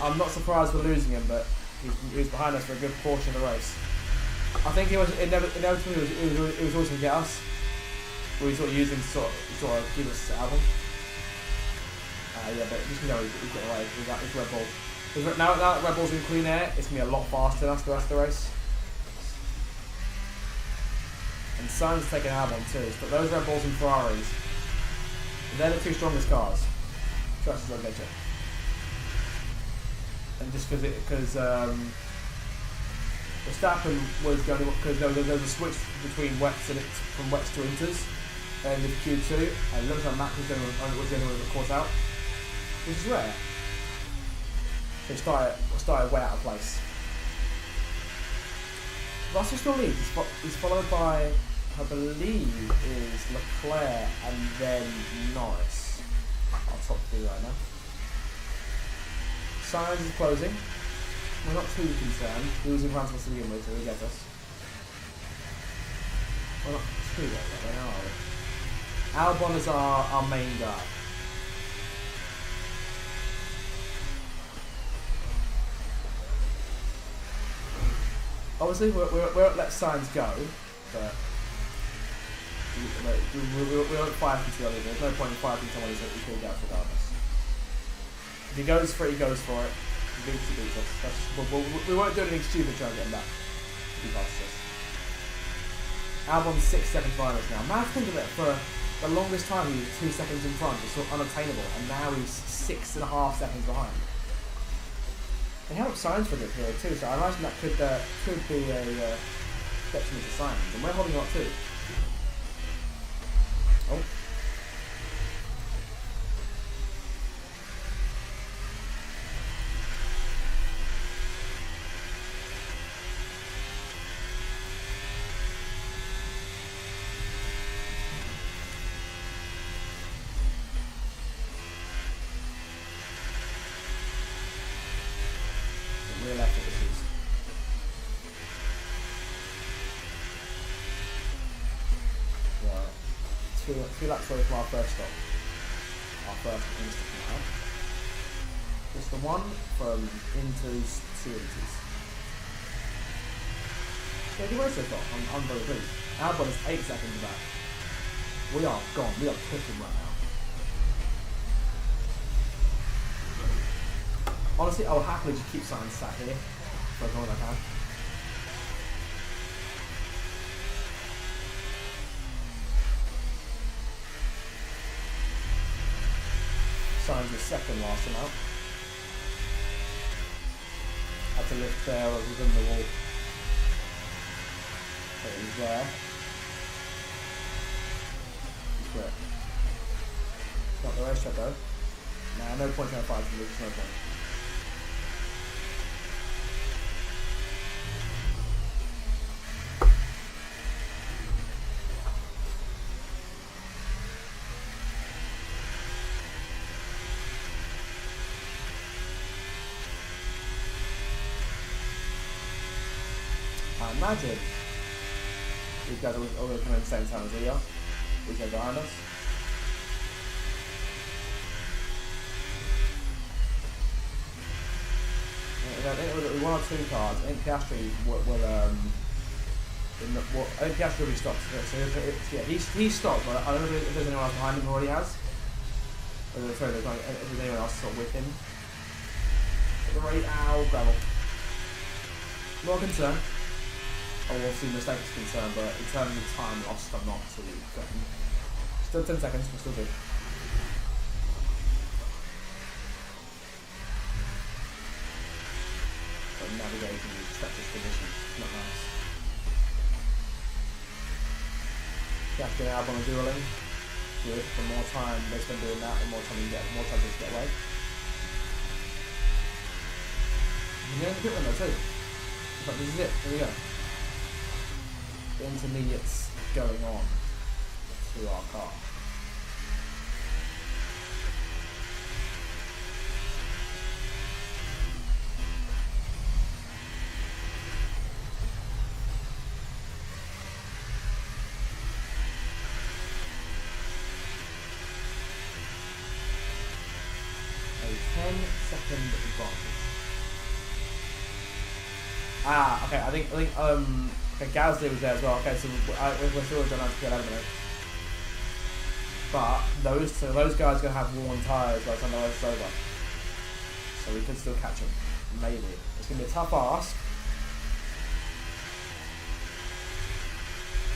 I'm not surprised we're losing him, but he was behind us for a good portion of the race. I think he was inevitably he was always going to get us. We were sort of using to sort of give us the album. Yeah, but just know he's getting away. It's Red Bull. Now that Red Bull's in clean air, it's going to be a lot faster than us the rest of the race. And Sainz taking album too, but those Red Bulls and Ferraris They're the two strongest cars. Trust us, I'll get you. And just because Verstappen was going to, because there was a switch between wets and from wets to inters, and with Q2, and it looks like Max was the only one that caught out, which is rare. So he started way out of place. Russell still leads. He's followed by, I believe, is Leclerc and then Norris. Our top three right now. Sainz is closing. We're not too concerned. He was in France to begin with, so he'll get us. We're not too bad right now, are we? Albon is our main guy. Obviously, we won't let Sainz go, but we won't fire from the other. There's no point in firing from someone who's killed out regardless. If he goes for it, he goes for it. He beats us. We won't do anything stupid trying to get him back. He passes us. Albon's 6 seconds behind us now. Man, think of it, for the longest time he was 2 seconds in front. It's sort of unattainable, and now he's 6.5 seconds behind. They helped Sainz for the period too, so I imagine that could be a detriment to Sainz, and we're holding on too. Oh. Real effort this is. Right. Two laps away from our first stop. Our first instant now. Just the one from inters to inters. Yeah, he went so far. I'm very pleased. Albon is 8 seconds back. We are gone. We are cooking right now. Honestly, I will happily just keep Sainz sat here for as long as I can. Sainz is second last amount. Had to lift there within the wall. But he's there. He's great. It's not the racetrack though. Nah, no point trying to fight for Luke, no point. Imagine these guys are all going to come in the same time as we are. These guys behind us. I think with 1 or 2 cars, I think Piastri will I think Piastri will be stopped. So yeah, he's stopped, but I don't know if there's anyone else behind him who already has. Sorry, if there's anyone else sort of with him. Ow, gravel. Not concerned. Oh, obviously mistake is concerned, but in terms of time lost, I'm not too good. Still 10 seconds, we're still good. But navigating these treacherous conditions, not nice. Piastri and Albon are dueling. Good. The more time they spend doing that, the more time you get, more time they get away. You can get the pit window too. But this is it. Here we go. Intermediates going on to our car. A 10-second advantage. Okay. I think okay, Gasly was there as well. Okay, so we're still going to have to get eliminated. But those guys are going to have worn tyres by the time the race is over. So we could still catch them. Maybe. It's going to be a tough ask.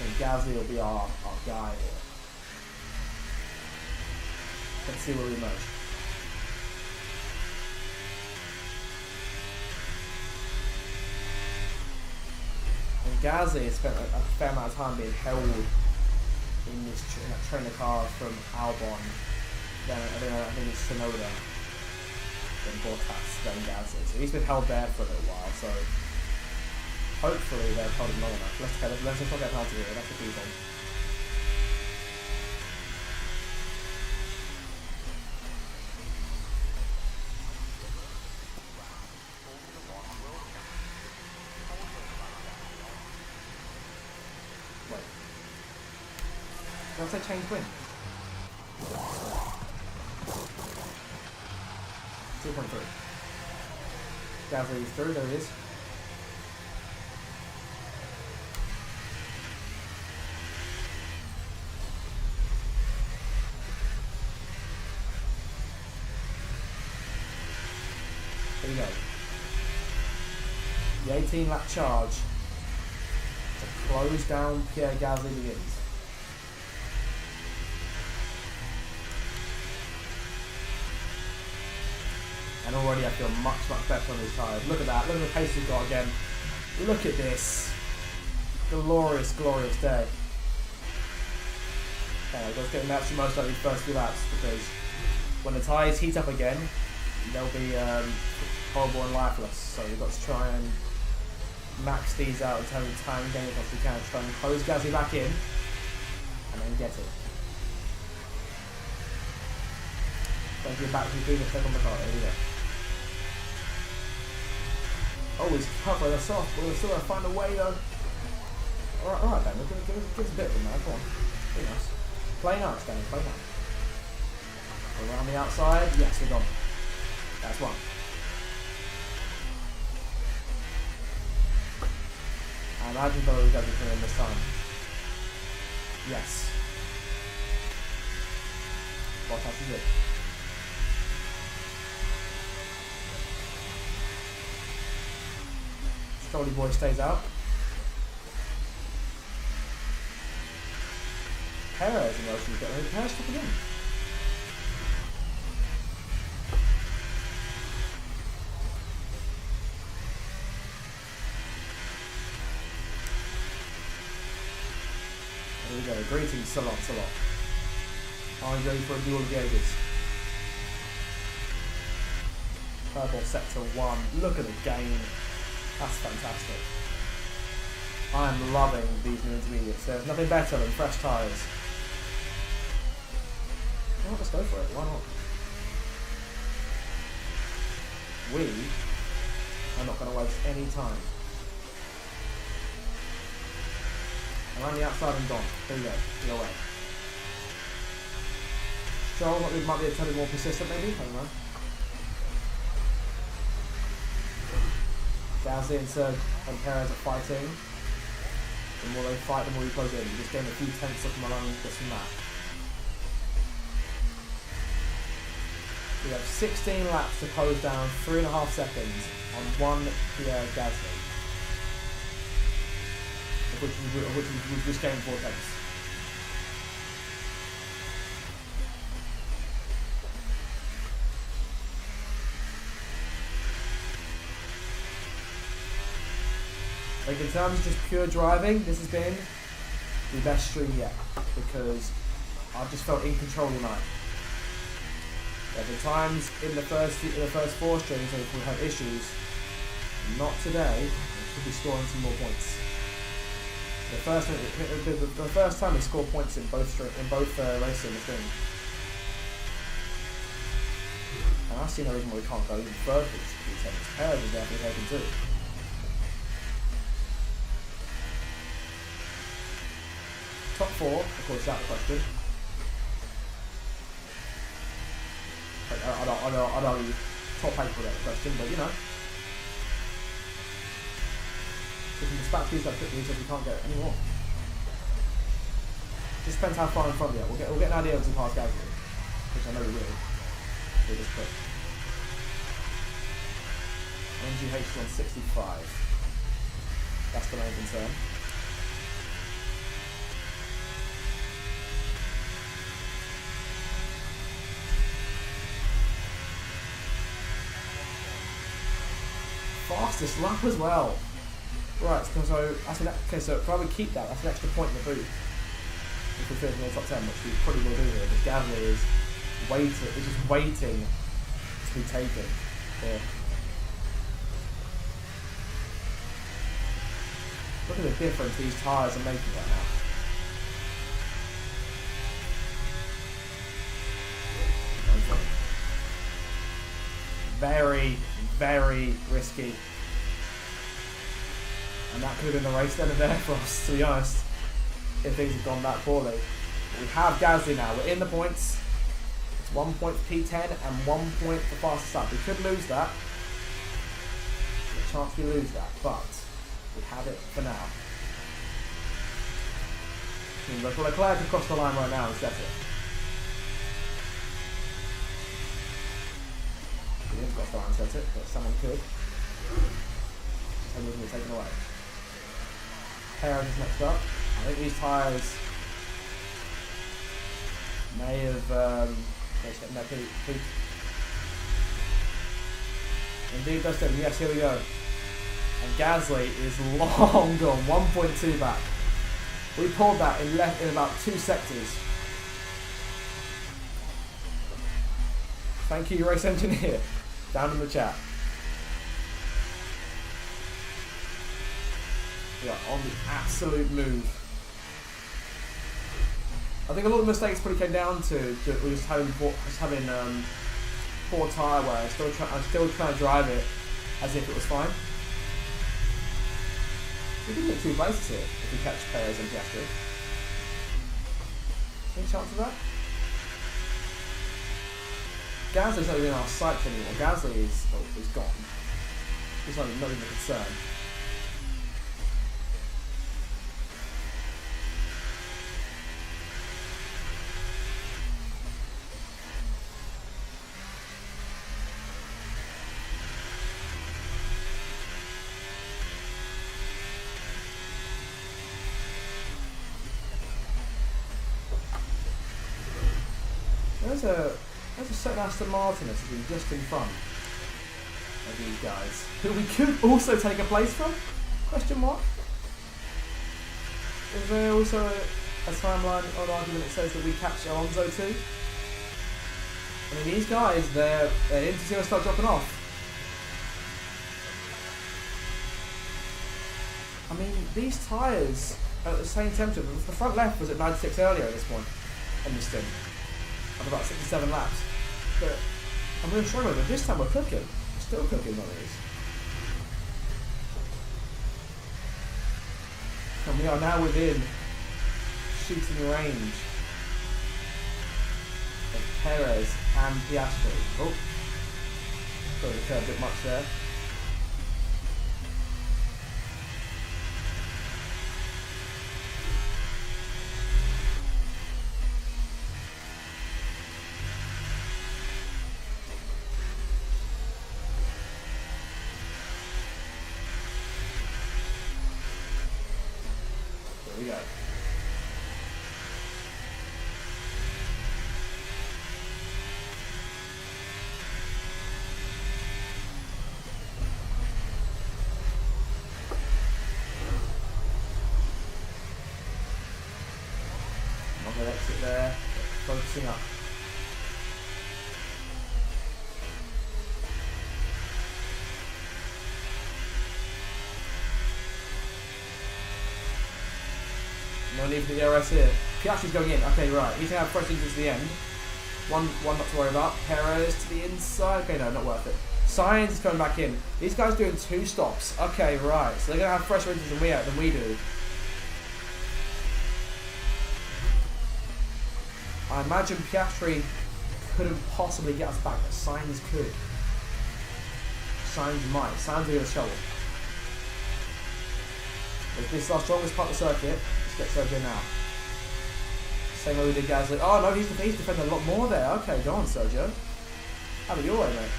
And Gasly will be our guy here. Let's see where we emerge. And Ghazi has spent a fair amount of time being held in this trainer car from Albon. Then I think it's Sonoda, then Bottas, then Ghazi. So he's been held there for a little while. So hopefully they've held him long enough. Let's just not get penalty here. That's the key thing. Did I say change win? 2.3. Ghazi's through, there he is. There you go. The 18-lap charge to close down Pierre Gasly begins. And already I feel much better on these tyres. Look at that, look at the pace we've got again. Look at this. Glorious, glorious day. Okay, let's get the absolute most out of these first few laps, because when the tyres heat up again, they'll be horrible and lifeless. So we've got to try and max these out in terms of time and gain as much as we can. Try and close Gasly back in, and then get it. Don't get back to doing a click on the car, there we go. Oh, he's covering us off, but we're still going to find a way though. Alright Dan, give us a bit of them now, come on. Be nice. Play nice Dan, play nice. Around the outside, yes, we're gone. That's one. I imagine though we got to win this time. Yes. Bottas is it. Strolly boy stays out. Perez in motion to get ready. Perez top again. There we go. Greetings, Salon. Are you ready for a duel of Jaegers? Purple sector 1. Look at the game. That's fantastic. I am loving these new intermediates. There's nothing better than fresh tyres. Well, let's go for it. Why not? We are not going to waste any time. Around the outside and gone. Here we go. Your way. Stroll might be a little more persistent maybe. I don't know. Gasly and Serge and Perez are fighting. The more they fight, the more we close in. We just gain a few tenths of them along this map. We have 16 laps to close down 3.5 seconds on one Pierre Gasly. Of which we've just gained 4 tenths. Like in terms of just pure driving, this has been the best stream yet, because I've just felt in control all night. There have been times in the first 4 streams where we've had issues. Not today. We should be scoring some more points. The first time we scored points in both races in the stream. And I see no reason why we can't go even further with these seconds. Perez is definitely taken too. Top 4, of course, that's the question. I'd argue top 8 for that question, but you know. We can dispatch these up quickly so we can't get any more. Just depends how far in front we are. We'll get an idea of some past Gasly, which I know we will. We'll just put MGH 165. That's the main concern. fastest lap as well. Right, so that's okay. So if I would keep that, that's an extra point in the boot. If we finish in the top 10, which we probably will do here, because Gasly is just waiting to be taken here. Look at the difference these tyres are making right now. Very, very risky. And that could have been the race then and there for us, to be honest, if things had gone that poorly. But we have Gasly now. We're in the points. It's 1 point for P10 and 1 point for fastest lap. We could lose that. There's a chance we lose that, but we have it for now. Look, Leclerc could cross the line right now and set it. He didn't cross the line and set it, but someone could. And we can get taken away. Perez is next up. I think these tyres may have in their peak. Indeed, does them. Yes, here we go. And Gasly is long gone, 1.2 back. We pulled that in about 2 sectors. Thank you, race engineer. Down in the chat. Yeah, on the absolute move. I think a lot of the mistakes probably came down to just having poor tyre wear. I'm still trying to drive it as if it was fine. We could get 2 places here if we catch Perez and Piastri. Any chance of that? Gasly's not even in our sights anymore. Gasly is gone. He's not even a concern. There's a certain Aston Martin that's been just in front of these guys, who we could also take a place from? Question mark? Is there also a timeline or argument that says that we catch Alonso too? I mean, these guys, they're in to see us start dropping off. I mean, these tyres are at the same temperature. The front left was at 96 earlier at this point in the stint. After about 67 laps. But I'm really struggling, but this time we're cooking. We're still cooking on these. And we are now within shooting range of Perez and Piastri. Oh, got to curve a bit much there. We go. I'm going to exit there, focusing up. No need for the DRS here. Piastri's going in. Okay, right. He's going to have fresh engines to the end. One not to worry about. Perez to the inside. Okay, no, not worth it. Sainz is coming back in. These guys doing 2 stops. Okay, right. So they're going to have fresher engines than we do. I imagine Piastri couldn't possibly get us back, but Sainz could. Sainz might. Sainz will get a shovel. This is our strongest part of the circuit. Let's get Sergio now. Same way we did Gasly. Oh no, he's defending a lot more there. Okay, go on, Sergio. Have it your way, mate.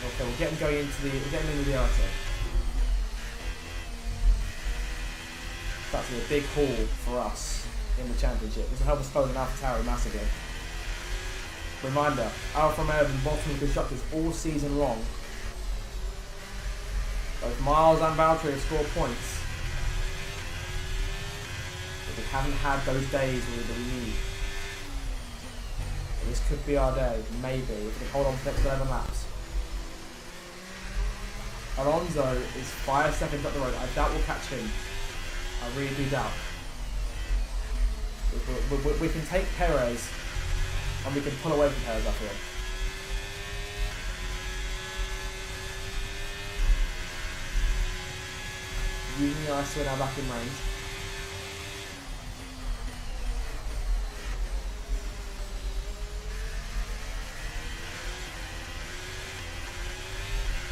Okay, we'll get him going into the RT. That's a big haul for us in the championship. This will help us close an AlphaTauri massively. Reminder, Alfa Romeo have been bottom of constructors all season long. Both Miles and Valtteri have scored points. But we haven't had those days that we need. But this could be our day, maybe, if we can hold on for the next 11 laps. Alonso is 5 seconds up the road. I doubt we'll catch him. I really do doubt. We can take Perez and we can pull away from Perez after all. Using the ice, we're now back in range.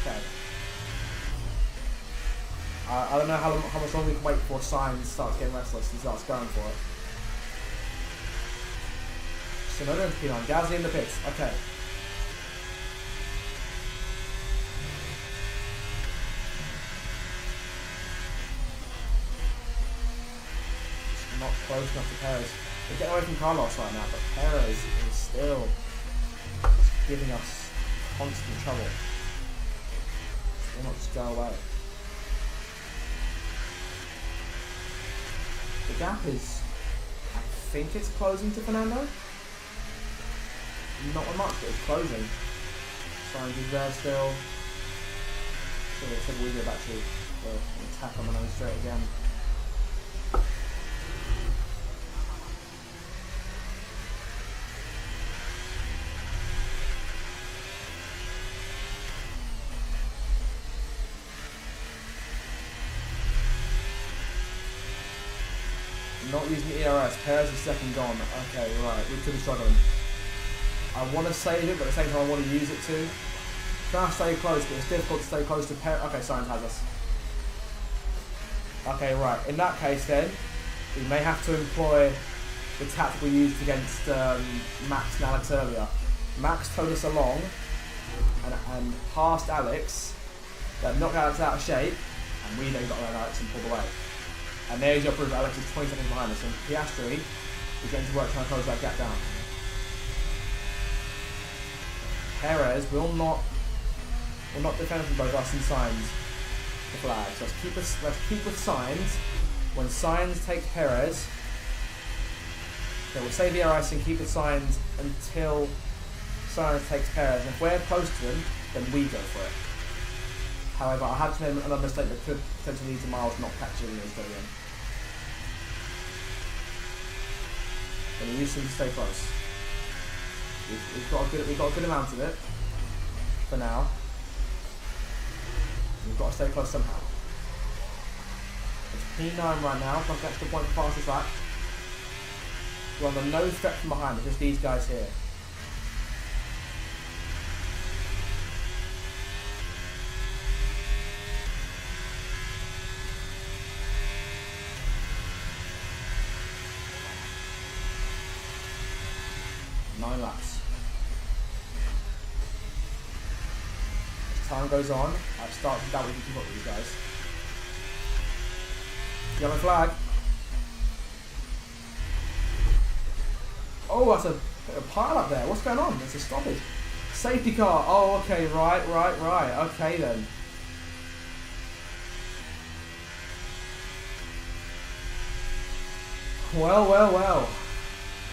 Okay. I don't know how much longer we can wait before Sainz starts getting restless and starts going for it. Tsunoda and P9. Gasly in the pits. Okay. Not close enough to Perez. We're getting away from Carlos right now, but Perez is still giving us constant trouble. Will not just go away. The gap is, I think it's closing to Fernando. Not much, but it's closing. Sainz is there still. So it's a weird actually. Attack on the nose straight again. Not using the ERS. Perez is second gone. Okay, right. We could be struggling. I want to save it, but at the same time I want to use it too. Trying to stay close, but it's difficult to stay close to Perez. Okay, Sainz has us. Okay, right. In that case then, we may have to employ the tactic we used against Max and Alex earlier. Max towed us along and passed Alex, that knocked Alex out of shape, and we then got around Alex and pulled away. And there's your proof. Alex is 20 seconds behind us, and Piastri is getting to work trying to close that gap down. Perez will not defend from both us and Sainz the flag. So let's keep with Sainz. When Sainz takes Perez, okay, we'll save the RS and keep with Sainz until Sainz takes Perez. And if we're close to them, then we go for it. However, I have to make another mistake that could potentially lead to Miles not catching us again. But we use him to stay close. We've got a good amount of it for now. We've got to stay close somehow. It's P9 right now, plus extra point for fastest lap. We're on the no threat from behind, it's just these guys here. Laps. As time goes on, I start to doubt we can keep up with these guys. Yellow flag. Oh, that's a bit of a pile up there. What's going on? There's a stoppage. Safety car. Oh, okay, right. Okay then. Well.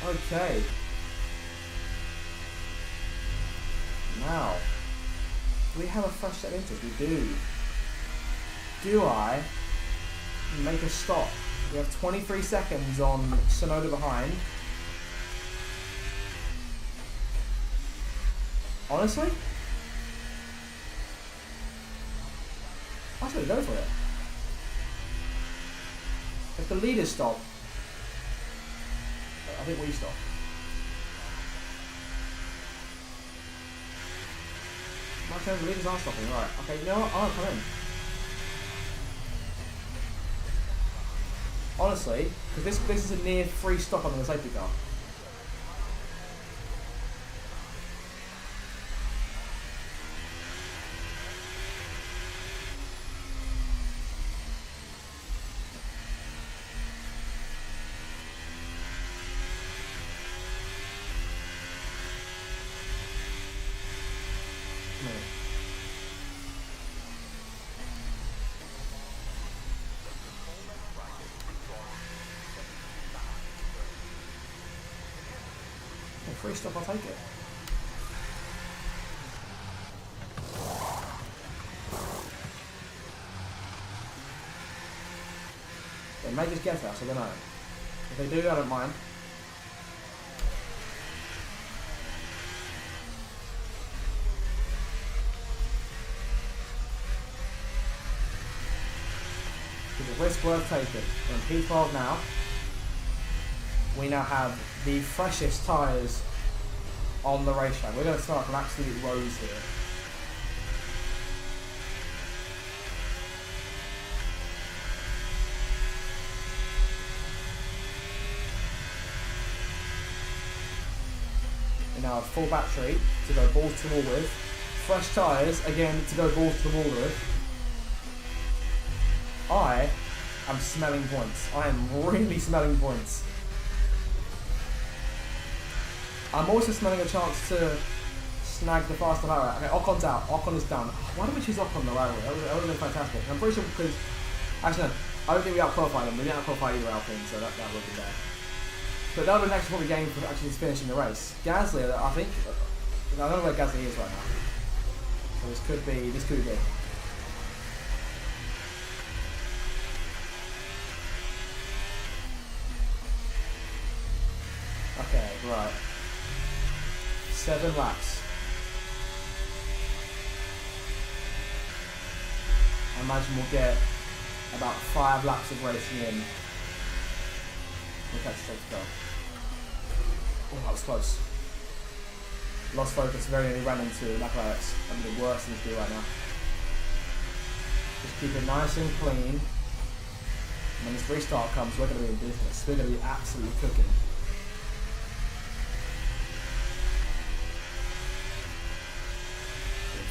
Okay. Now, do we have a fresh set of interest? We do. Do I make a stop? We have 23 seconds on Tsunoda behind. Honestly? I should go for it. If the leaders stop, I think we stop. The leaders are stopping, right. Okay, you know what? I'll come in. Honestly, because this is a near free stop on the safety car. free stop, I'll take it. They may just get us, I don't know. If they do, I don't mind. It's a risk worth taking. We're in P12 now. We now have the freshest tyres on the racetrack. We're going to start an absolute rose here. We now have full battery to go balls to the wall with. Fresh tyres, again, to go balls to the wall with. I am smelling points. I am really smelling points. I'm also smelling a chance to snag the faster lap. Okay, Ocon's out. Ocon is done. Why don't we choose Ocon the right way? That would have been fantastic. I'm pretty sure because... Actually, no. I don't think we out-qualified them. We didn't out-qualify either Alpine, so that would be there. But that would have actually probably gained for actually finishing the race. Gasly, I think... I don't know where Gasly is right now. So this could be good. Okay, right. 7 laps. I imagine we'll get about 5 laps of racing in. Look at the go. Oh, that was close. Lost focus, very nearly ran into McLaren's. I'm the worst thing to do right now. Just keep it nice and clean. When this restart comes, we're going to be in business. We're going to be absolutely cooking.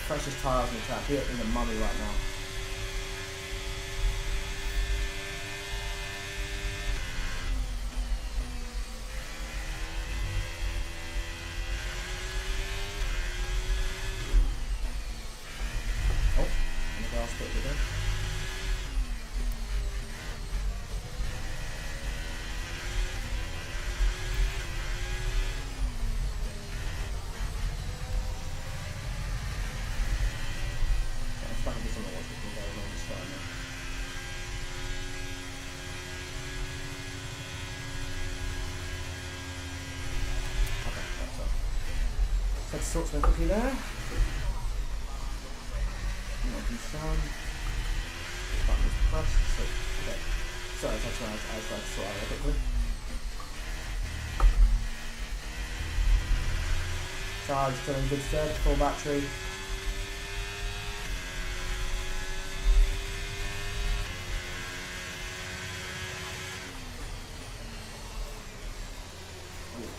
Freshest tyres on the track, we're in the money right now. Oh, and the grass bit again. Let's sort something quickly there. Not concerned. Button is pressed. So, okay. Sorry, that's right. I was trying to sort out quickly. Charge still in good stead. Full battery.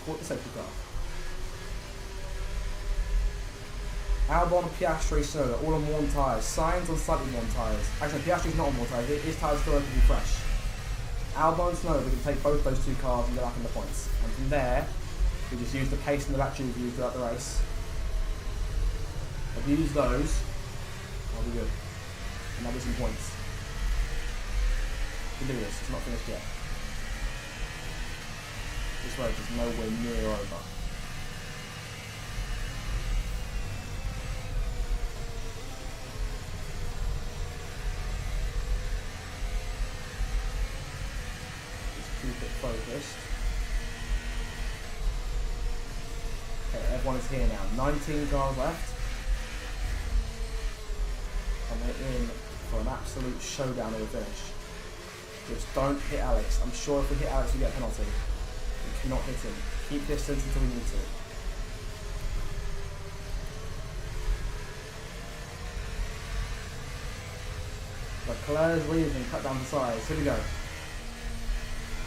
Caught the safety car. Albon and Piastri Soda, all on worn tyres. Sainz on slightly worn tyres. Actually, Piastri's not on worn tyres, his tyres still relatively fresh. Albon and Soda, we can take both those two cars and go back into points. And from there, we just use the pace and the battery we've used throughout the race. Abuse those, I'll be good. And that'll be some points. We can do this, it's not finished yet. This race is nowhere near over. Keep it focused. Okay, everyone is here now. 19 cars left. And we're in for an absolute showdown of the finish. Just don't hit Alex. I'm sure if we hit Alex we get a penalty. We cannot hit him. Keep distance until we need to. Leclerc's leaving, cut down the sides. Here we go.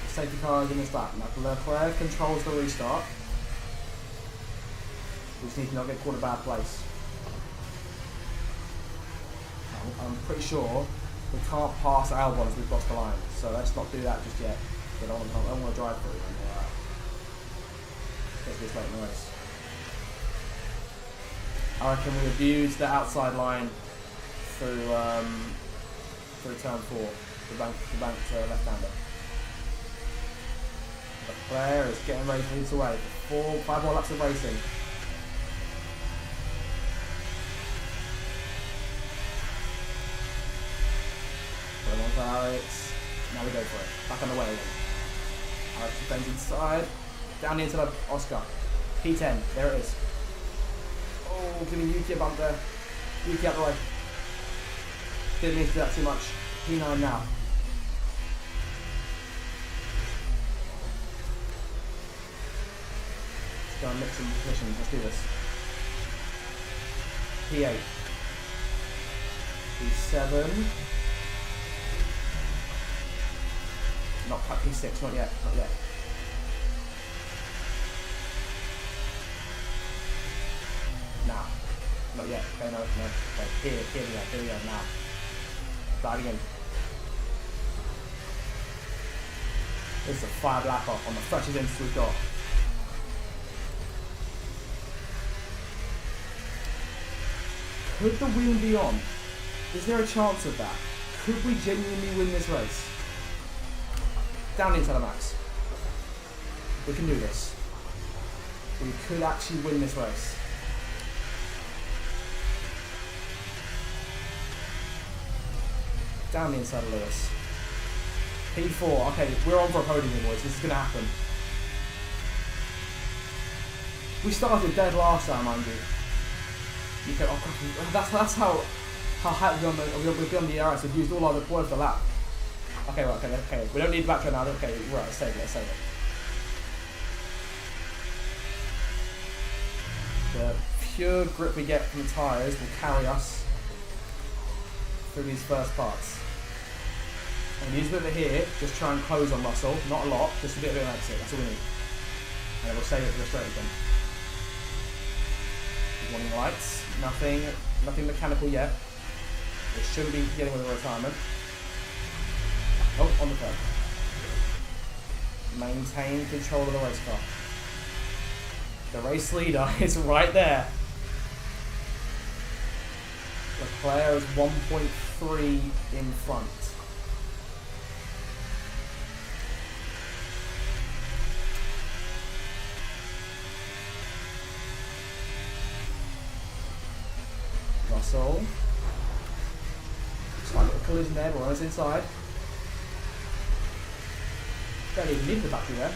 Safety car is in this lap. Now Leclerc controls the restart. We just need to not get caught in a bad place. I'm pretty sure we can't pass Albon as we've crossed the line. So let's not do that just yet. I don't want to drive through and get this late in the race. I reckon we abuse the outside line through turn 4, the bank left-hander. Leclerc is getting ready to lead away. 5 more laps of racing. Alex. Now we go for it. Back on the way again. Alex bends inside. Down the inside of Oscar. P10. There it is. Oh, giving Yuki a bump there. Yuki out the way. Didn't need to do that too much. P9 now. Let's go and mix some positions. Let's do this. P8. P7. Not cut P6, not yet, not yet. Now. Not yet. Okay, no. Okay, here we go, now. Start again. This is a 5 lap off on the freshest instance we've got. Could the win be on? Is there a chance of that? Could we genuinely win this race? Down into the max. We can do this. We could actually win this race. Down the inside of Lewis. P4. Okay, we're on for a podium, boys. This is going to happen. We started dead last time, mind you. You can, that's how high we've been on the ERS. We've used all our points for the lap. Okay, right, okay. We don't need back right now. Okay, right, let's save it. The pure grip we get from the tyres will carry us through these first parts. And use a bit of it here, just try and close on Russell. Not a lot, just a bit of an exit. That's all we need. And then we'll save it for the straight again. Warning lights. Nothing mechanical yet. It shouldn't be getting with a retirement. Oh, on the curb. Maintain control of the race car. The race leader is right there. Leclerc is 1.3 in front. Russell. Just like a collision there, but it's inside. Don't even need the battery there.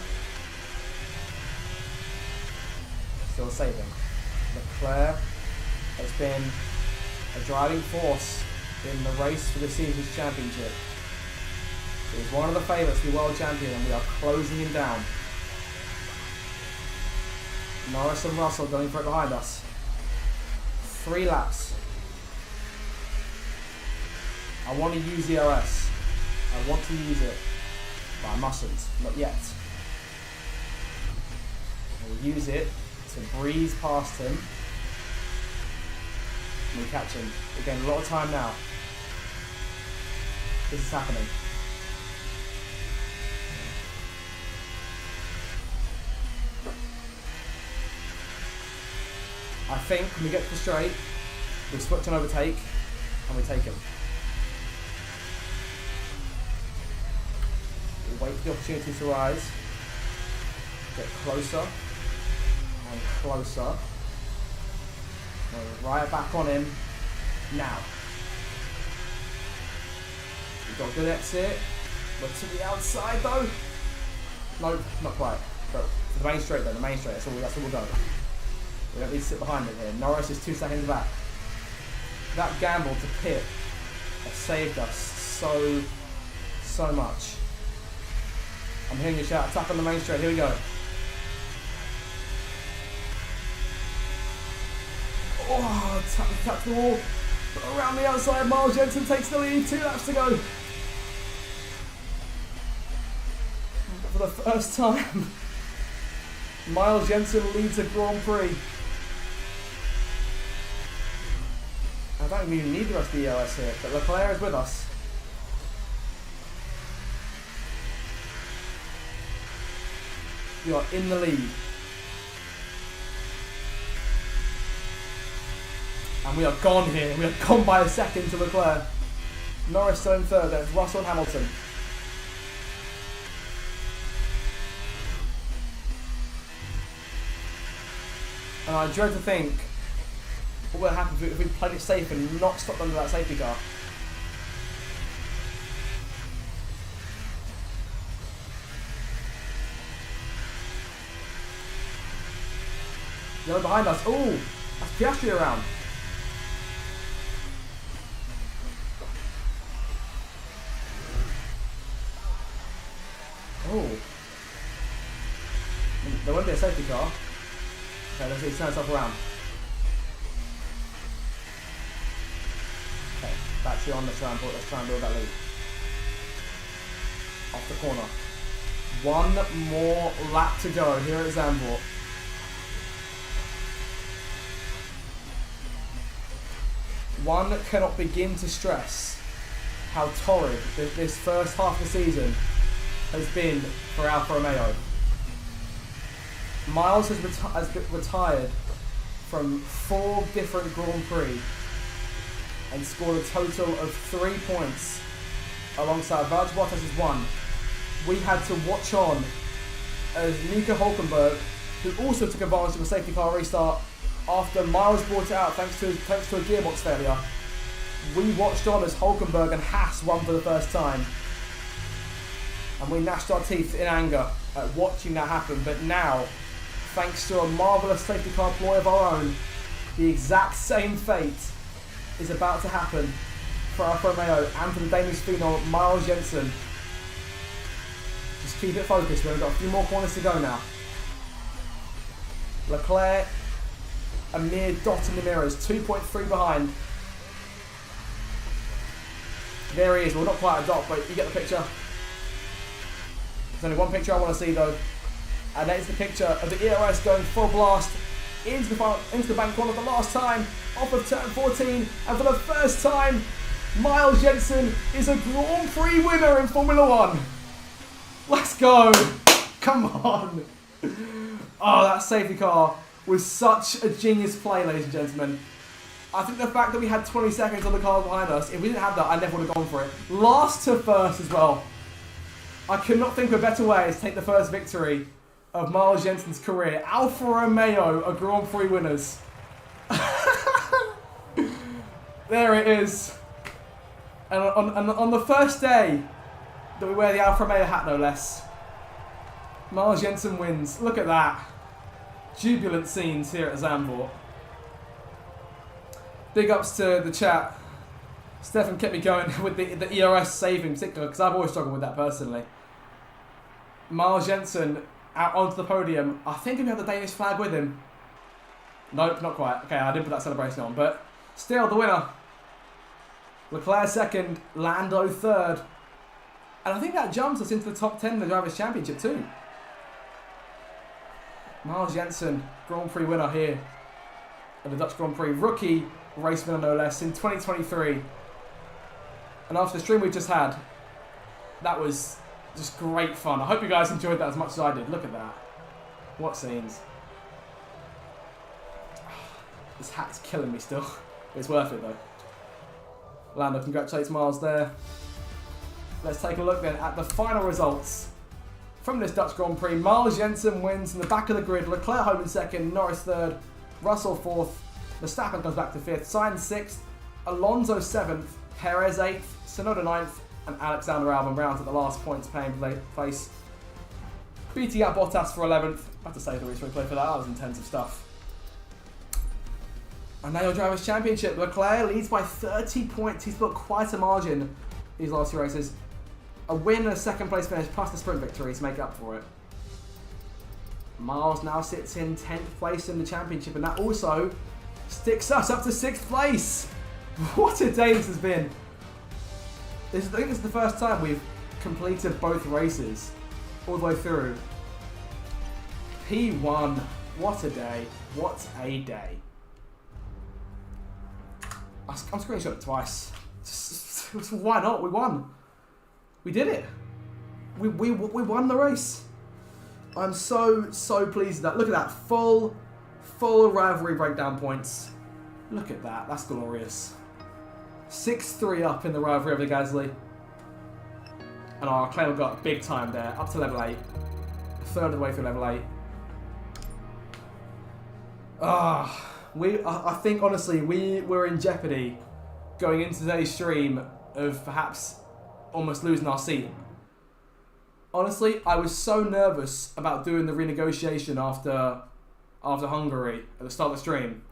Still saving. Leclerc has been a driving force in the race for the season's championship. He's one of the favourites to be world champion, and we are closing him down. Norris and Russell going for it behind us. 3 laps. I want to use the ERS. I want to use it, but I mustn't. Not yet. I will use it to breeze past him. And we catch him. Again, a lot of time now. This is happening. I think when we get to the straight, we switch and overtake, and we take him. We wait for the opportunity to rise, get closer and closer. We're right back on him now. We've got a good exit. We're to the outside though. No, not quite. But to the main straight though, the main straight, that's where we'll go. We don't need to sit behind it here. Norris is 2 seconds back. That gamble to pit has saved us so much. I'm hearing you shout, attack on the main straight, here we go. Oh, tap the wall. Around the outside, Miles Jensen takes the lead, 2 laps to go. For the first time, Miles Jensen leads a Grand Prix. I don't even need the rest of the EOS here, but Leclerc is with us. We are in the lead. And we are gone here. We are gone by a second to Leclerc. Norris still in third, then it's Russell and Hamilton. And I dread to think what would happen if we played it safe and not stopped under that safety car. Yellow behind us. Ooh, that's Piastri around. Oh. There won't be a safety car. Okay, let's see, turn itself around. Okay, battery on, let's try and build that lead. Off the corner. One more lap to go here at Zandvoort. One cannot begin to stress how torrid this first half of the season has been for Alfa Romeo. Miles has retired from 4 different Grand Prix and scored a total of 3 points alongside Valtteri Bottas' 1. We had to watch on as Nico Hülkenberg, who also took advantage of a safety car restart after Miles brought it out thanks to a gearbox failure. We watched on as Hülkenberg and Haas won for the first time. And we gnashed our teeth in anger at watching that happen. But now, thanks to a marvellous safety car ploy of our own, the exact same fate is about to happen for Alfa Romeo and for the Danish phenom Miles Jensen. Just keep it focused, we've got a few more corners to go now. Leclerc, a mere dot in the mirrors, 2.3 behind. There he is, well not quite a dot, but you get the picture. There's only one picture I want to see though, and that is the picture of the ERS going full blast into the bank corner for the last time, off of turn 14, and for the first time, Miles Jensen is a Grand Prix winner in Formula 1. Let's go! Come on! Oh, that safety car was such a genius play, ladies and gentlemen. I think the fact that we had 20 seconds on the car behind us, if we didn't have that, I never would have gone for it. Last to first as well. I could not think of a better way to take the first victory of Miles Jensen's career. Alfa Romeo are Grand Prix winners. There it is. And on the first day that we wear the Alfa Romeo hat, no less, Miles Jensen wins. Look at that. Jubilant scenes here at Zandvoort. Big ups to the chat. Stefan kept me going with the ERS save in particular, because I've always struggled with that personally. Miles Jensen out onto the podium. I think he had the Danish flag with him. Nope, not quite. Okay, I didn't put that celebration on, but still the winner. Leclerc second, Lando third. And I think that jumps us into the top 10 in the Drivers' Championship too. Miles Jensen, Grand Prix winner here at the Dutch Grand Prix. Rookie race winner no less in 2023. And after the stream we just had, that was just great fun. I hope you guys enjoyed that as much as I did. Look at that. What scenes. This hat's killing me still. It's worth it though. Lando congratulates Miles there. Let's take a look then at the final results from this Dutch Grand Prix. Miles Jensen wins in the back of the grid. Leclerc home in second, Norris third, Russell fourth, Verstappen comes back to fifth, Sainz sixth, Alonso seventh, Perez eighth, Tsunoda ninth, and Alexander Albon rounds at the last points paying place. Beating out Bottas for 11th. I have to say the race replay for that. That was intensive stuff. And now your Drivers' Championship. Leclerc leads by 30 points. He's built quite a margin these last 2 races. A win and a second place finish plus the sprint victory to make up for it. Miles now sits in 10th place in the championship, and that also sticks us up to 6th place. What a day this has been. I think this is the first time we've completed both races all the way through. P1, what a day. What a day. I'm screenshot it twice. Why not? We won. We did it. We won the race. I'm so pleased with that. Look at that. Full rivalry breakdown points. Look at that. That's glorious. 6-3 up in the rivalry of the Gasly. And our claim got big time there. Up to level 8. A third of the way through level 8. I think honestly we were in jeopardy going into today's stream of perhaps almost losing our seat. Honestly, I was so nervous about doing the renegotiation after Hungary at the start of the stream.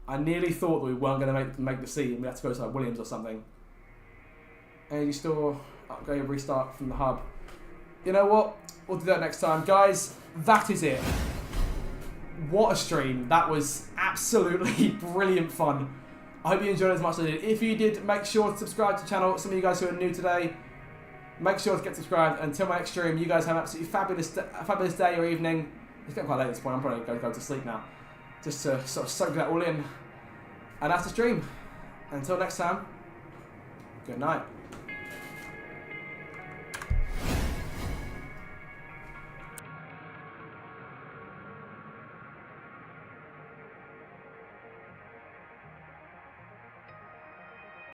I nearly thought that we weren't going to make the seat and we had to go to like Williams or something. Energy store, go restart from the hub. You know what? We'll do that next time. Guys, that is it. What a stream. That was absolutely brilliant fun. I hope you enjoyed it as much as I did. If you did, make sure to subscribe to the channel. Some of you guys who are new today, make sure to get subscribed. Until my next stream, you guys have an absolutely fabulous day or evening. It's getting quite late at this point. I'm probably going to go to sleep now. Just to sort of soak that all in. And that's the stream. Until next time, good night.